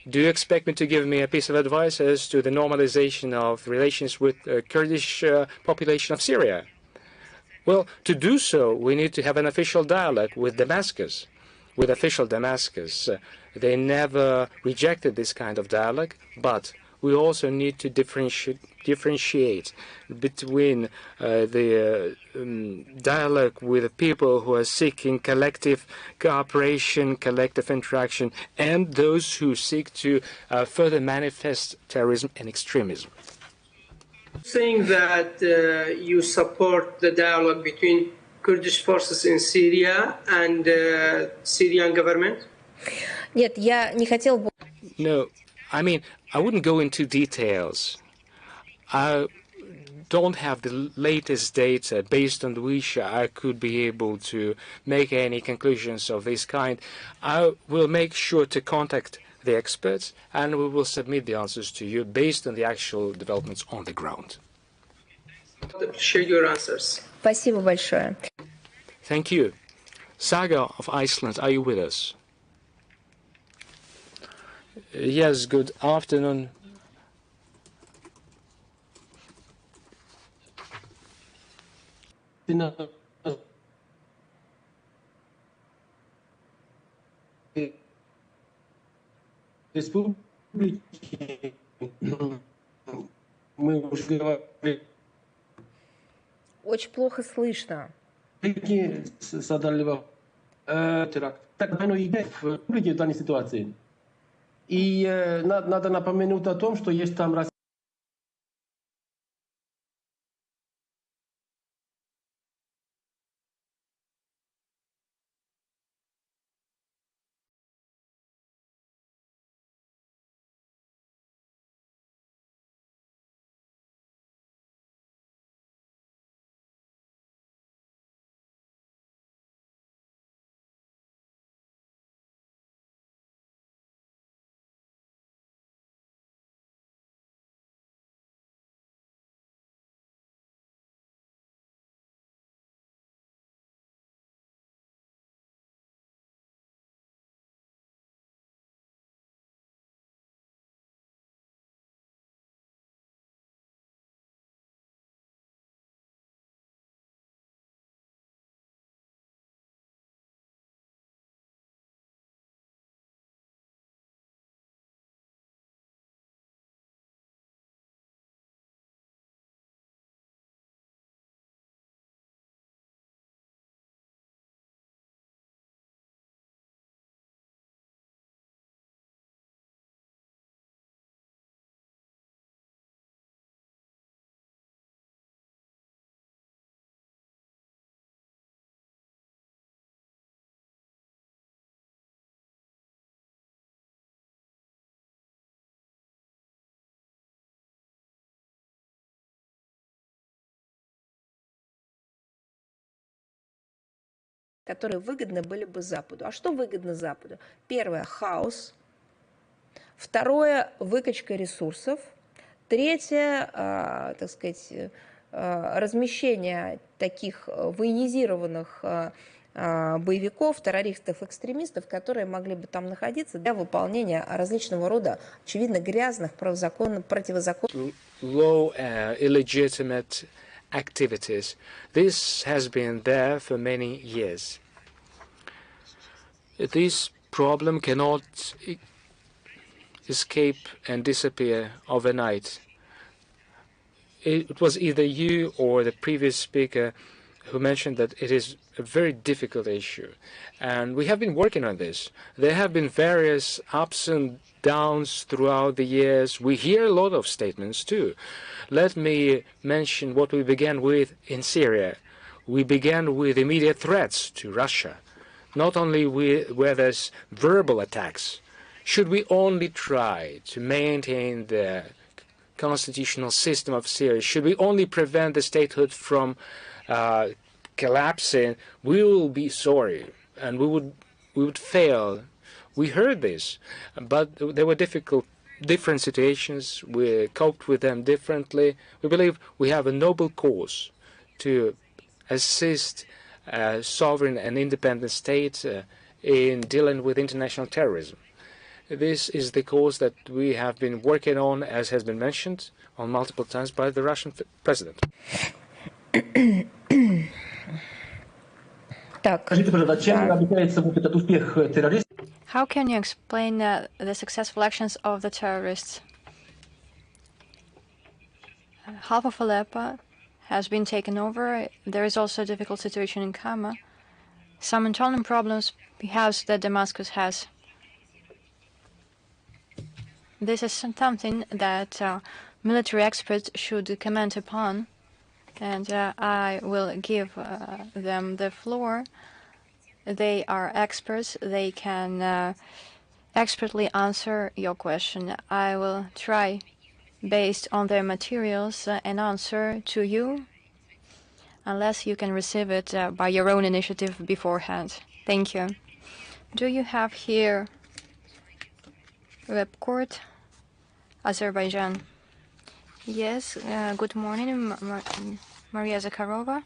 Do you expect me to give me a piece of advice as to the normalization of relations with the Kurdish population of Syria? Well, to do so, we need to have an official dialogue with Damascus, with official Damascus. They never rejected this kind of dialogue, but we also need to differentiate between the dialogue with the people who are seeking collective cooperation, collective interaction, and those who seek to further manifest terrorism and extremism. Saying that you support the dialogue between Kurdish forces in Syria and the Syrian government? Нет, я не хотел бы... No, I mean, I wouldn't go into details. I don't have the latest data based on which I could be able to make any conclusions of this kind. I will make sure to contact the experts, and we will submit the answers to you based on the actual developments on the ground. Share your answers. Спасибо большое. Thank you. Saga of Iceland, are you with us? Yes, good afternoon. Республики мы уже говорили, Очень плохо слышно. создали теракт. Так оно и есть в республике в данной ситуации. И надо напомянуть о том, что есть там которые выгодны были бы Западу. А что выгодно Западу? Первое – хаос. Второе – выкачка ресурсов. Третье, так сказать, размещение таких военизированных боевиков, террористов, экстремистов, которые могли бы там находиться для выполнения различного рода, очевидно, грязных, противозаконных. Low, illegitimate activities. This has been there for many years. This problem cannot escape and disappear overnight. It was either you or the previous speaker who mentioned that it is a very difficult issue, and we have been working on this. There have been various ups and downs throughout the years. We hear a lot of statements too. Let me mention what we began with in Syria. We began with immediate threats to Russia, not only where there's verbal attacks. Should we only try to maintain the constitutional system of Syria? Should we only prevent the statehood from collapsing? We will be sorry, and we would fail. We heard this, but there were different situations. We coped with them differently. We believe we have a noble cause to assist a sovereign and independent state in dealing with international terrorism. This is the cause that we have been working on, as has been mentioned on multiple times by the Russian president. How can you explain the successful actions of the terrorists? Half of Aleppo has been taken over. There is also a difficult situation in Kama. Some internal problems, perhaps, that Damascus has. This is something that military experts should comment upon, and I will give them the floor. They are experts. They can expertly answer your question. I will try, based on their materials, an answer to you, unless you can receive it by your own initiative beforehand. Thank you. Do you have here Web Court, Azerbaijan? Yes, good morning, Maria Zakharova.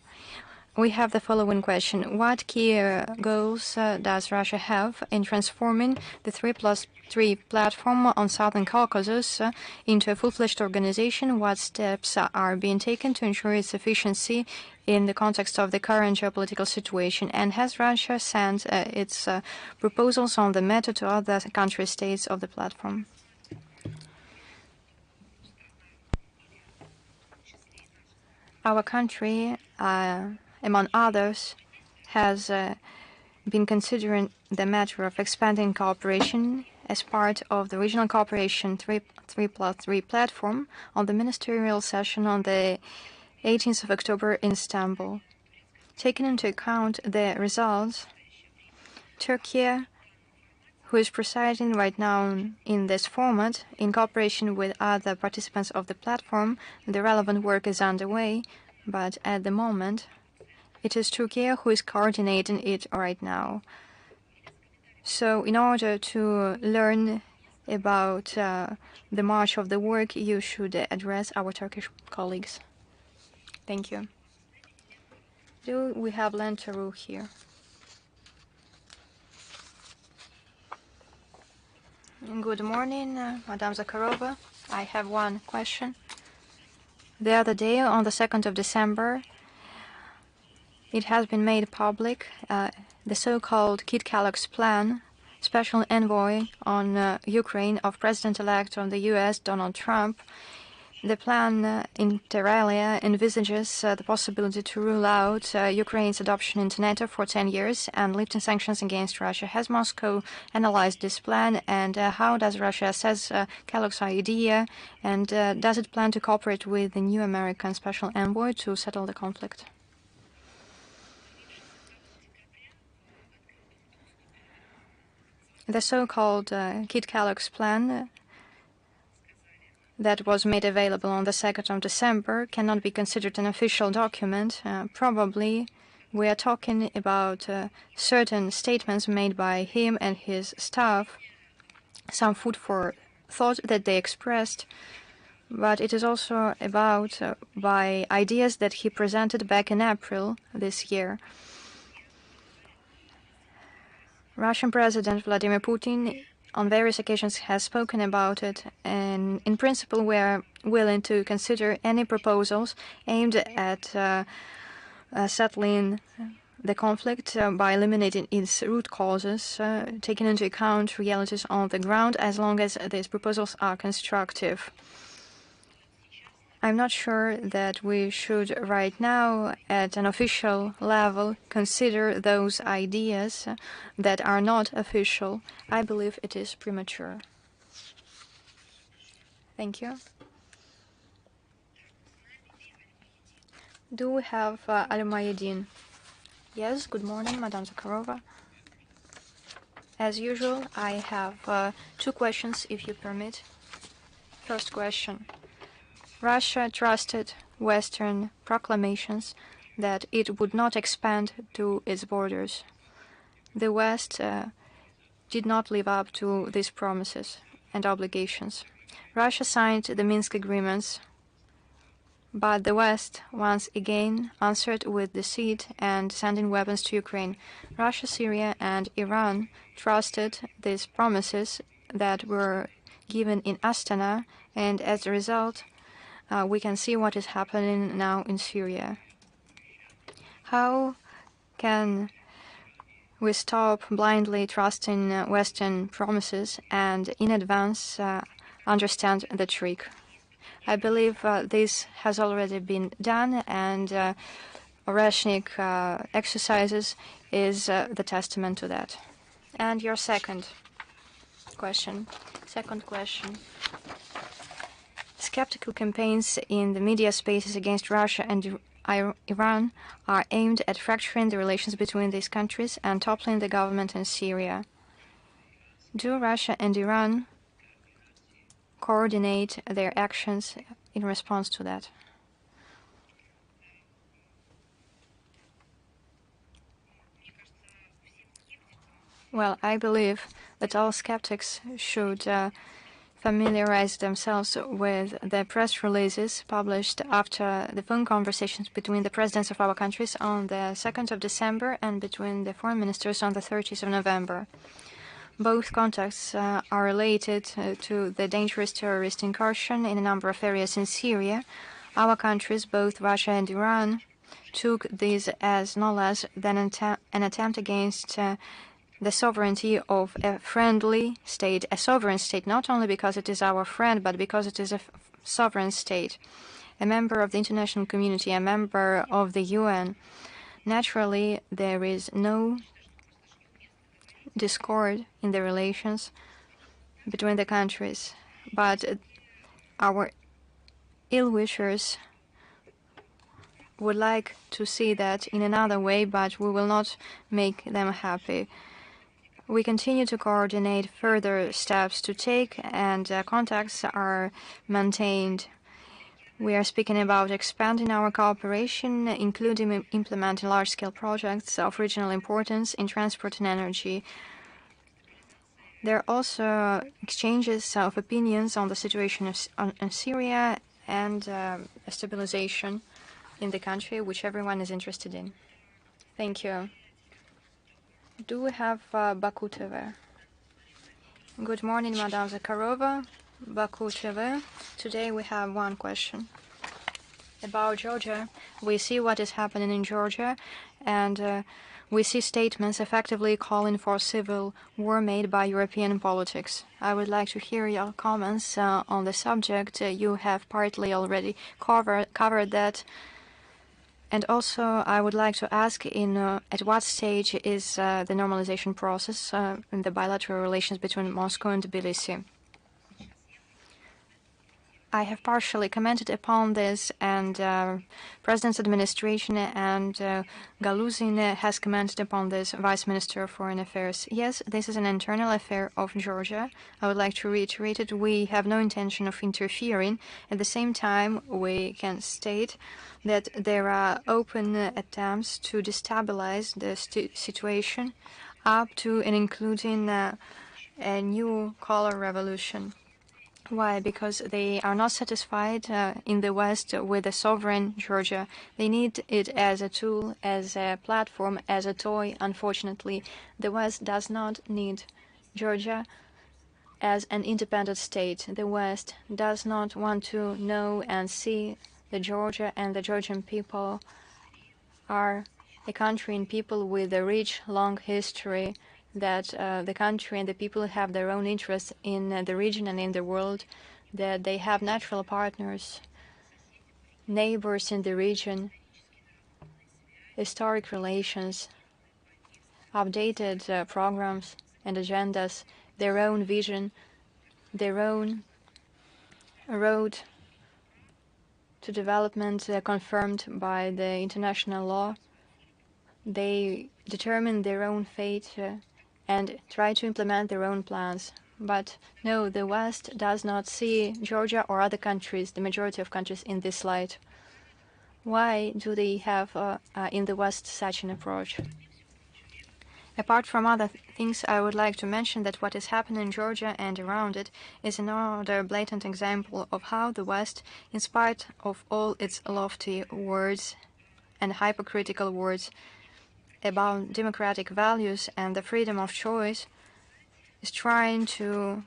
We have the following question. What key goals does Russia have in transforming the 3+3 platform on Southern Caucasus into a full-fledged organization? What steps are being taken to ensure its efficiency in the context of the current geopolitical situation? And has Russia sent its proposals on the matter to other country states of the platform? Our country, among others, has been considering the matter of expanding cooperation as part of the regional cooperation 3+3 platform on the ministerial session on the 18th of October in Istanbul. Taking into account the results, Turkey, who is presiding right now in this format, in cooperation with other participants of the platform, the relevant work is underway, but at the moment, it is Turkey who is coordinating it right now. So in order to learn about the march of the work, you should address our Turkish colleagues. Thank you. Do we have Lentaru here? Good morning, Madame Zakharova. I have one question. The other day, on the 2nd of December, it has been made public the so-called Kit Kellogg's plan, special envoy on Ukraine of President-elect of the U.S., Donald Trump. The plan, inter alia, envisages the possibility to rule out Ukraine's adoption into NATO for 10 years and lifting sanctions against Russia. Has Moscow analyzed this plan, and how does Russia assess Kellogg's idea, and does it plan to cooperate with the new American special envoy to settle the conflict? The so-called Kit Kellogg's plan that was made available on the 2nd of December cannot be considered an official document. Probably we are talking about certain statements made by him and his staff, some food for thought that they expressed, but it is also about by ideas that he presented back in April this year. Russian President Vladimir Putin on various occasions has spoken about it, and in principle we are willing to consider any proposals aimed at settling the conflict by eliminating its root causes, taking into account realities on the ground, as long as these proposals are constructive. I'm not sure that we should right now, at an official level, consider those ideas that are not official. I believe it is premature. Thank you. Do we have Al-Mayedin? Yes, good morning, Madame Zakharova. As usual, I have 2 questions, if you permit. First question. Russia trusted Western proclamations that it would not expand to its borders. The West did not live up to these promises and obligations. Russia signed the Minsk agreements, but the West once again answered with deceit and sending weapons to Ukraine. Russia, Syria, and Iran trusted these promises that were given in Astana, and as a result, we can see what is happening now in Syria. How can we stop blindly trusting Western promises and in advance understand the trick? I believe this has already been done, and Oreshnik exercises is the testament to that. And your second question. Skeptical campaigns in the media spaces against Russia and Iran are aimed at fracturing the relations between these countries and toppling the government in Syria. Do Russia and Iran coordinate their actions in response to that? Well, I believe that all skeptics should familiarize themselves with the press releases published after the phone conversations between the presidents of our countries on the 2nd of December and between the foreign ministers on the 30th of November. Both contacts are related to the dangerous terrorist incursion in a number of areas in Syria. Our countries, both Russia and Iran, took these as no less than an attempt against the sovereignty of a friendly state, a sovereign state, not only because it is our friend, but because it is a sovereign state, a member of the international community, a member of the UN. Naturally, there is no discord in the relations between the countries, but our ill-wishers would like to see that in another way, but we will not make them happy. We continue to coordinate further steps to take, and contacts are maintained. We are speaking about expanding our cooperation, including implementing large-scale projects of regional importance in transport and energy. There are also exchanges of opinions on the situation in Syria and stabilization in the country, which everyone is interested in. Thank you. Do we have Baku TV? Good morning, Madame Zakharova. Baku TV. Today we have 1 question. About Georgia, we see what is happening in Georgia, and we see statements effectively calling for civil war made by European politics. I would like to hear your comments on the subject. You have partly already covered that. And also, I would like to ask at what stage is the normalization process in the bilateral relations between Moscow and Tbilisi? I have partially commented upon this, and President's administration and Galuzin has commented upon this, Vice Minister of Foreign Affairs. Yes, this is an internal affair of Georgia. I would like to reiterate it. We have no intention of interfering. At the same time, we can state that there are open attempts to destabilize the situation up to and including a new color revolution. Why? Because they are not satisfied in the West with a sovereign Georgia. They need it as a tool, as a platform, as a toy. Unfortunately, the West does not need Georgia as an independent state. The West does not want to know and see that Georgia and the Georgian people are a country and people with a rich, long history, that the country and the people have their own interests in the region and in the world, that they have natural partners neighbors in the region, historic relations, updated programs and agendas, their own vision, their own road to development confirmed by the international law. They determine their own fate and try to implement their own plans. But no, the West does not see Georgia or other countries, the majority of countries, in this light. Why do they have in the West such an approach? Apart from other things, I would like to mention that what is happening in Georgia and around it is another blatant example of how the West, in spite of all its lofty words and hypocritical words about democratic values and the freedom of choice, is trying to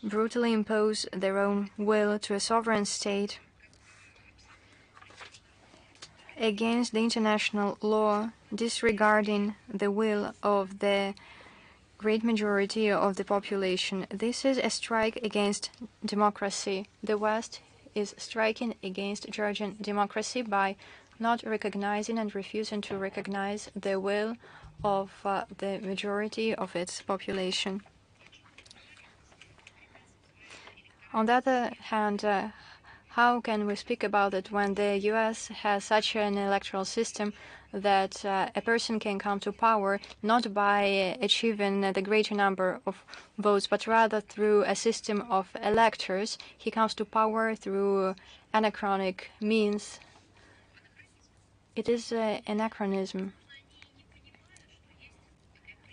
brutally impose their own will to a sovereign state against the international law, disregarding the will of the great majority of the population. This is a strike against democracy. The West is striking against Georgian democracy by not recognizing and refusing to recognize the will of the majority of its population. On the other hand, how can we speak about it when the US has such an electoral system that a person can come to power not by achieving the greater number of votes, but rather through a system of electors? He comes to power through anachronic means. It is an anachronism.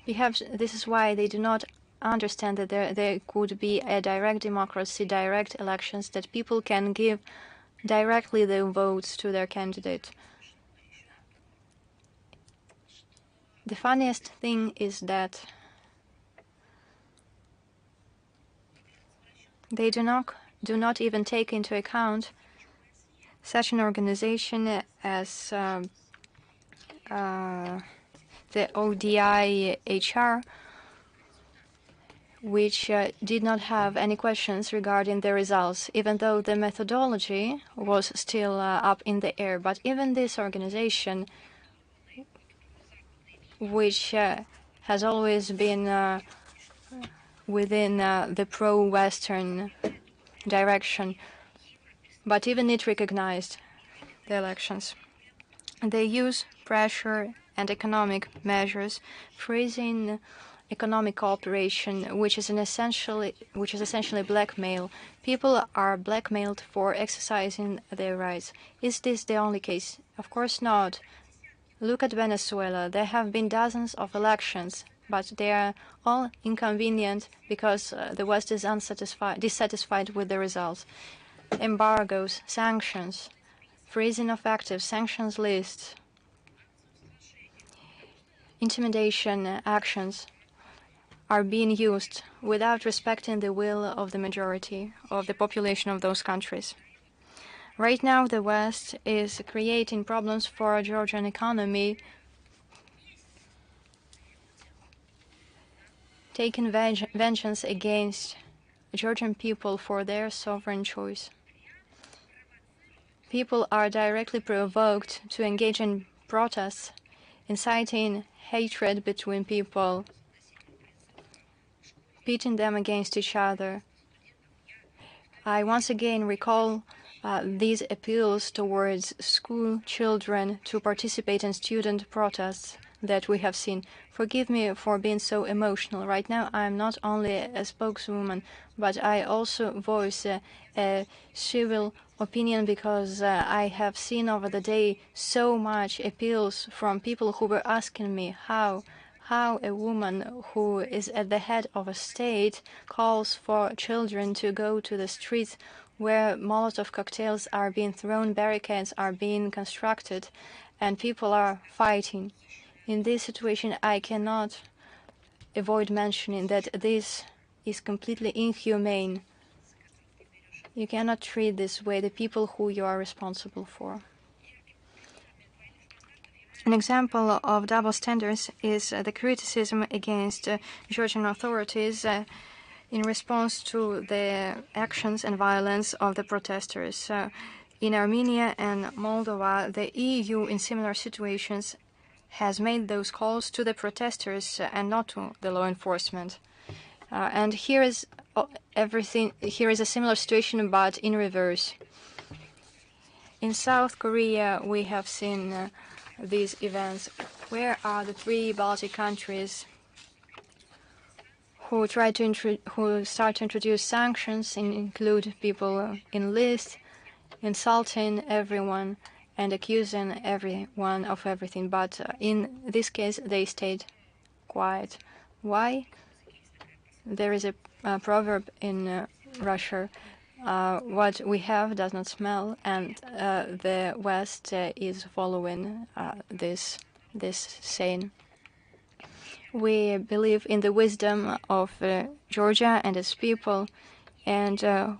Perhaps this is why they do not understand that there could be a direct democracy, direct elections, that people can give directly their votes to their candidate. The funniest thing is that they do not even take into account such an organization as the ODIHR, which did not have any questions regarding the results, even though the methodology was still up in the air. But even this organization, which has always been within the pro-Western direction, but even it recognized the elections. They use pressure and economic measures, freezing economic cooperation, which is essentially blackmail. People are blackmailed for exercising their rights. Is this the only case? Of course not. Look at Venezuela. There have been dozens of elections, but they are all inconvenient because the West is dissatisfied with the results. Embargoes, sanctions, freezing of active sanctions lists, intimidation actions are being used without respecting the will of the majority of the population of those countries. Right now, the West is creating problems for a Georgian economy, taking vengeance against Georgian people for their sovereign choice. People are directly provoked to engage in protests, inciting hatred between people, pitting them against each other. I once again recall these appeals towards school children to participate in student protests that we have seen. Forgive me for being so emotional. Right now, I am not only a spokeswoman, but I also voice a civil opinion because I have seen over the day so much appeals from people who were asking me how a woman who is at the head of a state calls for children to go to the streets where Molotov cocktails are being thrown, barricades are being constructed, and people are fighting. In this situation, I cannot avoid mentioning that this is completely inhumane. You cannot treat this way the people who you are responsible for. An example of double standards is the criticism against Georgian authorities in response to the actions and violence of the protesters. In Armenia and Moldova, the EU in similar situations has made those calls to the protesters and not to the law enforcement. And here is Here is a similar situation, but in reverse. In South Korea, we have seen these events. Where are the 3 Baltic countries who start to introduce sanctions and include people in lists, insulting everyone and accusing everyone of everything? But in this case, they stayed quiet. Why? There is a proverb in Russia: what we have does not smell, and the West is following this saying. We believe in the wisdom of Georgia and its people, and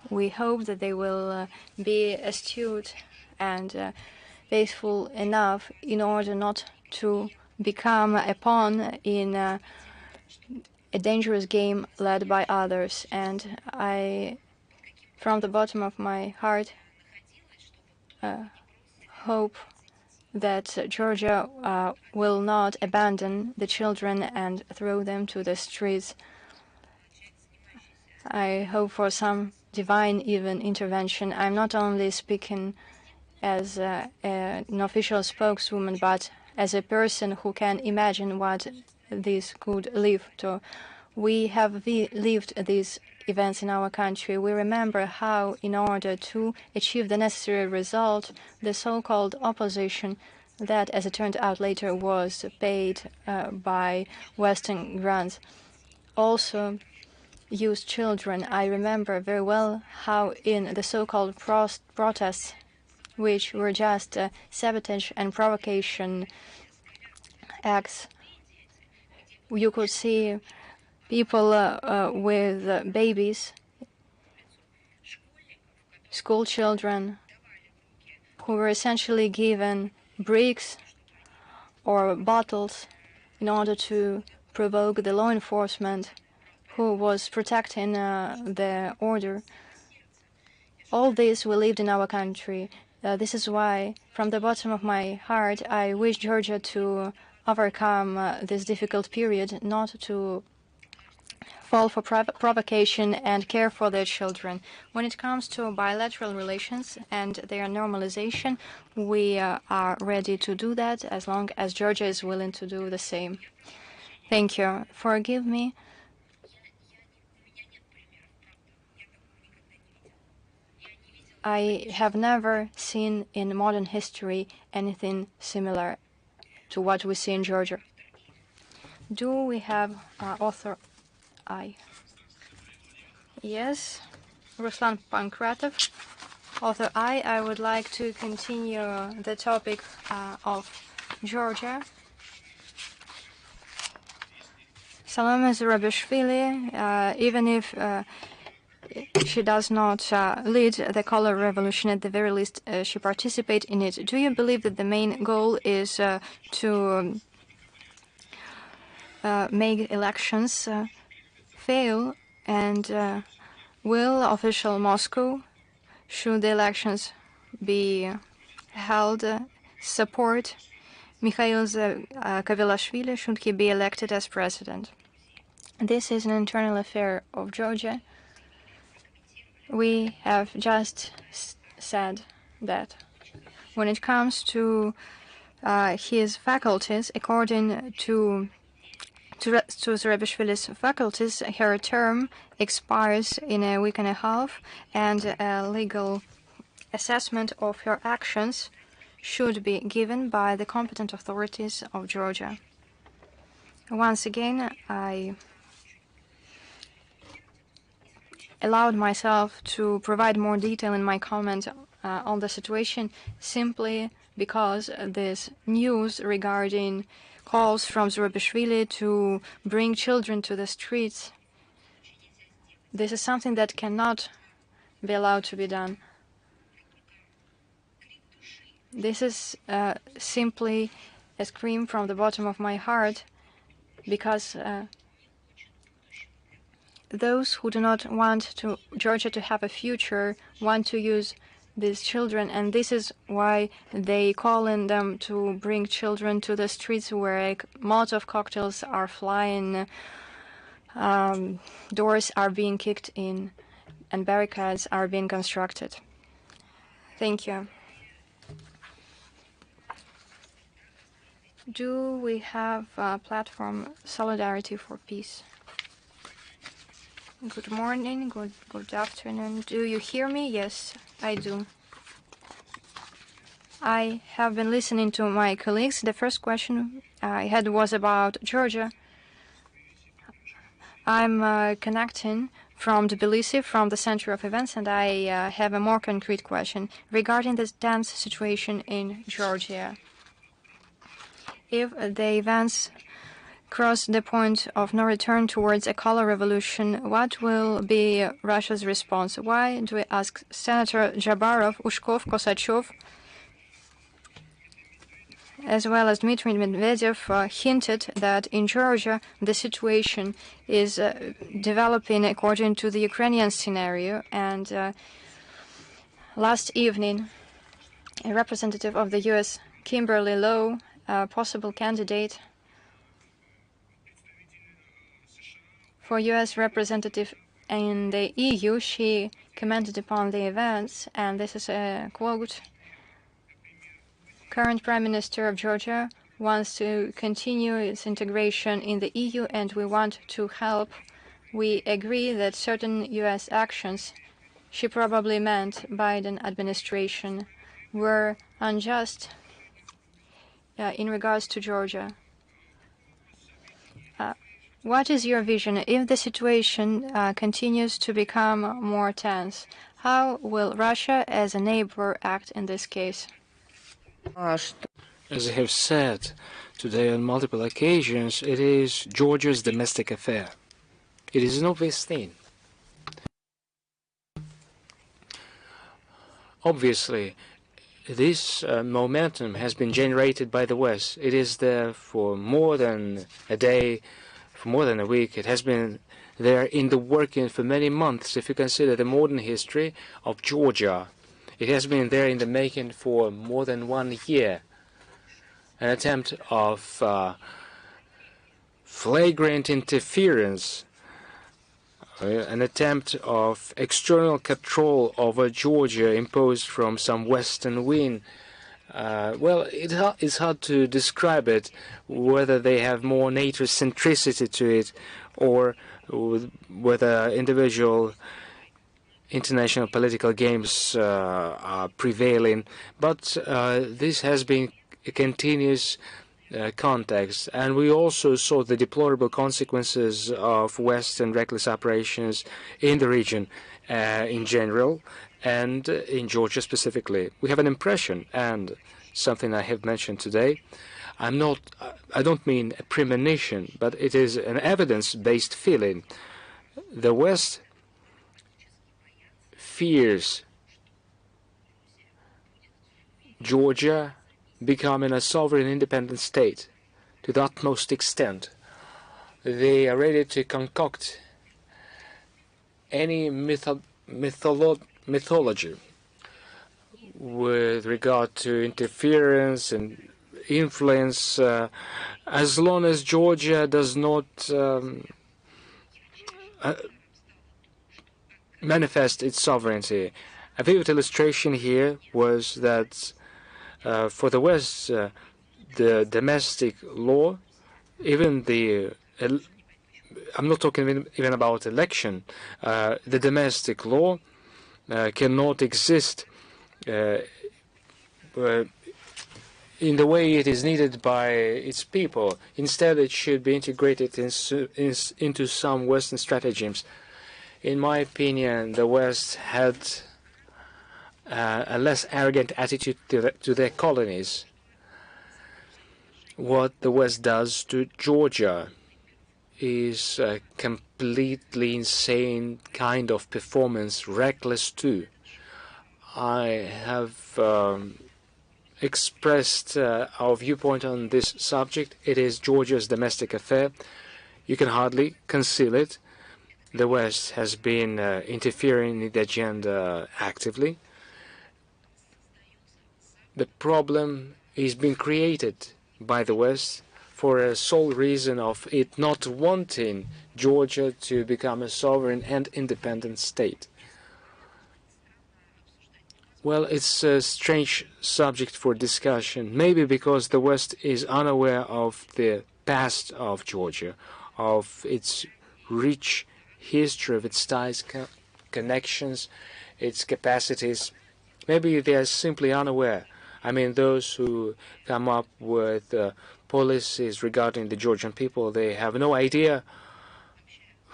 we hope that they will be astute and faithful enough in order not to become a pawn in a dangerous game led by others. And I, from the bottom of my heart, hope that Georgia will not abandon the children and throw them to the streets. I hope for some divine even intervention. I'm not only speaking as an official spokeswoman, but as a person who can imagine what this could lead to. We have lived these events in our country. We remember how, in order to achieve the necessary result, the so-called opposition, that, as it turned out later, was paid by Western grants, also used children. I remember very well how in the so-called protests, which were just sabotage and provocation acts, you could see people with babies, school children, who were essentially given bricks or bottles in order to provoke the law enforcement who was protecting the order. All this we lived in our country. This is why, from the bottom of my heart, I wish Georgia to overcome this difficult period, not to fall for provocation and care for their children. When it comes to bilateral relations and their normalization, we are ready to do that as long as Georgia is willing to do the same. Thank you. Forgive me. I have never seen in modern history anything similar to what we see in Georgia. Do we have author I? Yes, Ruslan Pankratov, author I would like to continue the topic of Georgia. Salome Zurabishvili, even if she does not lead the color revolution, at the very least she participates in it. Do you believe that the main goal is to make elections fail, and will official Moscow, should the elections be held, support Mikhail Kavelashvili should he be elected as president? This is an internal affair of Georgia. We have just said that when it comes to his faculties, according to Zurabishvili's faculties, her term expires in a week and a half, and a legal assessment of her actions should be given by the competent authorities of Georgia. Once again, I allowed myself to provide more detail in my comment on the situation simply because this news regarding calls from Zurabishvili to bring children to the streets, this is something that cannot be allowed to be done. This is simply a scream from the bottom of my heart, because those who do not want Georgia to have a future want to use these children, and this is why they call on them to bring children to the streets where Molotov cocktails are flying, doors are being kicked in, and barricades are being constructed. Thank you. Do we have a platform Solidarity for Peace? Good morning, good afternoon. Do you hear me? Yes, I do. I have been listening to my colleagues. The first question I had was about Georgia. I'm connecting from Tbilisi, from the center of events, and I have a more concrete question regarding this tense situation in Georgia. If the events cross the point of no return towards a color revolution, what will be Russia's response? Why do we ask Senator Jabarov, Ushkov, Kosachev, as well as Dmitry Medvedev hinted that in Georgia the situation is developing according to the Ukrainian scenario, and last evening a representative of the U.S., Kimberly Lowe, a possible candidate for U.S. representative in the EU, she commented upon the events, and this is a quote: "Current Prime Minister of Georgia wants to continue its integration in the EU, and we want to help. We agree that certain U.S. actions," she probably meant Biden administration, "were unjust in regards to Georgia." What is your vision if the situation continues to become more tense? How will Russia as a neighbor act in this case? As I have said today on multiple occasions, it is Georgia's domestic affair. It is an obvious thing. Obviously, this momentum has been generated by the West. It is there for more than a day, for more than a week. It has been there in the working for many months. If you consider the modern history of Georgia, it has been there in the making for more than 1 year. An attempt of flagrant interference, an attempt of external control over Georgia imposed from some Western wing. Well, it's hard to describe it, whether they have more NATO centricity to it or whether individual international political games are prevailing. But this has been a continuous context, and we also saw the deplorable consequences of Western reckless operations in the region in general, and in Georgia specifically. We have an impression, and something I have mentioned today, I don't mean a premonition, but it is an evidence-based feeling. The West fears Georgia becoming a sovereign independent state to the utmost extent. They are ready to concoct any mythology with regard to interference and influence, as long as Georgia does not manifest its sovereignty. A vivid illustration here was that for the West, the domestic law, even I'm not talking even about election, the domestic law cannot exist in the way it is needed by its people. Instead, it should be integrated into some Western stratagems. In my opinion, the West had a less arrogant attitude to their colonies. What the West does to Georgia is a completely insane kind of performance, reckless too. I have expressed our viewpoint on this subject. It is Georgia's domestic affair. You can hardly conceal it. The West has been interfering in the agenda actively. the problem is being created by the West for a sole reason of it not wanting Georgia to become a sovereign and independent state. Well, it's a strange subject for discussion, maybe because the West is unaware of the past of Georgia, of its rich history, of its ties, connections, its capacities. Maybe they are simply unaware. I mean, those who come up with policies regarding the Georgian people, they have no idea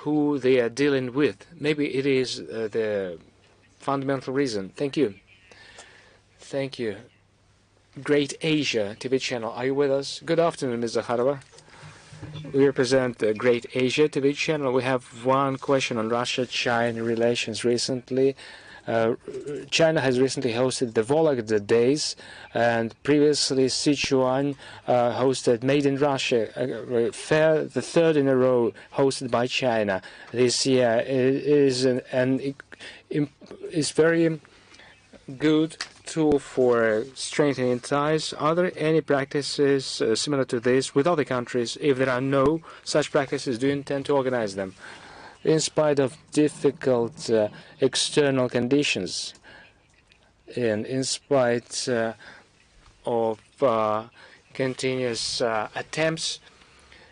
who they are dealing with. Maybe it is the fundamental reason. Thank you. Thank you. Great Asia TV channel, are you with us? Good afternoon, Ms. Zakharova. We represent the Great Asia TV channel. We have one question on Russia-China relations recently. China has recently hosted the Vologda Days, and previously Sichuan hosted Made in Russia, fair, the third in a row hosted by China this year. It is very good tool for strengthening ties. Are there any practices similar to this with other countries? If there are no such practices, do you intend to organize them? In spite of difficult external conditions, and in spite of continuous attempts,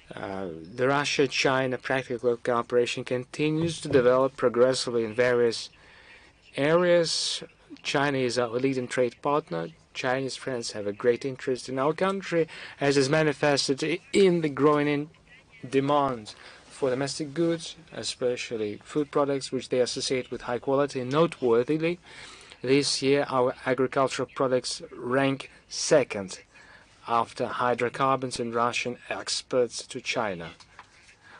the Russia-China practical cooperation continues to develop progressively in various areas. China is our leading trade partner. Chinese friends have a great interest in our country, as is manifested in the growing demand for domestic goods, especially food products, which they associate with high quality. Noteworthily, this year our agricultural products rank second after hydrocarbons and Russian exports to China.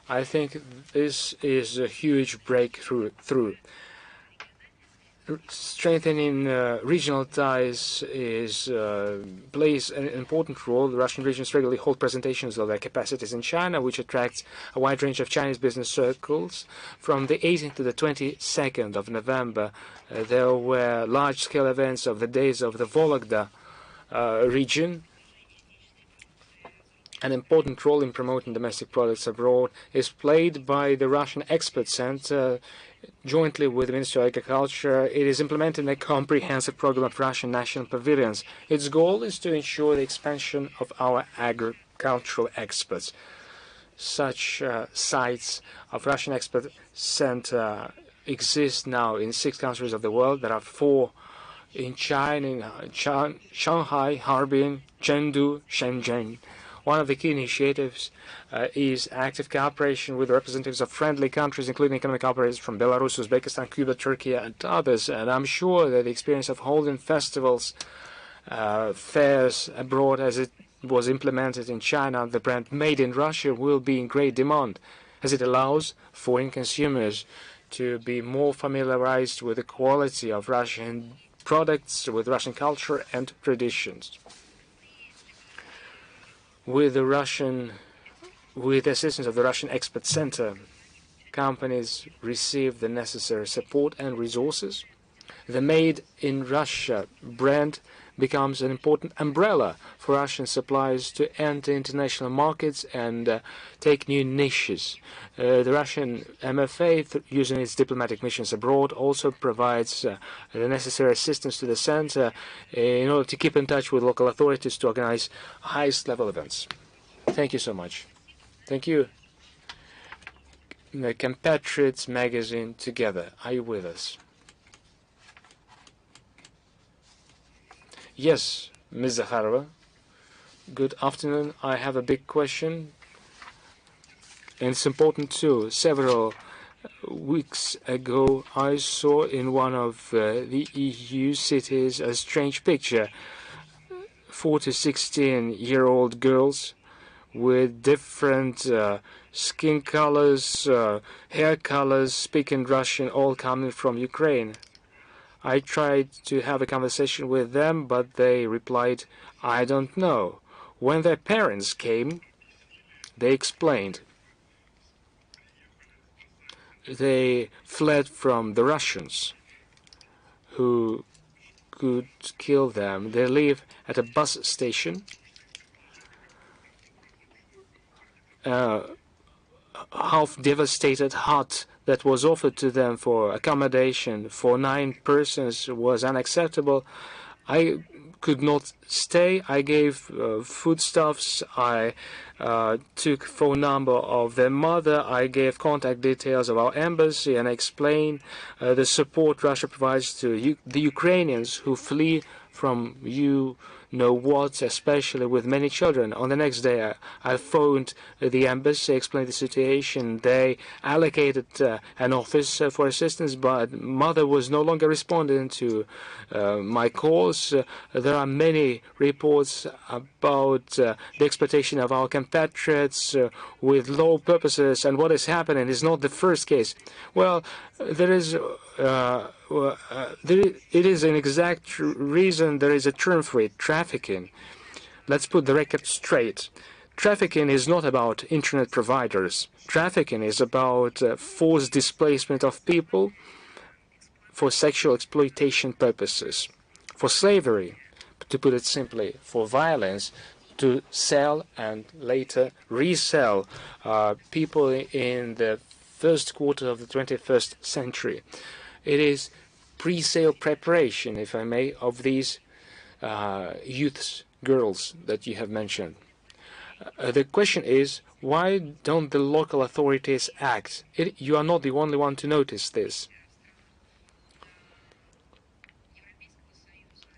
I think this is a huge breakthrough. Strengthening regional ties plays an important role. The Russian regions regularly hold presentations of their capacities in China, which attracts a wide range of Chinese business circles. From the 18th to the 22nd of November, there were large-scale events of the Days of the Vologda region. An important role in promoting domestic products abroad is played by the Russian Export Center. Jointly with the Ministry of Agriculture, it is implementing a comprehensive program of Russian national pavilions. Its goal is to ensure the expansion of our agricultural exports. Such sites of Russian Export Center exist now in 6 countries of the world. There are 4 in China, in Shanghai, Harbin, Chengdu, Shenzhen. One of the key initiatives is active cooperation with representatives of friendly countries, including economic operators from Belarus, Uzbekistan, Cuba, Turkey, and others. And I'm sure that the experience of holding festivals, fairs abroad, as it was implemented in China, the brand Made in Russia, will be in great demand, as it allows foreign consumers to be more familiarized with the quality of Russian products, with Russian culture and traditions. With the assistance of the Russian Export Center, companies receive the necessary support and resources. The Made in Russia brand becomes an important umbrella for Russian suppliers to enter international markets and take new niches. The Russian MFA, using its diplomatic missions abroad, also provides the necessary assistance to the center in order to keep in touch with local authorities to organize highest level events. Thank you so much. Thank you. The Compatriots magazine together. Are you with us? Yes, Ms. Zakharova. Good afternoon. I have a big question, and it's important too. Several weeks ago, I saw in one of the EU cities a strange picture. 4 to 16-year-old girls with different skin colors, hair colors, speaking Russian, all coming from Ukraine. I tried to have a conversation with them, but they replied, I don't know. When their parents came, they explained. They fled from the Russians, who could kill them. They live at a bus station. Half devastated hut that was offered to them for accommodation for 9 persons was unacceptable. I could not stay. I gave foodstuffs. I took phone number of their mother. I gave contact details of our embassy and explained the support Russia provides to the Ukrainians who flee from what, especially with many children. On the next day, I phoned the embassy, explained the situation. They allocated an office for assistance, but mother was no longer responding to my calls. There are many reports about the exploitation of our compatriots with low purposes, and what is happening is not the first case. Well, there is it is an exact reason there is a term for it, trafficking. Let's put the record straight. Trafficking is not about internet providers. Trafficking is about forced displacement of people for sexual exploitation purposes, for slavery, to put it simply, for violence, to sell and later resell people in the first quarter of the 21st century. It is pre-sale preparation, if I may, of these youths, girls that you have mentioned. The question is, why don't the local authorities act? You are not the only one to notice this.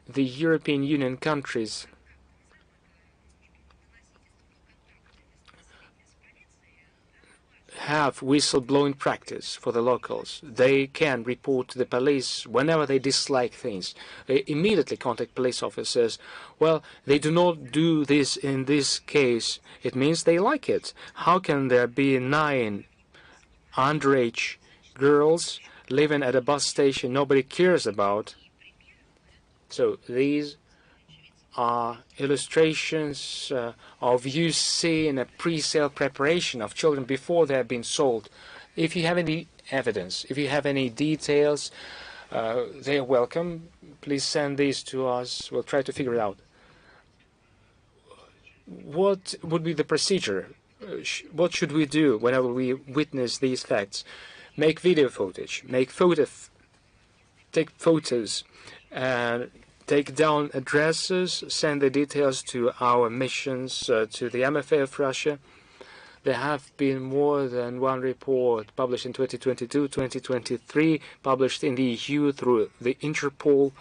The European Union countries have whistleblowing practice for the locals. They can report to the police whenever they dislike things. They immediately contact police officers. Well, they do not do this in this case. It means they like it. How can there be 9 underage girls living at a bus station nobody cares about? So these are illustrations of you seeing a pre-sale preparation of children before they have been sold. If you have any evidence, if you have any details, they are welcome. Please send these to us. We'll try to figure it out. What would be the procedure? What should we do whenever we witness these facts? Make video footage, take photos, and take down addresses, send the details to our missions, to the MFA of Russia. There have been more than one report published in 2022, 2023, published in the EU through the Interpol.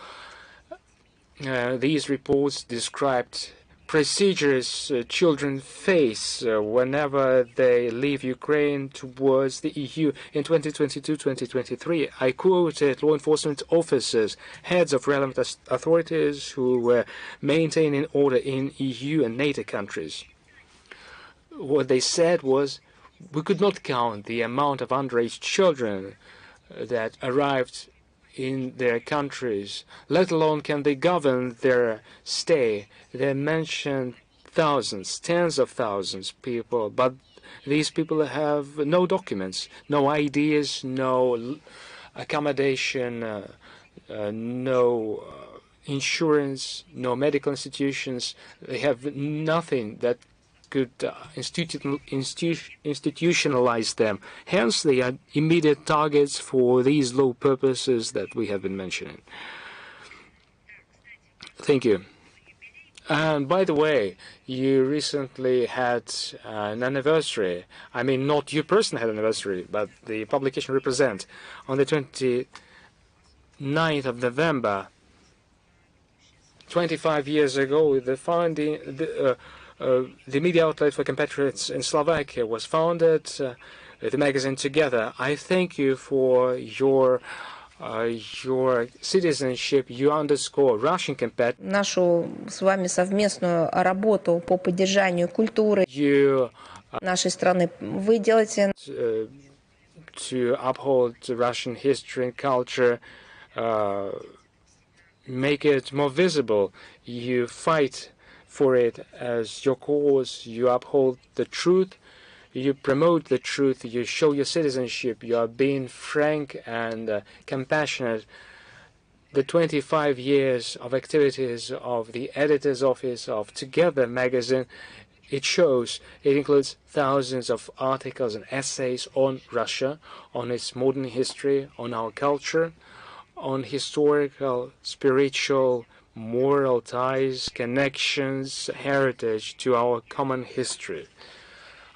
These reports described procedures children face whenever they leave Ukraine towards the EU. In 2022-2023, I quoted law enforcement officers, heads of relevant authorities who were maintaining order in EU and NATO countries. What they said was, we could not count the amount of underage children that arrived in their countries, let alone can they govern their stay. They mentioned thousands, tens of thousands of people, but these people have no documents, no IDs, no accommodation, no insurance, no medical institutions. They have nothing that could institutionalize them. Hence, they are immediate targets for these low purposes that we have been mentioning. Thank you. And by the way, you recently had an anniversary. I mean, not you personally had an anniversary, but the publication represent. On the 29th of November, 25 years ago, the media outlet for compatriots in Slovakia was founded, the magazine Together. I thank you for your citizenship. You underscore Russian compatriots. Нашу с вами совместную работу по поддержанию культуры нашей страны. Вы делаете to uphold Russian history and culture, make it more visible. You fight for it as your cause. You uphold the truth, you promote the truth, you show your citizenship, you are being frank and compassionate. the 25 years of activities of the editor's office of Together magazine, it shows, it includes thousands of articles and essays on Russia, on its modern history, on our culture, on historical, spiritual, moral ties, connections, heritage to our common history.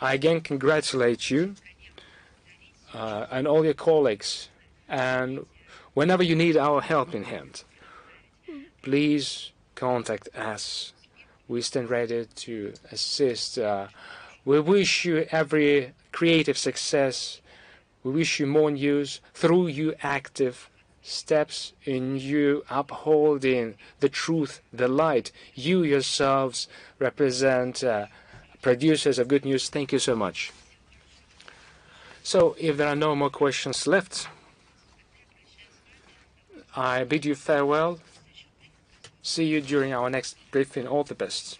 I again congratulate you and all your colleagues, and whenever you need our helping hand, please contact us. We stand ready to assist. We wish you every creative success. We wish you more news through your active steps in you upholding the truth, the light. You yourselves represent producers of good news. Thank you so much. So, if there are no more questions left, I bid you farewell. See you during our next briefing. All the best.